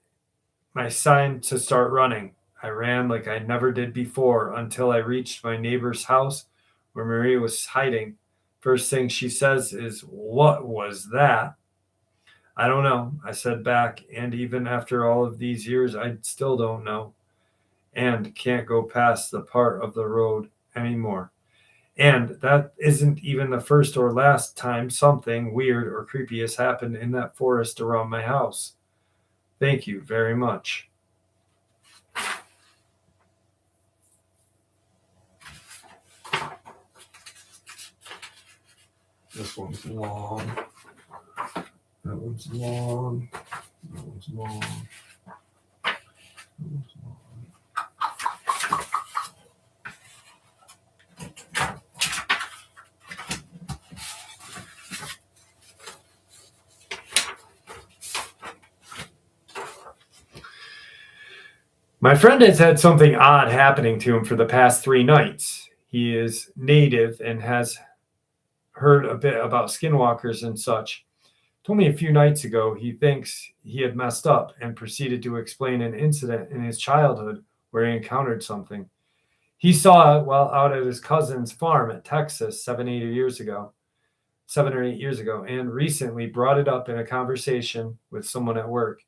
my sign to start running. I ran like I never did before until I reached my neighbor's house where Marie was hiding. First thing she says is, "What was that?" "I don't know," I said back, and even after all of these years, I still don't know and can't go past the part of the road anymore. And that isn't even the first or last time something weird or creepy has happened in that forest around my house. Thank you very much. This one's long. That one's long. That one's long. That one's long. My friend has had something odd happening to him for the past 3 nights. He is native and has heard a bit about skinwalkers and such. Told me a few nights ago he thinks he had messed up and proceeded to explain an incident in his childhood where he encountered something. He saw it while out at his cousin's farm in Texas 7 or 8 years ago, and recently brought it up in a conversation with someone at work.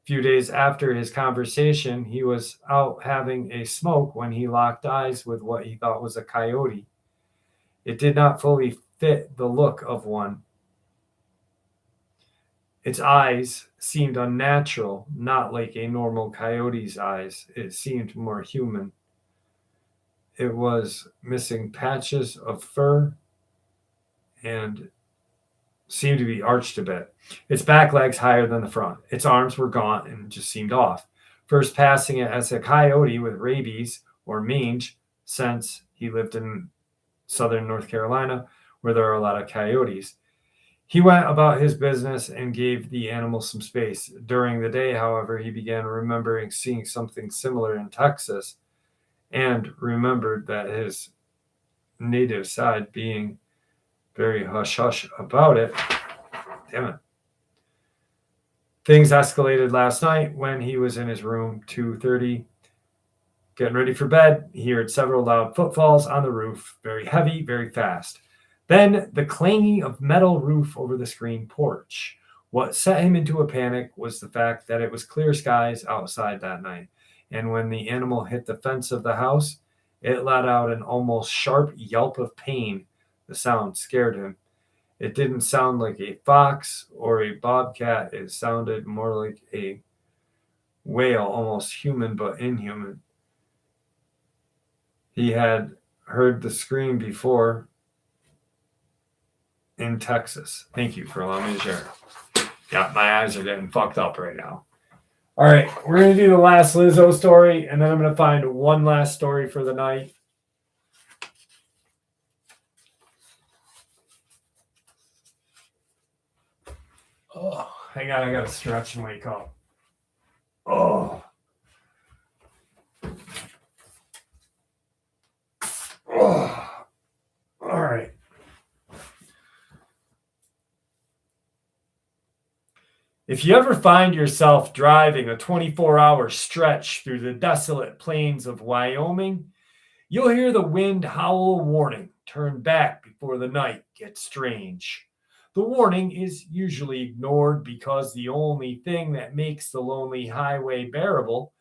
A few days after his conversation, he was out having a smoke when he locked eyes with what he thought was a coyote. It did not fully fit the look of one. Its eyes seemed unnatural, not like a normal coyote's eyes. It seemed more human. It was missing patches of fur and seemed to be arched a bit. Its back legs higher than the front. Its arms were gaunt and just seemed off. First passing it as a coyote with rabies or mange, since he lived in southern North Carolina, where there are a lot of coyotes. He went about his business and gave the animal some space. During the day, however, he began remembering seeing something similar in Texas and remembered that his native side being very hush-hush about it. Damn it. Things escalated last night when he was in his room, 2:30, getting ready for bed. He heard several loud footfalls on the roof, very heavy, very fast. Then the clanging of metal roof over the screen porch. What set him into a panic was the fact that it was clear skies outside that night, and when the animal hit the fence of the house, it let out an almost sharp yelp of pain. The sound scared him. It didn't sound like a fox or a bobcat. It sounded more like a wail, almost human but inhuman. He had heard the scream before in Texas. Thank you for allowing me to share. Yeah, my eyes are getting fucked up right now. All right, we're going to do the last Lizzo story, and then I'm going to find one last story for the night. Oh, hang on, I got to stretch and wake up. Oh. Oh. All right. If you ever find yourself driving a 24-hour stretch through the desolate plains of Wyoming, you'll hear the wind howl a warning. Turn back before the night gets strange. The warning is usually ignored because the only thing that makes the lonely highway bearable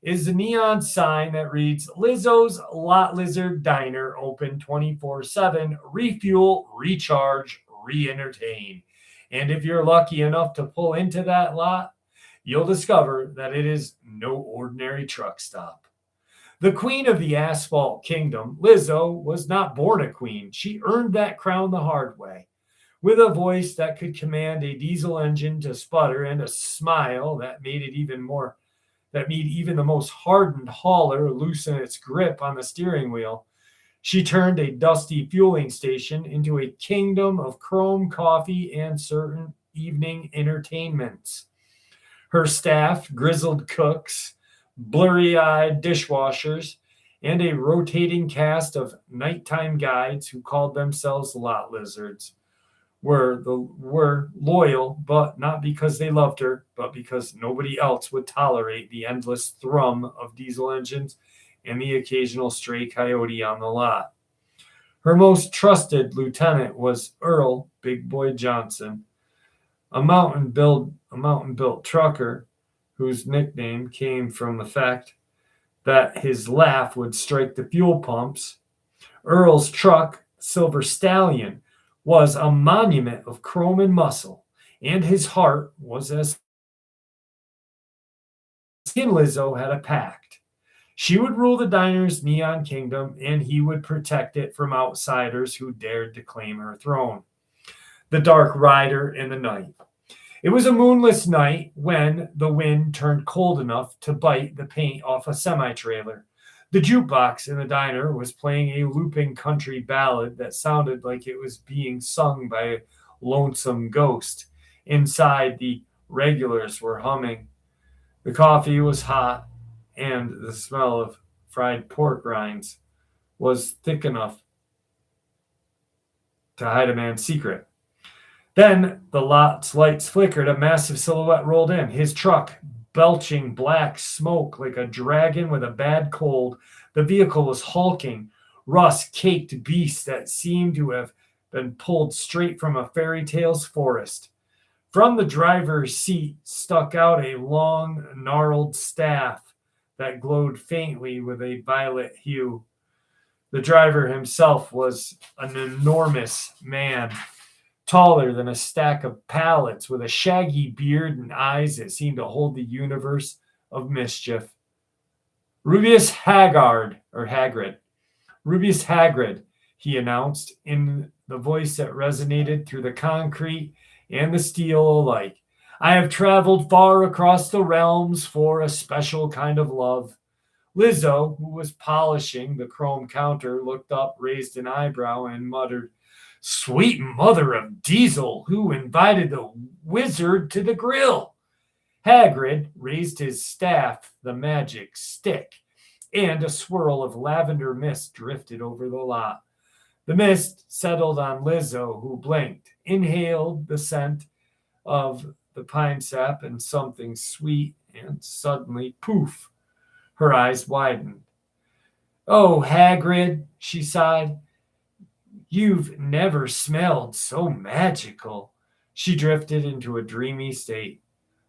is the neon sign that reads Lizzo's Lot Lizard Diner, open 24/7, refuel, recharge, re-entertain. And if you're lucky enough to pull into that lot, you'll discover that it is no ordinary truck stop. The queen of the asphalt kingdom, Lizzo, was not born a queen. She earned that crown the hard way. With a voice that could command a diesel engine to sputter and a smile that made even the most hardened hauler loosen its grip on the steering wheel, she turned a dusty fueling station into a kingdom of chrome coffee and certain evening entertainments. Her staff, grizzled cooks, blurry-eyed dishwashers, and a rotating cast of nighttime guides who called themselves lot lizards were loyal, but not because they loved her, but because nobody else would tolerate the endless thrum of diesel engines and the occasional stray coyote on the lot. Her most trusted lieutenant was Earl Big Boy Johnson, a mountain-built trucker whose nickname came from the fact that his laugh would strike the fuel pumps. Earl's truck, Silver Stallion, was a monument of chrome and muscle, and his heart was as he and Lizzo had a pact. She would rule the diner's neon kingdom, and he would protect it from outsiders who dared to claim her throne. The Dark Rider in the Night. It was a moonless night when the wind turned cold enough to bite the paint off a semi-trailer. The jukebox in the diner was playing a looping country ballad that sounded like it was being sung by a lonesome ghost. Inside, the regulars were humming. The coffee was hot, and the smell of fried pork rinds was thick enough to hide a man's secret. Then the lot's lights flickered. A massive silhouette rolled in, his truck belching black smoke like a dragon with a bad cold. The vehicle was hulking, rust-caked beast that seemed to have been pulled straight from a fairy tale's forest. From the driver's seat stuck out a long, gnarled staff that glowed faintly with a violet hue. The driver himself was an enormous man, taller than a stack of pallets, with a shaggy beard and eyes that seemed to hold the universe of mischief. Rubius Hagrid. Rubius Hagrid, he announced in the voice that resonated through the concrete and the steel alike. I have traveled far across the realms for a special kind of love. Lizzo, who was polishing the chrome counter, looked up, raised an eyebrow, and muttered, Sweet mother of Diesel, who invited the wizard to the grill? Hagrid raised his staff, the magic stick, and a swirl of lavender mist drifted over the lot. The mist settled on Lizzo, who blinked, inhaled the scent of the pine sap and something sweet, and suddenly, poof, her eyes widened. Oh, Hagrid, she sighed. You've never smelled so magical. She drifted into a dreamy state,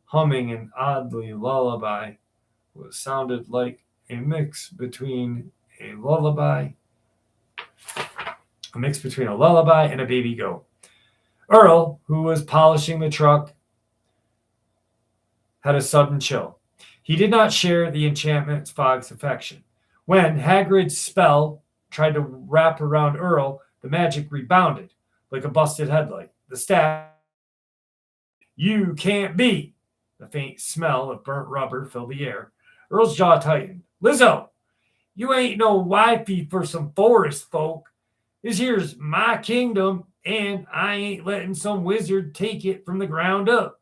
humming an oddly lullaby. What sounded like a mix between a lullaby and a baby goat. Earl, who was polishing the truck, had a sudden chill. He did not share the enchantment fog's affection. When Hagrid's spell tried to wrap around Earl, the magic rebounded like a busted headlight. The staff, you can't be. The faint smell of burnt rubber filled the air. Earl's jaw tightened. Lizzo, you ain't no wifey for some forest folk. This here's my kingdom, and I ain't letting some wizard take it from the ground up.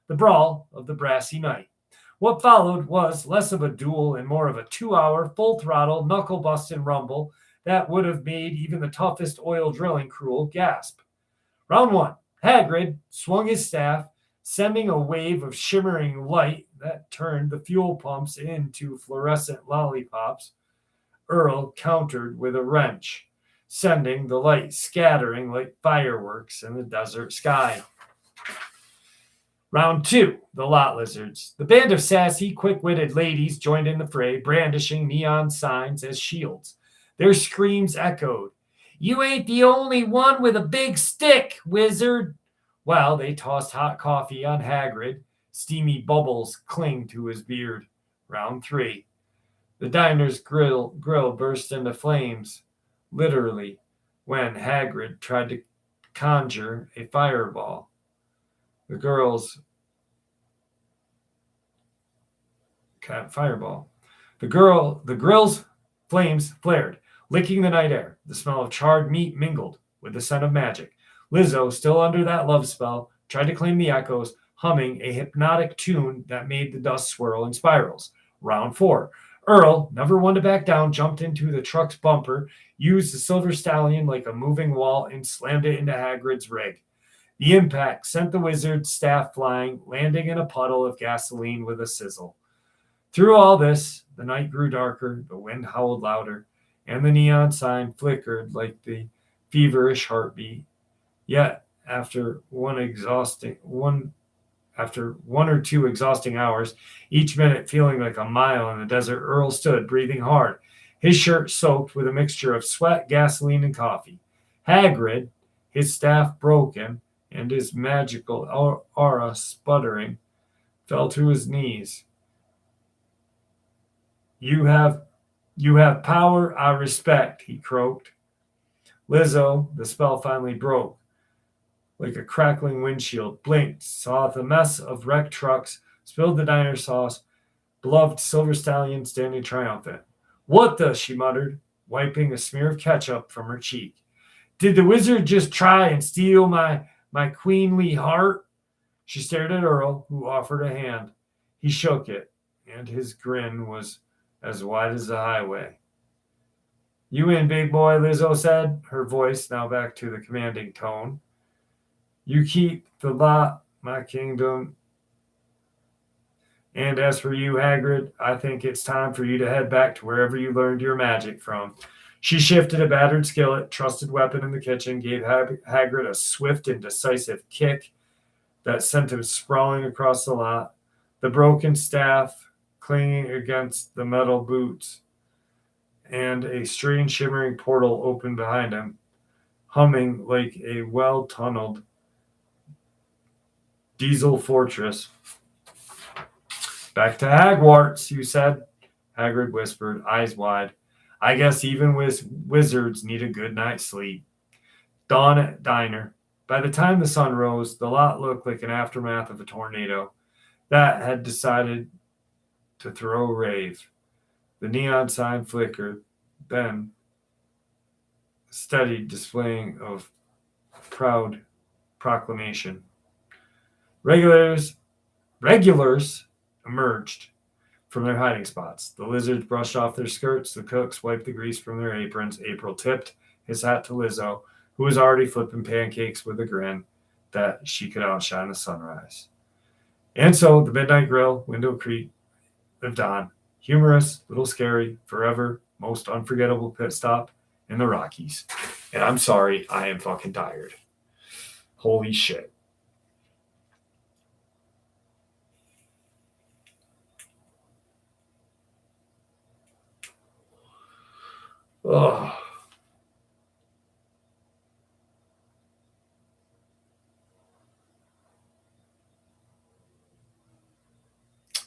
The brawl of the brassy night. What followed was less of a duel and more of a 2-hour, full-throttle, knuckle-busting rumble that would have made even the toughest oil drilling crew gasp. Round 1. Hagrid swung his staff, sending a wave of shimmering light that turned the fuel pumps into fluorescent lollipops. Earl countered with a wrench, sending the light scattering like fireworks in the desert sky. Round 2, the lot lizards. The band of sassy, quick-witted ladies joined in the fray, brandishing neon signs as shields. Their screams echoed, You ain't the only one with a big stick, wizard, while they tossed hot coffee on Hagrid. Steamy bubbles clinged to his beard. Round 3. The diner's grill burst into flames, literally, when Hagrid tried to conjure a fireball. The grill's flames flared, licking the night air. The smell of charred meat mingled with the scent of magic. Lizzo, still under that love spell, tried to claim the echoes, humming a hypnotic tune that made the dust swirl in spirals. Round 4. Earl, never one to back down, jumped into the truck's bumper, used the silver stallion like a moving wall, and slammed it into Hagrid's rig. The impact sent the wizard's staff flying, landing in a puddle of gasoline with a sizzle. Through all this, the night grew darker, the wind howled louder, and the neon sign flickered like the feverish heartbeat. Yet, after one or two exhausting hours, each minute feeling like a mile in the desert, Earl stood, breathing hard, his shirt soaked with a mixture of sweat, gasoline, and coffee. Hagrid, his staff broken and his magical aura sputtering, fell to his knees. You have power I respect, he croaked. Lizzo, the spell finally broke. Like a crackling windshield, blinked, saw the mess of wrecked trucks, spilled the diner sauce, beloved silver stallion standing triumphant. What the, she muttered, wiping a smear of ketchup from her cheek. Did the wizard just try and steal my queenly heart? She stared at Earl, who offered a hand. He shook it, and his grin was as wide as the highway. You in, big boy, Lizzo said, her voice now back to the commanding tone. You keep the lot, my kingdom. And as for you, Hagrid, I think it's time for you to head back to wherever you learned your magic from. She shifted a battered skillet, trusted weapon in the kitchen, gave Hagrid a swift and decisive kick that sent him sprawling across the lot, the broken staff clinging against the metal boots, and a strange shimmering portal opened behind him, humming like a well-tunneled diesel fortress. Back to Hogwarts, you said, Hagrid whispered, eyes wide. I guess even wizards need a good night's sleep. Dawn at diner. By the time the sun rose, the lot looked like an aftermath of a tornado that had decided to throw a rave. The neon sign flickered, then a steady displaying of proud proclamation. Regulars emerged from their hiding spots. The lizards brushed off their skirts. The cooks wiped the grease from their aprons. April tipped his hat to Lizzo, who was already flipping pancakes with a grin that she could outshine the sunrise. And so the Midnight Grill, Window Creek, lived on. Humorous, little scary, forever, most unforgettable pit stop in the Rockies. And I'm sorry, I am fucking tired. Holy shit. Ugh.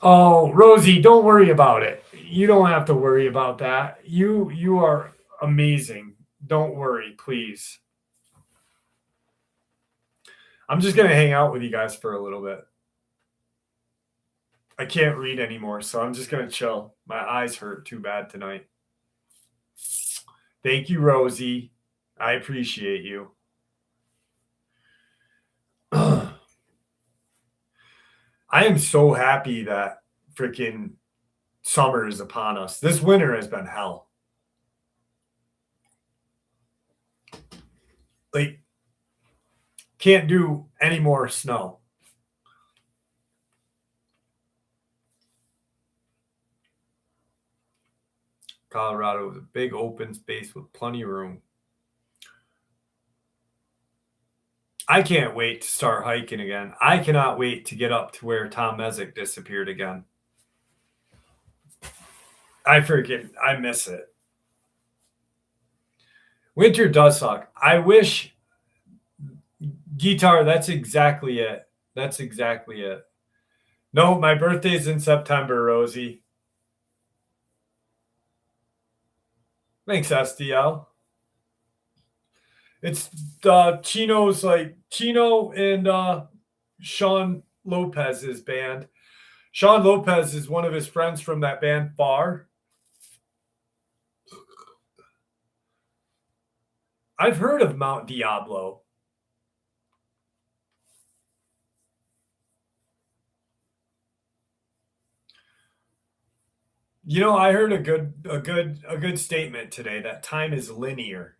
Oh, Rosie, don't worry about it. You don't have to worry about that. You are amazing. Don't worry, please. I'm just going to hang out with you guys for a little bit. I can't read anymore, so I'm just going to chill. My eyes hurt too bad tonight. Thank you, Rosie. I appreciate you. I am so happy that freaking summer is upon us. This winter has been hell. Like, can't do any more snow. Colorado is a big open space with plenty of room. I can't wait to start hiking again. I cannot wait to get up to where Tom Mezek disappeared again. I miss it. Winter does suck. I wish guitar, that's exactly it. That's exactly it. No, my birthday's in September, Rosie. Thanks, SDL. It's Chino's like Chino and Sean Lopez's band. Sean Lopez is one of his friends from that band Far. I've heard of Mount Diablo. I heard a good statement today that time is linear.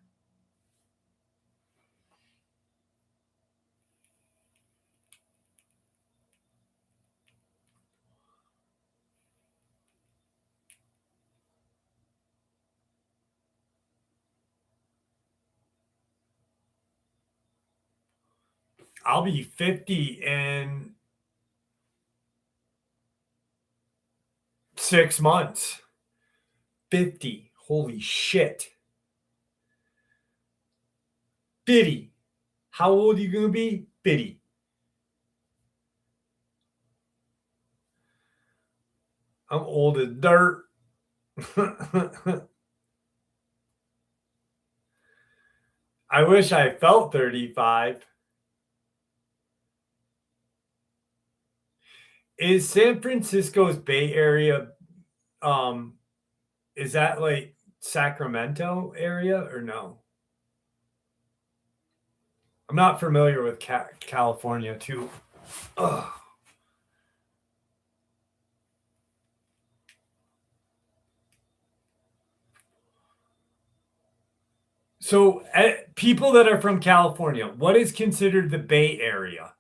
I'll be 50 in 6 months. 50. Holy shit. 50. How old are you going to be? 50. I'm old as dirt. I wish I felt 35. Is San Francisco's Bay Area, is that like Sacramento area or no? I'm not familiar with California too. Ugh. So, people that are from California, what is considered the Bay Area?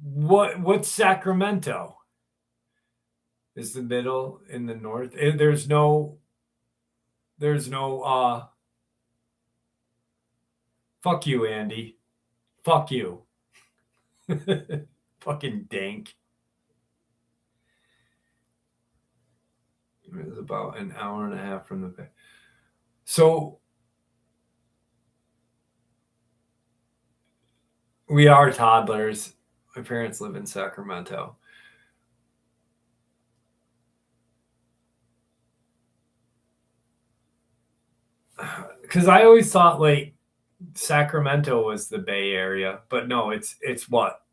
What's Sacramento? Is the middle in the north? There's no fuck you, Andy. Fuck you. Fucking dank. It's about an hour and a half from the Bay. So we are toddlers. My parents live in Sacramento. Because I always thought like Sacramento was the Bay Area, but no, it's what?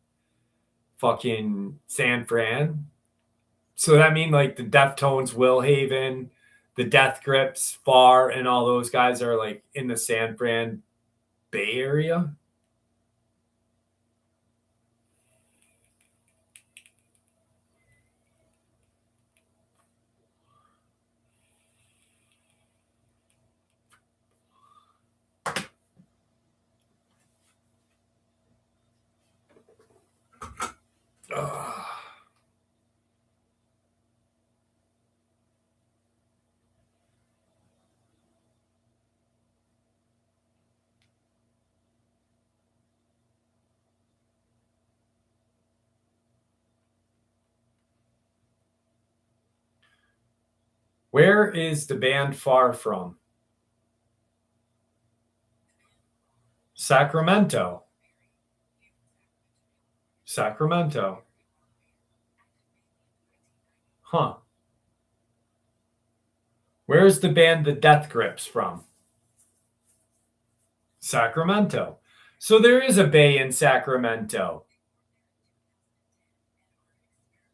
Fucking San Fran. So that mean like the Deftones, Will Haven, the Death Grips, Far, and all those guys are like in the San Fran Bay Area. Ugh. Where is the band Far from? Sacramento. Sacramento. Huh. Where's the band The Death Grips from? Sacramento. So there is a bay in Sacramento.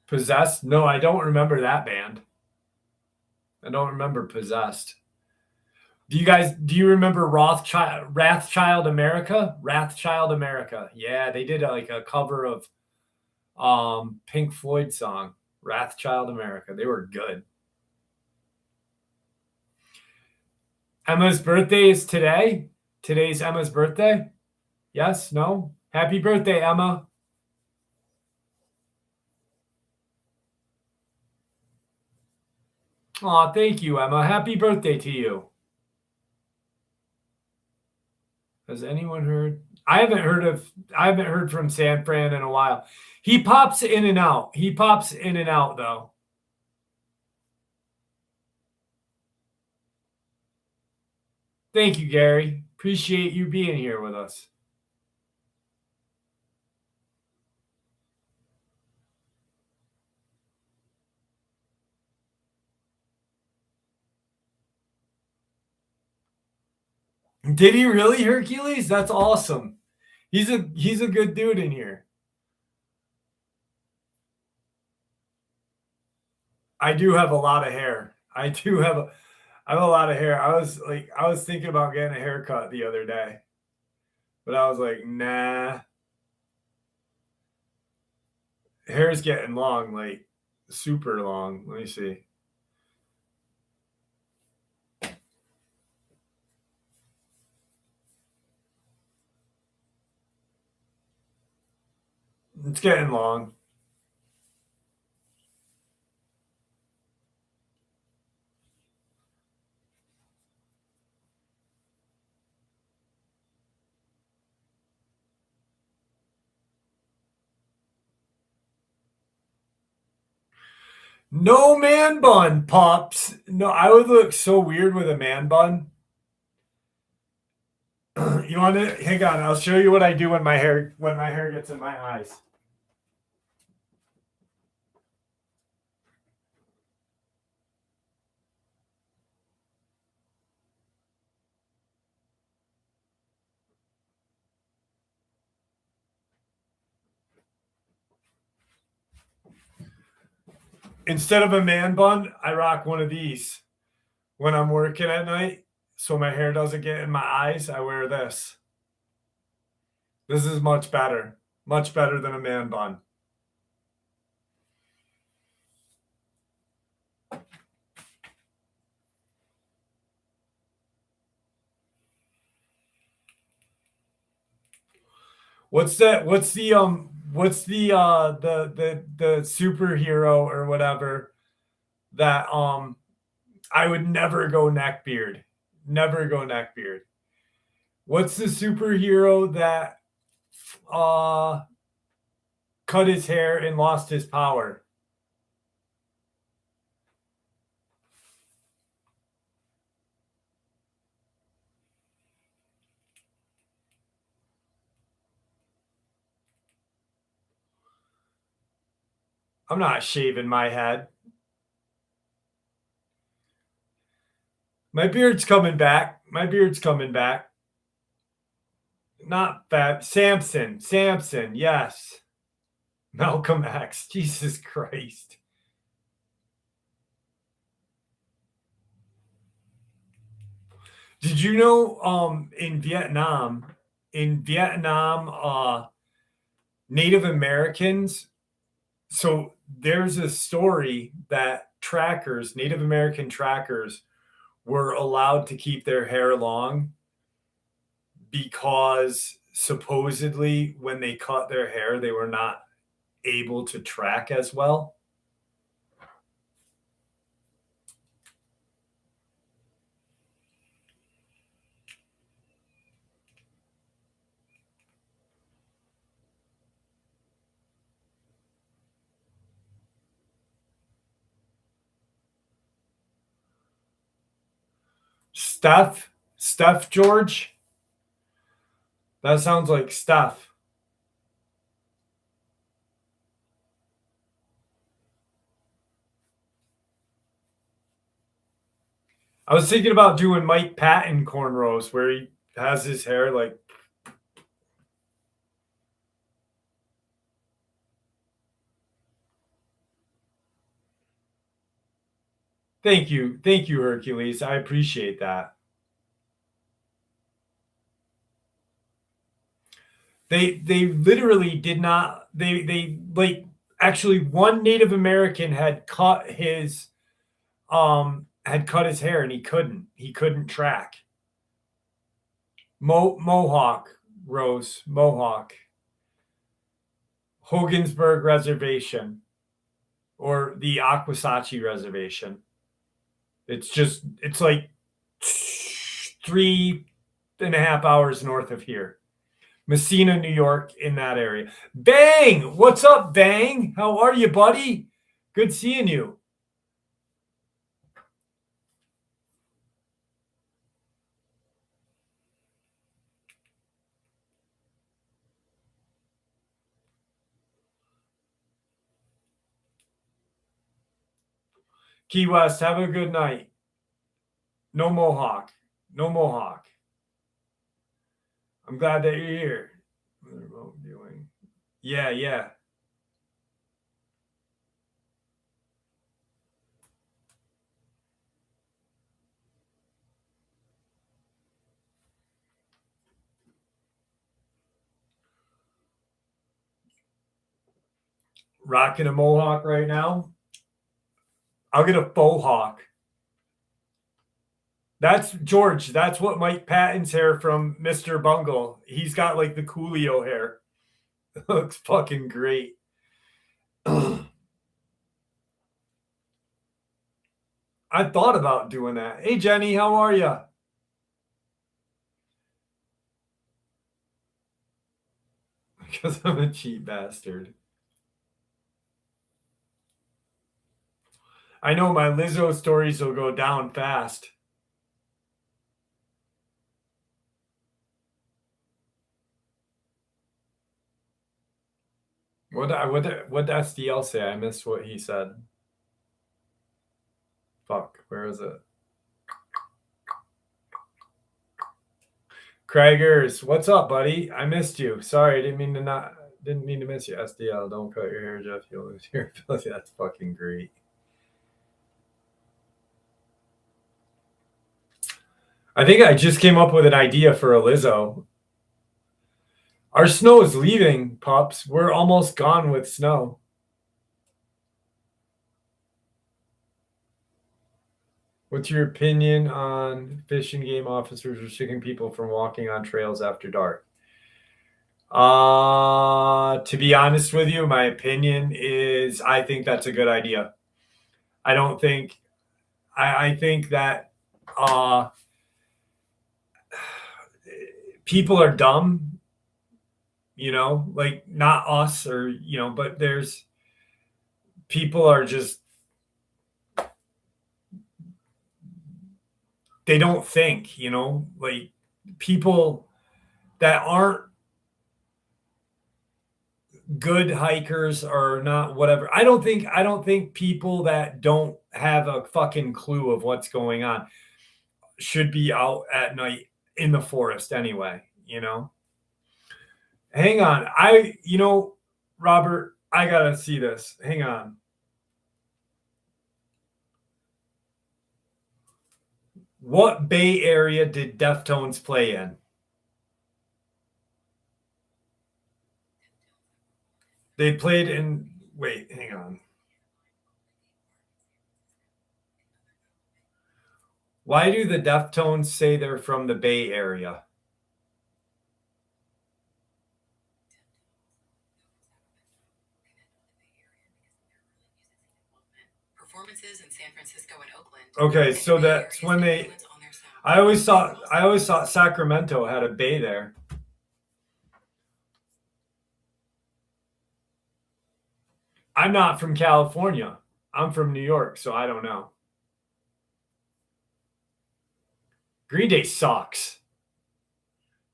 Possessed? No, I don't remember that band. I don't remember Possessed. Do you remember Wrathchild America? Wrathchild America. Yeah, they did like a cover of Pink Floyd song, Wrathchild America. They were good. Emma's birthday is today. Today's Emma's birthday. Yes? No? Happy birthday, Emma. Aw, thank you, Emma. Happy birthday to you. Has anyone heard? I haven't heard from San Fran in a while. He pops in and out. Though. Thank you, Gary. Appreciate you being here with us. Did he really, Hercules? That's awesome. He's a good dude in here. I do have a lot of hair. I have a lot of hair. I was thinking about getting a haircut the other day, but I was like, nah. Hair's getting long, like super long. Let me see. It's getting long. No man bun, pops. No, I would look so weird with a man bun. You want to hang on? I'll show you what I do when my hair gets in my eyes. Instead of a man bun, I rock one of these when I'm working at night, so my hair doesn't get in my eyes. I wear this. This is much better than a man bun. What's that? What's the superhero or whatever that I would never go neckbeard. Never go neckbeard. What's the superhero that uh cut his hair and lost his power? I'm not shaving my head. My beard's coming back. My beard's coming back. Not fat. Samson. Samson. Yes. Malcolm X. Jesus Christ. Did you know in Vietnam Native Americans, so there's a story that Native American trackers were allowed to keep their hair long because supposedly when they cut their hair, they were not able to track as well. Steph George. That sounds like Steph. I was thinking about doing Mike Patton cornrows where he has his hair like. Thank you, Hercules. I appreciate that. They literally did not. They like actually one Native American had cut his hair and he couldn't track. Mohawk Rose Mohawk Hogansburg Reservation or the Aquasachi Reservation. It's like 3.5 hours north of here. Messina, New York, in that area. Bang! What's up, Bang? How are you, buddy? Good seeing you. Key West, have a good night. No Mohawk. No Mohawk. I'm glad that you're here. Remote viewing. Yeah. rocking a mohawk right now. I'll get a faux hawk. That's George. That's what Mike Patton's hair from Mr. Bungle. He's got like the Coolio hair. It looks fucking great. I thought about doing that. Hey, Jenny, how are you? Because I'm a cheap bastard. I know my Lizzo stories will go down fast. What SDL say? I missed what he said. Fuck, where is it? Craigers, what's up, buddy? I missed you. Sorry, didn't mean to miss you. SDL, don't cut your hair, Jeff. You'll lose your ability. That's fucking great. I think I just came up with an idea for a Lizzo. Our snow is leaving, pups. We're almost gone with snow. What's your opinion on fish and game officers restricting people from walking on trails after dark? To be honest with you, my opinion is I think that's a good idea. I don't think I think that people are dumb, like not us or, but there's people are just, they don't think, like people that aren't good hikers or not, whatever. I don't think people that don't have a fucking clue of what's going on should be out at night in the forest anyway, Hang on. Robert, I gotta see this. Hang on. What Bay Area did Deftones play in? They played in, wait, hang on. Why do the Deftones say they're from the Bay Area? Performances in San Francisco and Oakland. Okay, so that's when I always thought Sacramento had a bay there. I'm not from California. I'm from New York, so I don't know. Green Day sucks.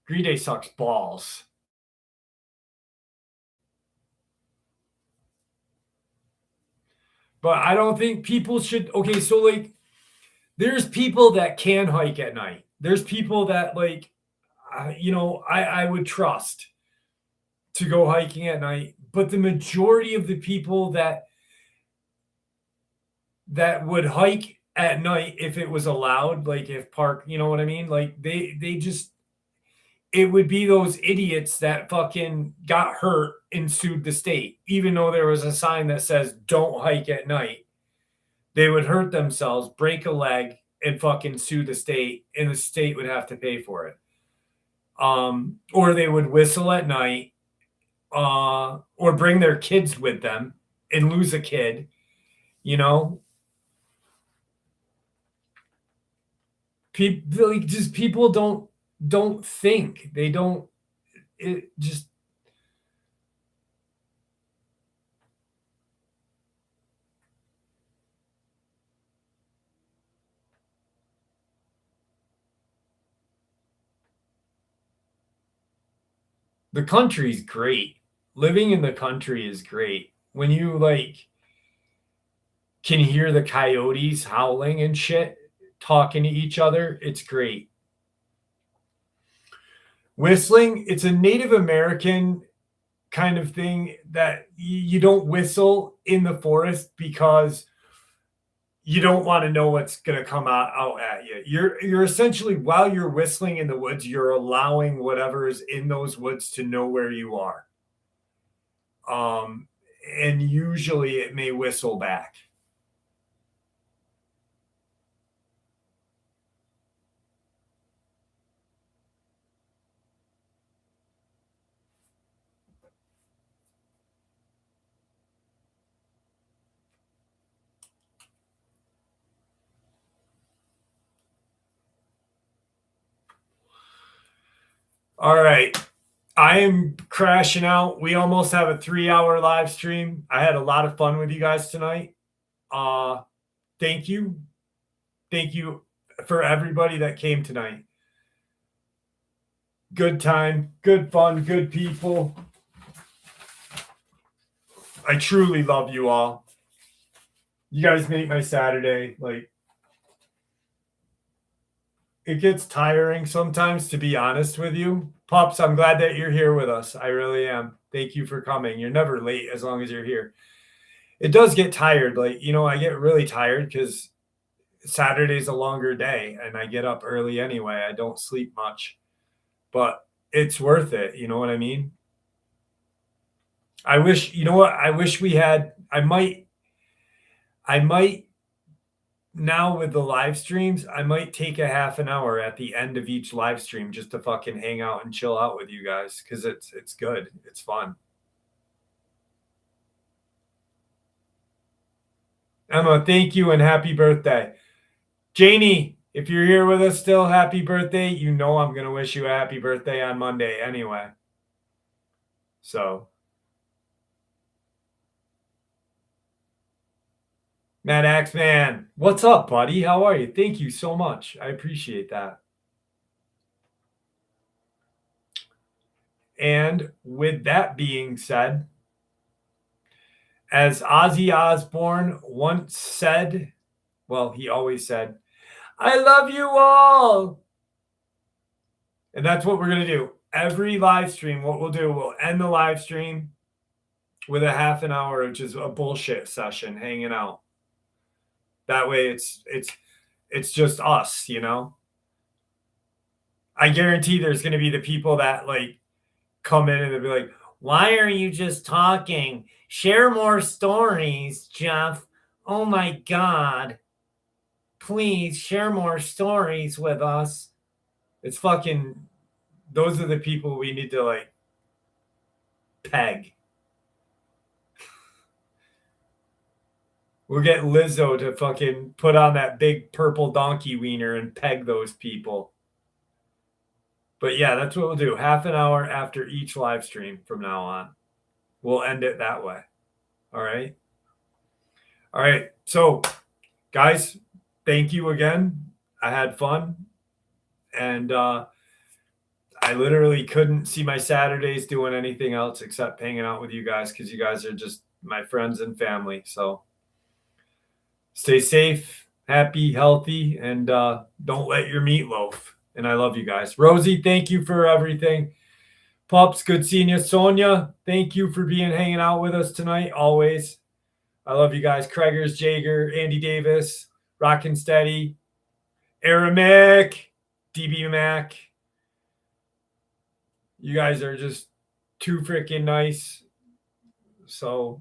Green Day sucks balls. But I don't think people should. Okay, so like, there's people that can hike at night. There's people that like, I would trust to go hiking at night. But the majority of the people that would hike at night, if it was allowed, like if park, you know what I mean? Like they just, it would be those idiots that fucking got hurt and sued the state, even though there was a sign that says don't hike at night. They would hurt themselves, break a leg, and fucking sue the state, and the state would have to pay for it. Or they would whistle at night, or bring their kids with them and lose a kid, People like, just people don't think. They don't, it just, the country's great. Living in the country is great. When you like can hear the coyotes howling and shit, talking to each other, it's great. Whistling, it's a Native American kind of thing that you don't whistle in the forest because you don't want to know what's going to come out at you. You're essentially, while you're whistling in the woods, you're allowing whatever is in those woods to know where you are. and usually it may whistle back. All right. I am crashing out. We almost have a 3-hour live stream. I had a lot of fun with you guys tonight. Thank you. Thank you for everybody that came tonight. Good time, good fun, good people. I truly love you all. You guys make my Saturday. Like, it gets tiring sometimes, to be honest with you. Pups, I'm glad that you're here with us. I really am. Thank you for coming. You're never late as long as you're here. It does get tired. Like, I get really tired because Saturday's a longer day and I get up early anyway. I don't sleep much, but it's worth it. You know what I mean? I wish, I wish we had, I might now with the live streams, I might take a half an hour at the end of each live stream just to fucking hang out and chill out with you guys. Cause it's good. It's fun. Emma, thank you and happy birthday. Janie, if you're here with us still, happy birthday. I'm going to wish you a happy birthday on Monday anyway. So, Mad Axeman, what's up, buddy? How are you? Thank you so much. I appreciate that. And with that being said, as Ozzy Osbourne once said, well, he always said, I love you all. And that's what we're going to do. Every live stream, what we'll do, we'll end the live stream with a half an hour of just a bullshit session, hanging out. That way it's just us, I guarantee there's going to be the people that like come in and they'll be like, why are you just talking? Share more stories, Jeff. Oh my God. Please share more stories with us. It's fucking, those are the people we need to like peg. We'll get Lizzo to fucking put on that big purple donkey wiener and peg those people. But yeah, that's what we'll do. Half an hour after each live stream from now on. We'll end it that way. All right. All right. So, guys, thank you again. I had fun. And I literally couldn't see my Saturdays doing anything else except hanging out with you guys because you guys are just my friends and family. So, stay safe, happy, healthy, and don't let your meat loaf. And I love you guys. Rosie, thank you for everything. Pups, good seeing you. Sonia, thank you for hanging out with us tonight, always. I love you guys. Craigers, Jager, Andy Davis, Rockin' Steady, Aramic, DB Mac. You guys are just too freaking nice. So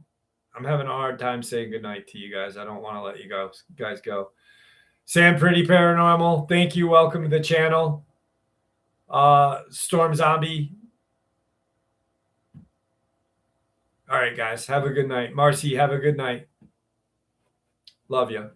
I'm having a hard time saying goodnight to you guys. I don't want to let you guys go. Sam Pretty Paranormal, thank you. Welcome to the channel. Storm Zombie. All right, guys. Have a good night. Marcy, have a good night. Love you.